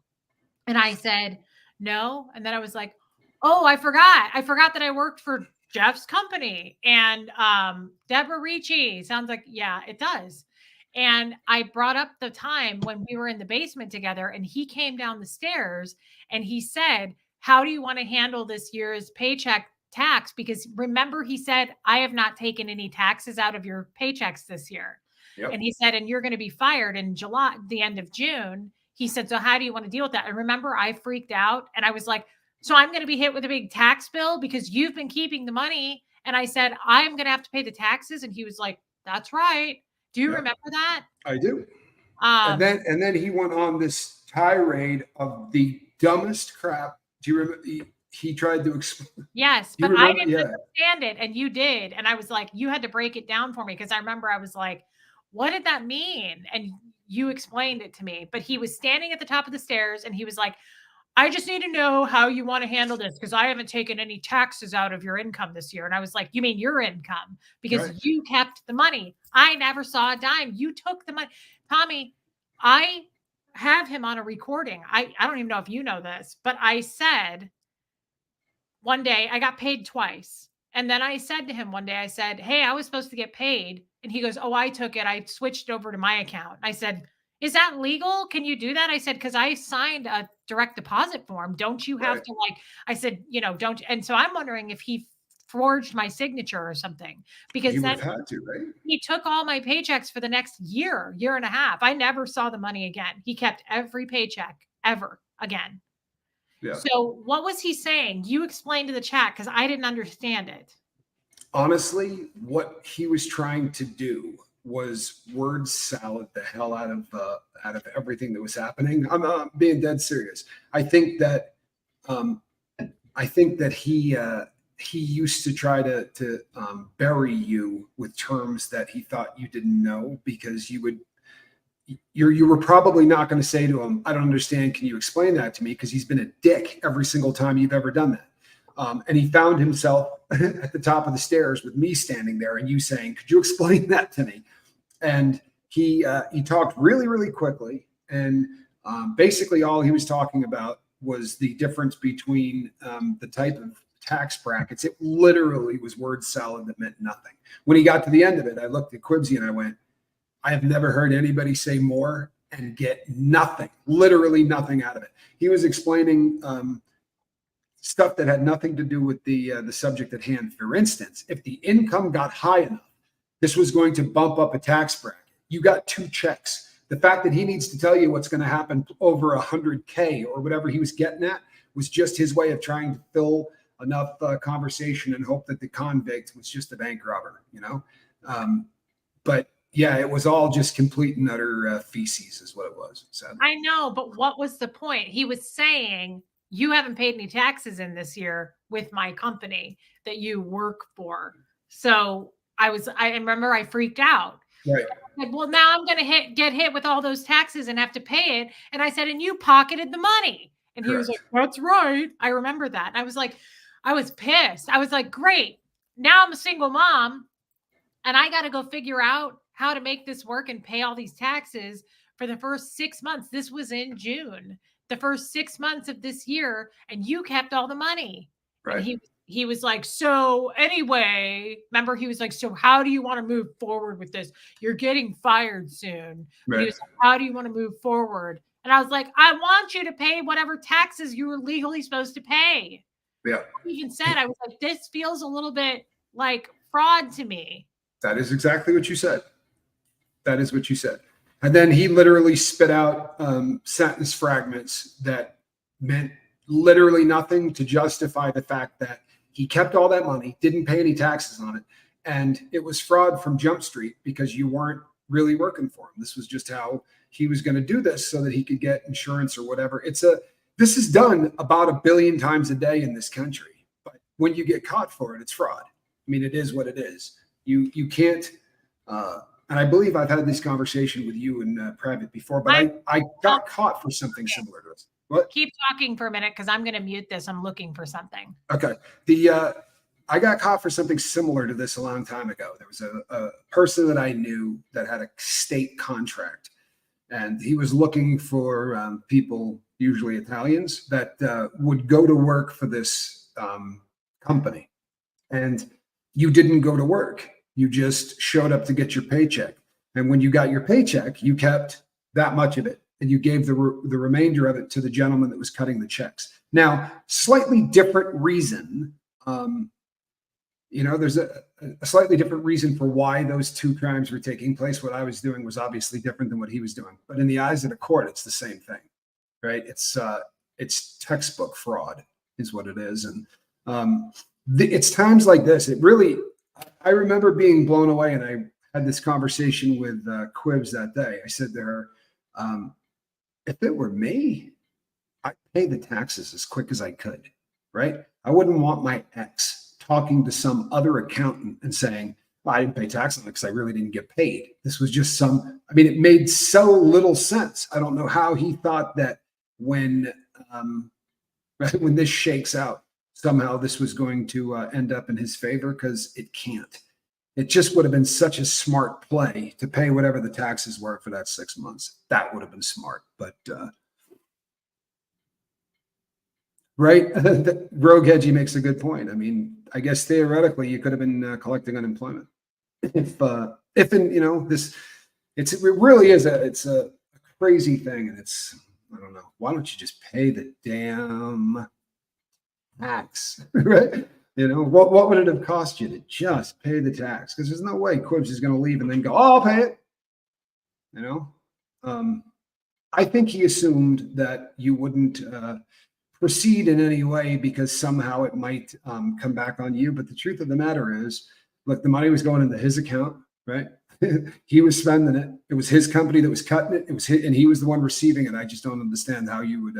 And I said, no. And then I was like, oh, I forgot. I forgot that I worked for Jeff's company. And Deborah Ricci sounds like, yeah, it does. And I brought up the time when we were in the basement together and he came down the stairs and he said, how do you want to handle this year's paycheck tax? Because remember, he said, I have not taken any taxes out of your paychecks this year. Yep. And he said, and you're going to be fired in July, the end of June. He said, so how do you want to deal with that? And remember, I freaked out and I was like, so I'm going to be hit with a big tax bill because you've been keeping the money. And I said, I'm going to have to pay the taxes. And he was like, that's right. Do you remember that? I do. And then he went on this tirade of the dumbest crap. Do you remember? He tried to explain. Yes, but I didn't understand it. And you did. And I was like, you had to break it down for me. Because I remember I was like, what did that mean? And you explained it to me. But he was standing at the top of the stairs and he was like, I just need to know how you want to handle this because I haven't taken any taxes out of your income this year. And I was like, you mean your income? Because you kept the money. I never saw a dime. You took the money. Tommy, I have him on a recording. I don't even know if you know this, but I said one day I got paid twice. And then I said to him one day, I said, hey, I was supposed to get paid. And he goes, oh, I took it. I switched over to my account. I said, is that legal? Can you do that? I said, because I signed a direct deposit form. Don't you have to I said, don't. And so I'm wondering if he forged my signature or something because he would have had to, right? He took all my paychecks for the next year and a half. I never saw the money again. He kept every paycheck ever again. Yeah. So what was he saying? You explained to the chat because I didn't understand it. Honestly, what he was trying to do was word salad the hell out of everything that was happening. I'm being dead serious. I think that he used to try to bury you with terms that he thought you didn't know because you were probably not going to say to him, I don't understand. Can you explain that to me? Because he's been a dick every single time you've ever done that. And he found himself at the top of the stairs with me standing there and you saying, could you explain that to me? And he talked really, really quickly. And basically all he was talking about was the difference between the type of tax brackets. It literally was word salad that meant nothing. When he got to the end of it, I looked at Quibsy and I went, I have never heard anybody say more and get nothing, literally nothing out of it. He was explaining stuff that had nothing to do with the subject at hand. For instance, if the income got high enough, this was going to bump up a tax bracket. You got 2 checks. The fact that he needs to tell you what's going to happen over 100K or whatever he was getting at was just his way of trying to fill enough conversation and hope that the convict was just a bank robber, but yeah, it was all just complete and utter feces is what it was. So I know, but what was the point? He was saying, you haven't paid any taxes in this year with my company that you work for. So I remember I freaked out. Right. Like, well, now I'm going to get hit with all those taxes and have to pay it. And I said, and you pocketed the money. And he was like, that's right. I remember that. And I was like, I was pissed. I was like, great. Now I'm a single mom and I got to go figure out how to make this work and pay all these taxes for the first 6 months. This was in June, the first 6 months of this year. And you kept all the money. Right. And he was like, so anyway, remember, he was like, so how do you want to move forward with this? You're getting fired soon. But he Right. was like, how do you want to move forward? And I was like, I want you to pay whatever taxes you were legally supposed to pay. Yeah. I even said, I was like, this feels a little bit like fraud to me. That is exactly what you said. That is what you said. And then he literally spit out sentence fragments that meant literally nothing to justify the fact that he kept all that money, didn't pay any taxes on it, and it was fraud from Jump Street because you weren't really working for him. This was just how he was going to do this so that he could get insurance or whatever. This is done about 1 billion times a day in this country, but when you get caught for it, it's fraud. I mean, it is what it is. You can't. And I believe I've had this conversation with you in private before, but I got caught for something similar to this. What? Keep talking for a minute because I'm going to mute this. I'm looking for something. Okay. I got caught for something similar to this a long time ago. There was a person that I knew that had a state contract, and he was looking for people, usually Italians, that would go to work for this company. And you didn't go to work. You just showed up to get your paycheck. And when you got your paycheck, you kept that much of it and you gave the remainder of it to the gentleman that was cutting the checks. Now, slightly different reason. There's a slightly different reason for why those two crimes were taking place. What I was doing was obviously different than what he was doing. But in the eyes of the court, it's the same thing, right? It's textbook fraud is what it is. And it's times like this. I remember being blown away, and I had this conversation with Quibs that day. I said to her, if it were me, I'd pay the taxes as quick as I could, right? I wouldn't want my ex talking to some other accountant and saying, well, I didn't pay tax on it because I really didn't get paid. This was just it made so little sense. I don't know how he thought that when this shakes out, somehow this was going to end up in his favor, because it can't. It just would have been such a smart play to pay whatever the taxes were for that 6 months. That would have been smart. But right, Rogue Edgy makes a good point. I mean, I guess theoretically you could have been collecting unemployment if it really is it's a crazy thing, and I don't know. Why don't you just pay the damn tax, right? What would it have cost you to just pay the tax? Because there's no way Quibs is going to leave and then go, oh, I'll pay it. I think he assumed that you wouldn't proceed in any way because somehow it might come back on you. But the truth of the matter is, look, the money was going into his account, right? He was spending it. It was his company that was cutting it. It was his, and he was the one receiving it. I just don't understand how you would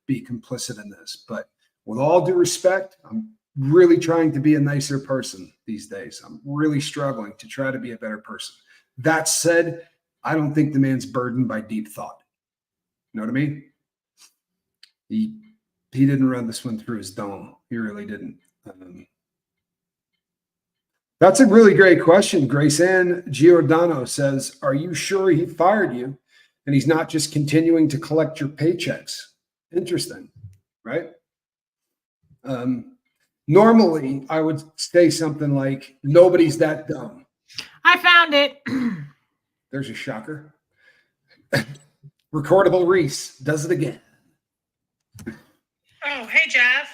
be complicit in this. But with all due respect, I'm really trying to be a nicer person these days. I'm really struggling to try to be a better person. That said, I don't think the man's burdened by deep thought. You know what I mean? He didn't run this one through his dome. He really didn't. That's a really great question. Grace Ann Giordano says, are you sure he fired you and he's not just continuing to collect your paychecks? Interesting, right? Normally, I would say something like, nobody's that dumb. I found it. There's a shocker. Recordable Reese does it again. Oh, hey, Jeff.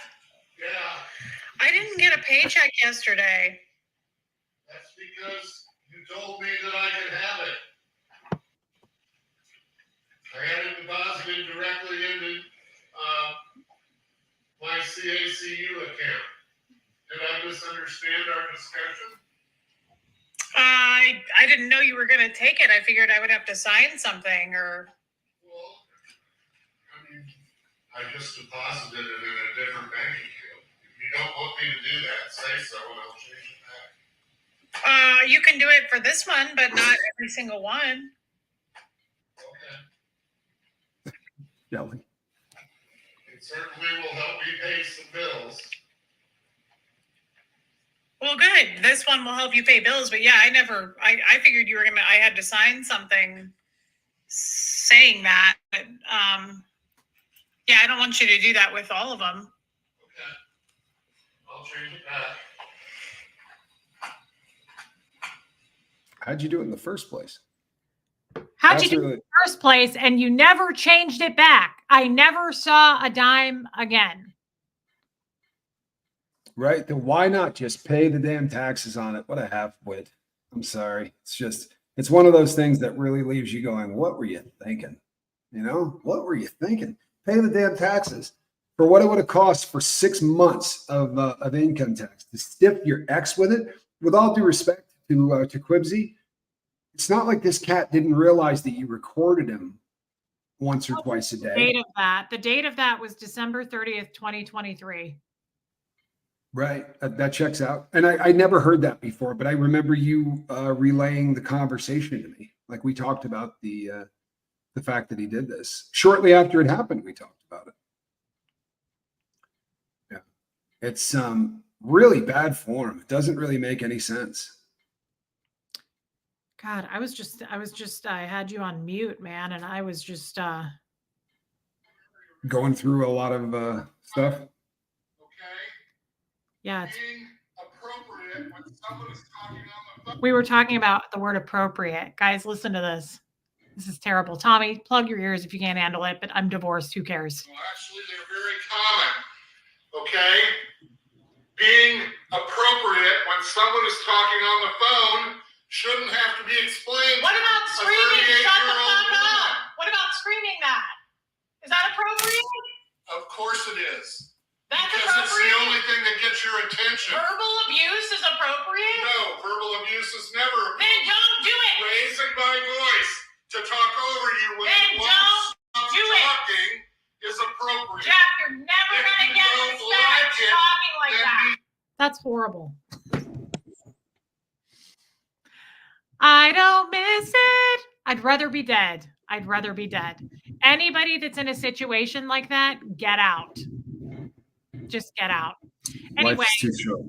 Yeah, I didn't get a paycheck yesterday. that's because you told me that I could have it. I had it deposited directly into my CACU account. Did I misunderstand our discussion? I didn't know you were going to take it. I figured I would have to sign something or. Well, I mean, I just deposited it in a different bank account. If you don't want me to do that, say so and I'll change it back. You can do it for this one, but not every single one. Okay. Yelling. It certainly will help me pay some bills. Well, good. This one will help you pay bills, but yeah, I figured you were I had to sign something saying that, but yeah, I don't want you to do that with all of them. Okay. change it back. How'd you do it in the first place? How'd That's you do it really- in the first place? And you never changed it back. I never saw a dime again. Right? Then why not just pay the damn taxes on it? What a half-wit. I'm sorry. It's one of those things that really leaves you going, what were you thinking? You know, what were you thinking? Pay the damn taxes for what it would have cost for 6 months of income tax to stiff your ex with it. With all due respect to Quibsy, it's not like this cat didn't realize that you recorded him once or twice a day. The date of that was December 30th, 2023. Right. That checks out. And I never heard that before, but I remember you relaying the conversation to me. Like we talked about the fact that he did this. Shortly after it happened, we talked about it. Yeah. It's really bad form. It doesn't really make any sense. God, I had you on mute, man. And I was just, Going through a lot of stuff. Okay? yeah, Being appropriate when someone is talking on the phone. we were talking about the word appropriate. Guys, listen to this. This is terrible. Tommy, plug your ears if you can't handle it, but I'm divorced. Who cares? Well, actually, they're very common. Okay? Being appropriate when someone is talking on the phone shouldn't have to be explained. What about to a screaming? Shut the 38-year-old fuck woman. up. What about screaming that? Is that appropriate? Of course it is. That's Because it's the appropriate. only thing that gets your attention. Verbal abuse is appropriate. No, verbal abuse is never Then don't do it. raising my voice to talk over you when Then you won't don't stop do it. talking is appropriate. Jeff, you're never If gonna you get don't respect like for it, talking like then that. That's horrible. I don't miss it. I'd rather be dead. I'd rather be dead. Anybody that's in a situation like that, get out. Just get out. Anyway, Life's too short.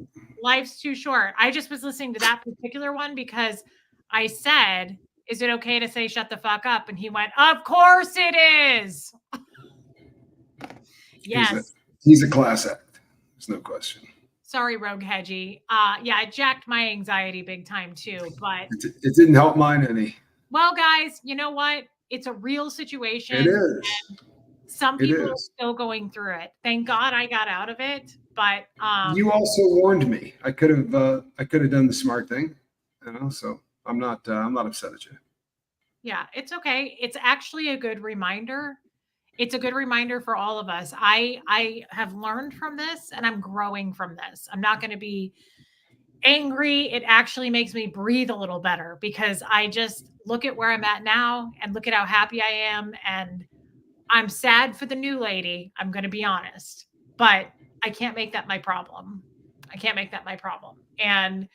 life's too short. I just was listening to that particular one because I said, is it okay to say shut the fuck up? And he went, of course it is. Yes. He's a class act. There's no question. Sorry, Rogue Hedgie. Yeah, it jacked my anxiety big time too. But It didn't help mine any. well, guys, you know what? It's a real situation. It is. Some It people are is. still going through it. Thank God I got out of it. But You also warned me. I could have done the smart thing, you know. So I'm not upset at you. yeah, it's okay. It's actually a good reminder. It's a good reminder for all of us. I have learned from this and I'm growing from this. I'm not going to be angry. It actually makes me breathe a little better because I just look at where I'm at now and look at how happy I am. And I'm sad for the new lady. I'm going to be honest, but I can't make that my problem. I can't make that my problem. And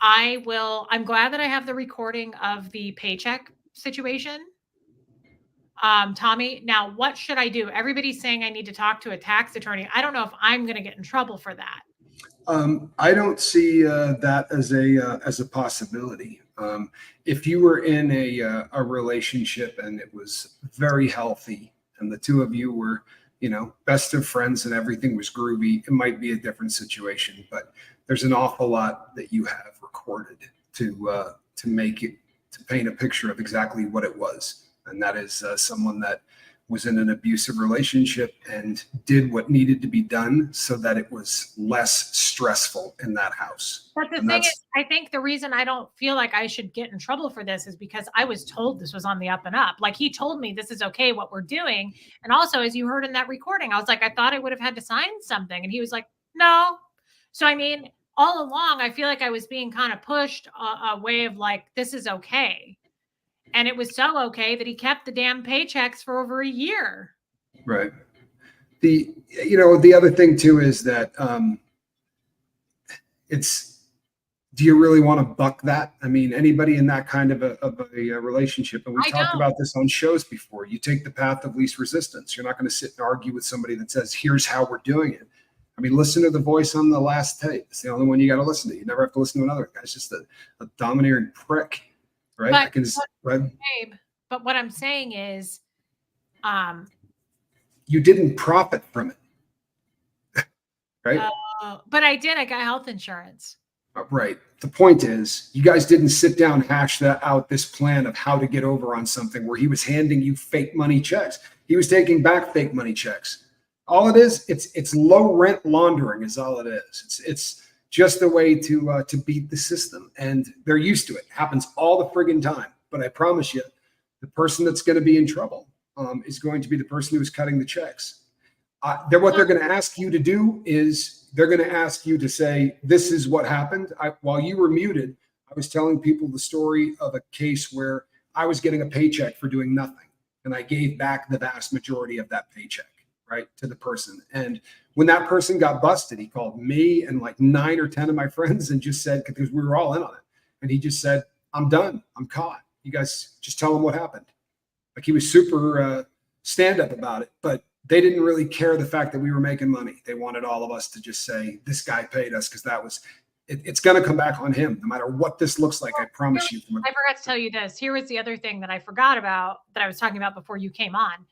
I'm glad that I have the recording of the paycheck situation. Tommy, now what should I do? Everybody's saying I need to talk to a tax attorney. I don't know if I'm going to get in trouble for that. I don't see that as a possibility. If you were in a relationship and it was very healthy and the two of you were, you know, best of friends and everything was groovy, it might be a different situation. But there's an awful lot that you have recorded to paint a picture of exactly what it was, and that is someone that was in an abusive relationship and did what needed to be done so that it was less stressful in that house. But the thing is, I think the reason I don't feel like I should get in trouble for this is because I was told this was on the up and up. Like he told me this is okay, what we're doing. And also, as you heard in that recording, I was like, I thought I would have had to sign something. And he was like, no. So, I mean, all along, I feel like I was being kind of pushed a way of like, this is okay. And it was so okay that he kept the damn paychecks for over a year. Right. The other thing too is that do you really want to buck that? I mean, anybody in that kind of a relationship, and we've talked about this on shows before, you take the path of least resistance. You're not going to sit and argue with somebody that says, here's how we're doing it. I mean, listen to the voice on the last tape. It's the only one you got to listen to. You never have to listen to another guy. It's just a domineering prick. Right. But what I'm saying is, you didn't profit from it. Right. But I did. I got health insurance. Right. The point is, you guys didn't sit down, hash that out, this plan of how to get over on something where he was handing you fake money checks. He was taking back fake money checks. All it is, it's low rent laundering is all it is. It's just a way to beat the system, and they're used to it. Happens all the friggin' time. But I promise you, the person that's going to be in trouble is going to be the person who's cutting the checks. What they're going to ask you to do is they're going to ask you to say, this is what happened. While you were muted, I was telling people the story of a case where I was getting a paycheck for doing nothing. And I gave back the vast majority of that paycheck, right, to the person. And when that person got busted, he called me and like 9 or 10 of my friends and just said, because we were all in on it. And he just said, I'm done. I'm caught. You guys just tell him what happened. Like he was super stand up about it, but they didn't really care the fact that we were making money. They wanted all of us to just say, this guy paid us, because that was, it's going to come back on him no matter what this looks like. I promise you. I forgot to tell you this. Here was the other thing that I forgot about that I was talking about before you came on.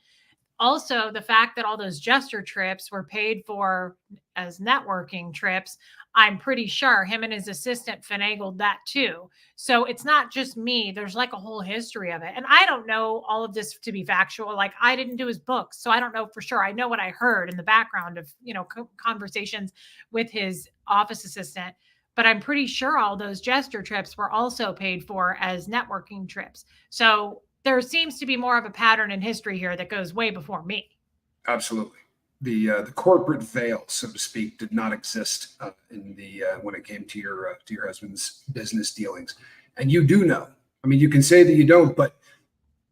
Also, the fact that all those gesture trips were paid for as networking trips, I'm pretty sure him and his assistant finagled that too. So it's not just me. There's like a whole history of it. And I don't know all of this to be factual. Like I didn't do his books, so I don't know for sure. I know what I heard in the background of, conversations with his office assistant, but I'm pretty sure all those gesture trips were also paid for as networking trips. So there seems to be more of a pattern in history here that goes way before me. Absolutely. The corporate veil, so to speak, did not exist in the when it came to your husband's business dealings. And you do know. I mean, you can say that you don't, but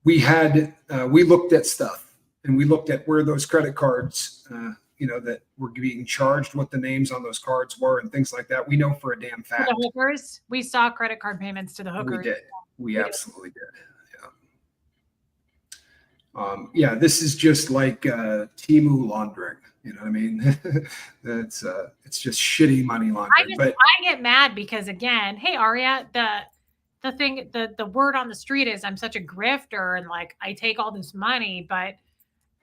we looked at stuff, and we looked at where those credit cards, that were being charged, what the names on those cards were, and things like that. We know for a damn fact. The hookers, we saw credit card payments to the hookers. We did. We absolutely did. Yeah, this is just like Temu laundering. You know what I mean? It's just shitty money laundering. I get mad because, again, hey Aria, the word on the street is I'm such a grifter and like I take all this money, but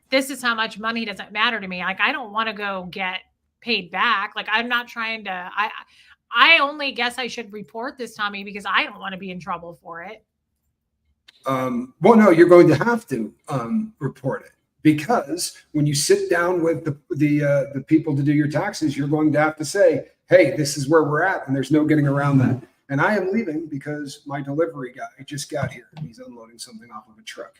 this is how much money doesn't matter to me. Like I don't want to go get paid back. Like I'm not trying to. I only guess I should report this, Tommy, because I don't want to be in trouble for it. Well, no, you're going to have to report it, because when you sit down with the people to do your taxes, you're going to have to say, hey, this is where we're at, and there's no getting around that. And I am leaving because my delivery guy just got here and he's unloading something off of a truck.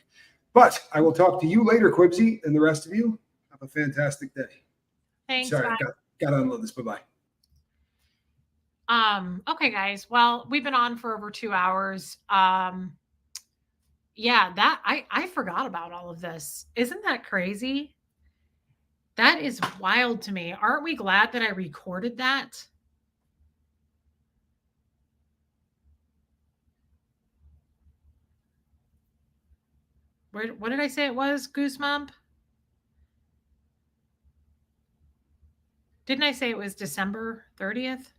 But I will talk to you later, Quibsy, and the rest of you. Have a fantastic day. Thanks. Sorry, I got to unload this. Bye-bye. Okay, guys. Well, we've been on for over 2 hours. Yeah, that I forgot about all of this. Isn't that crazy? That is wild to me. Aren't we glad that I recorded that? What did I say it was, Goosebump? Didn't I say it was December 30th?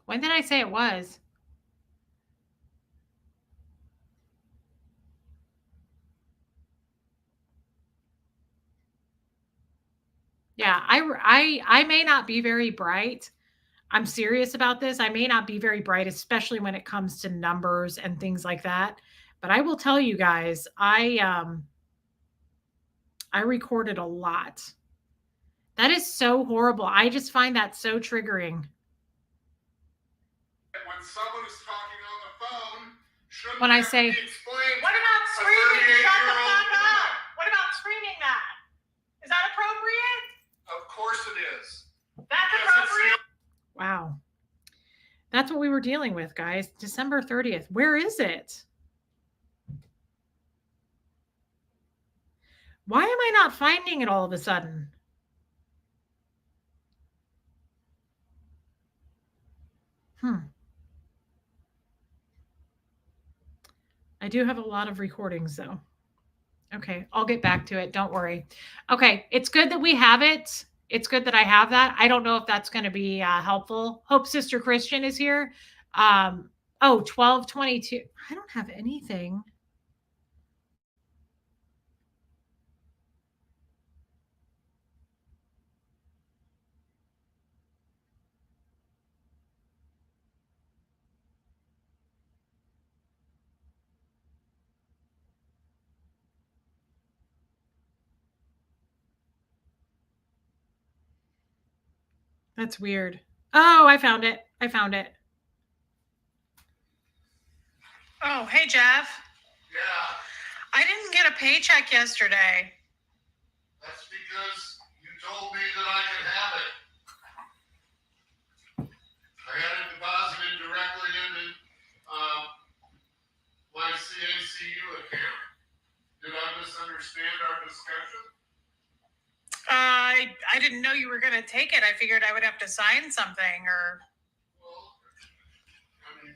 When did I say it was? Yeah, I may not be very bright. I'm serious about this. I may not be very bright, especially when it comes to numbers and things like that. But I will tell you guys, I recorded a lot. That is so horrible. I just find that so triggering. When someone is talking on the phone, shouldn't When I have to say, be explained what about to a screaming? Shut the 38-year-old fuck woman? up. What about screaming that? Is that appropriate? Of course it is. That's Because it's appropriate. Wow. That's what we were dealing with, guys. December 30th. Where is it? Why am I not finding it all of a sudden? I do have a lot of recordings though. Okay, I'll get back to it. Don't worry. Okay, it's good that we have it. It's good that I have that. I don't know if that's going to be helpful. Hope Sister Christian is here. 1222. I don't have anything. That's weird. Oh, I found it. I found it. Oh, hey, Jeff. Yeah, I didn't get a paycheck yesterday. that's because you told me that I could have it. I had it deposited directly into my CACU account. Did I misunderstand our discussion? I didn't know you were going to take it. I figured I would have to sign something or. Well, I mean,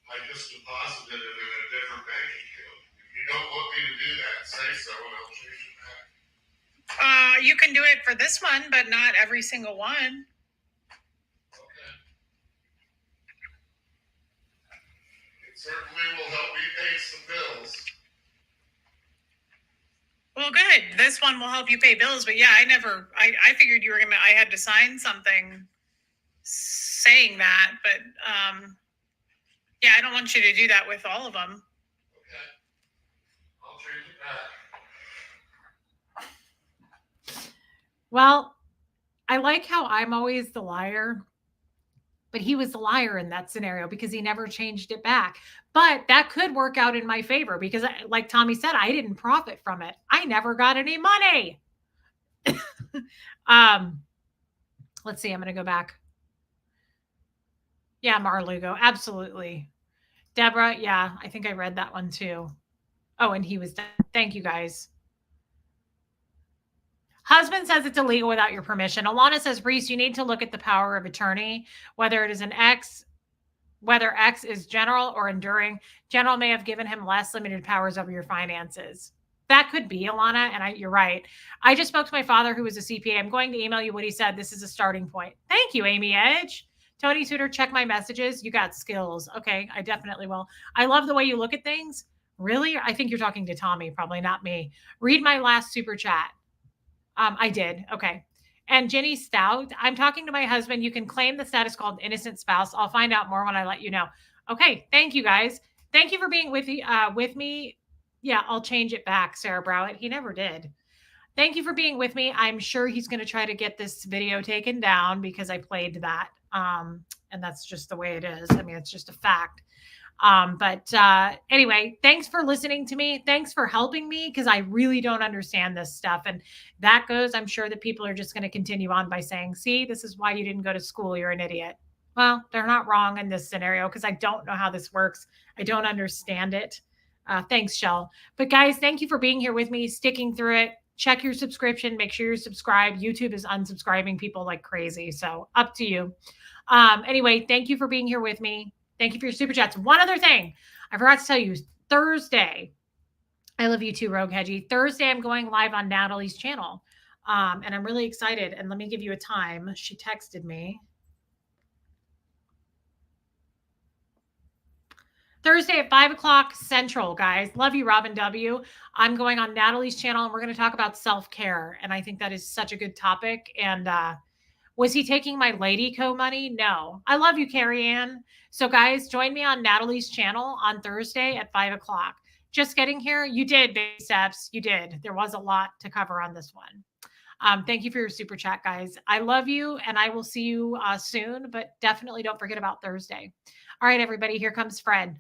I just deposited it in a different bank account. If you don't want me to do that, say so and I'll change it back. You can do it for this one, but not every single one. Okay. It certainly will help me pay some bills. Well, good. This one will help you pay bills, but yeah, I figured you were I had to sign something saying that, but yeah, I don't want you to do that with all of them. Okay. I'll change it back. Well, I like how I'm always the liar, but he was the liar in that scenario because he never changed it back. But that could work out in my favor because, like Tommy said, I didn't profit from it. I never got any money. Let's see. I'm going to go back. Yeah, Marlugo. Absolutely. Deborah. Yeah, I think I read that one too. Oh, and he was done. Thank you guys. Husband says it's illegal without your permission. Alana says, Reese, you need to look at the power of attorney, whether it is an X, whether X is general or enduring. General may have given him less limited powers over your finances. That could be, Alana, and you're right. I just spoke to my father, who was a CPA. I'm going to email you what he said. This is a starting point. Thank you, Amy Edge. Tony Suter, check my messages. You got skills. Okay, I definitely will. I love the way you look at things. Really? I think you're talking to Tommy, probably not me. Read my last super chat. I did. Okay. And Jenny Stout, I'm talking to my husband. You can claim the status called innocent spouse. I'll find out more when I let you know. Okay. Thank you guys. Thank you for being with me. Yeah, I'll change it back, Sarah Browett. He never did. Thank you for being with me. I'm sure he's going to try to get this video taken down because I played that. And that's just the way it is. I mean, it's just a fact. But anyway, thanks for listening to me. Thanks for helping me because I really don't understand this stuff. And that goes, I'm sure that people are just going to continue on by saying, see, this is why you didn't go to school. You're an idiot. Well, they're not wrong in this scenario because I don't know how this works. I don't understand it. Thanks, Shell. But guys, thank you for being here with me, sticking through it. Check your subscription. Make sure you're subscribed. YouTube is unsubscribing people like crazy. So up to you. Anyway, thank you for being here with me. Thank you for your super chats. One other thing I forgot to tell you, Thursday, I love you too, Rogue Hedgie. Thursday, I'm going live on Natalie's channel. And I'm really excited. And let me give you a time. She texted me. Thursday at 5:00 Central, guys. Love you, Robin W. I'm going on Natalie's channel and we're going to talk about self-care. And I think that is such a good topic. And was he taking my Lady Co money? No. I love you, Carrie Ann. So guys, join me on Natalie's channel on Thursday at 5:00. Just getting here. You did, baby steps. You did. There was a lot to cover on this one. Thank you for your super chat, guys. I love you and I will see you soon, but definitely don't forget about Thursday. All right, everybody, here comes Fred.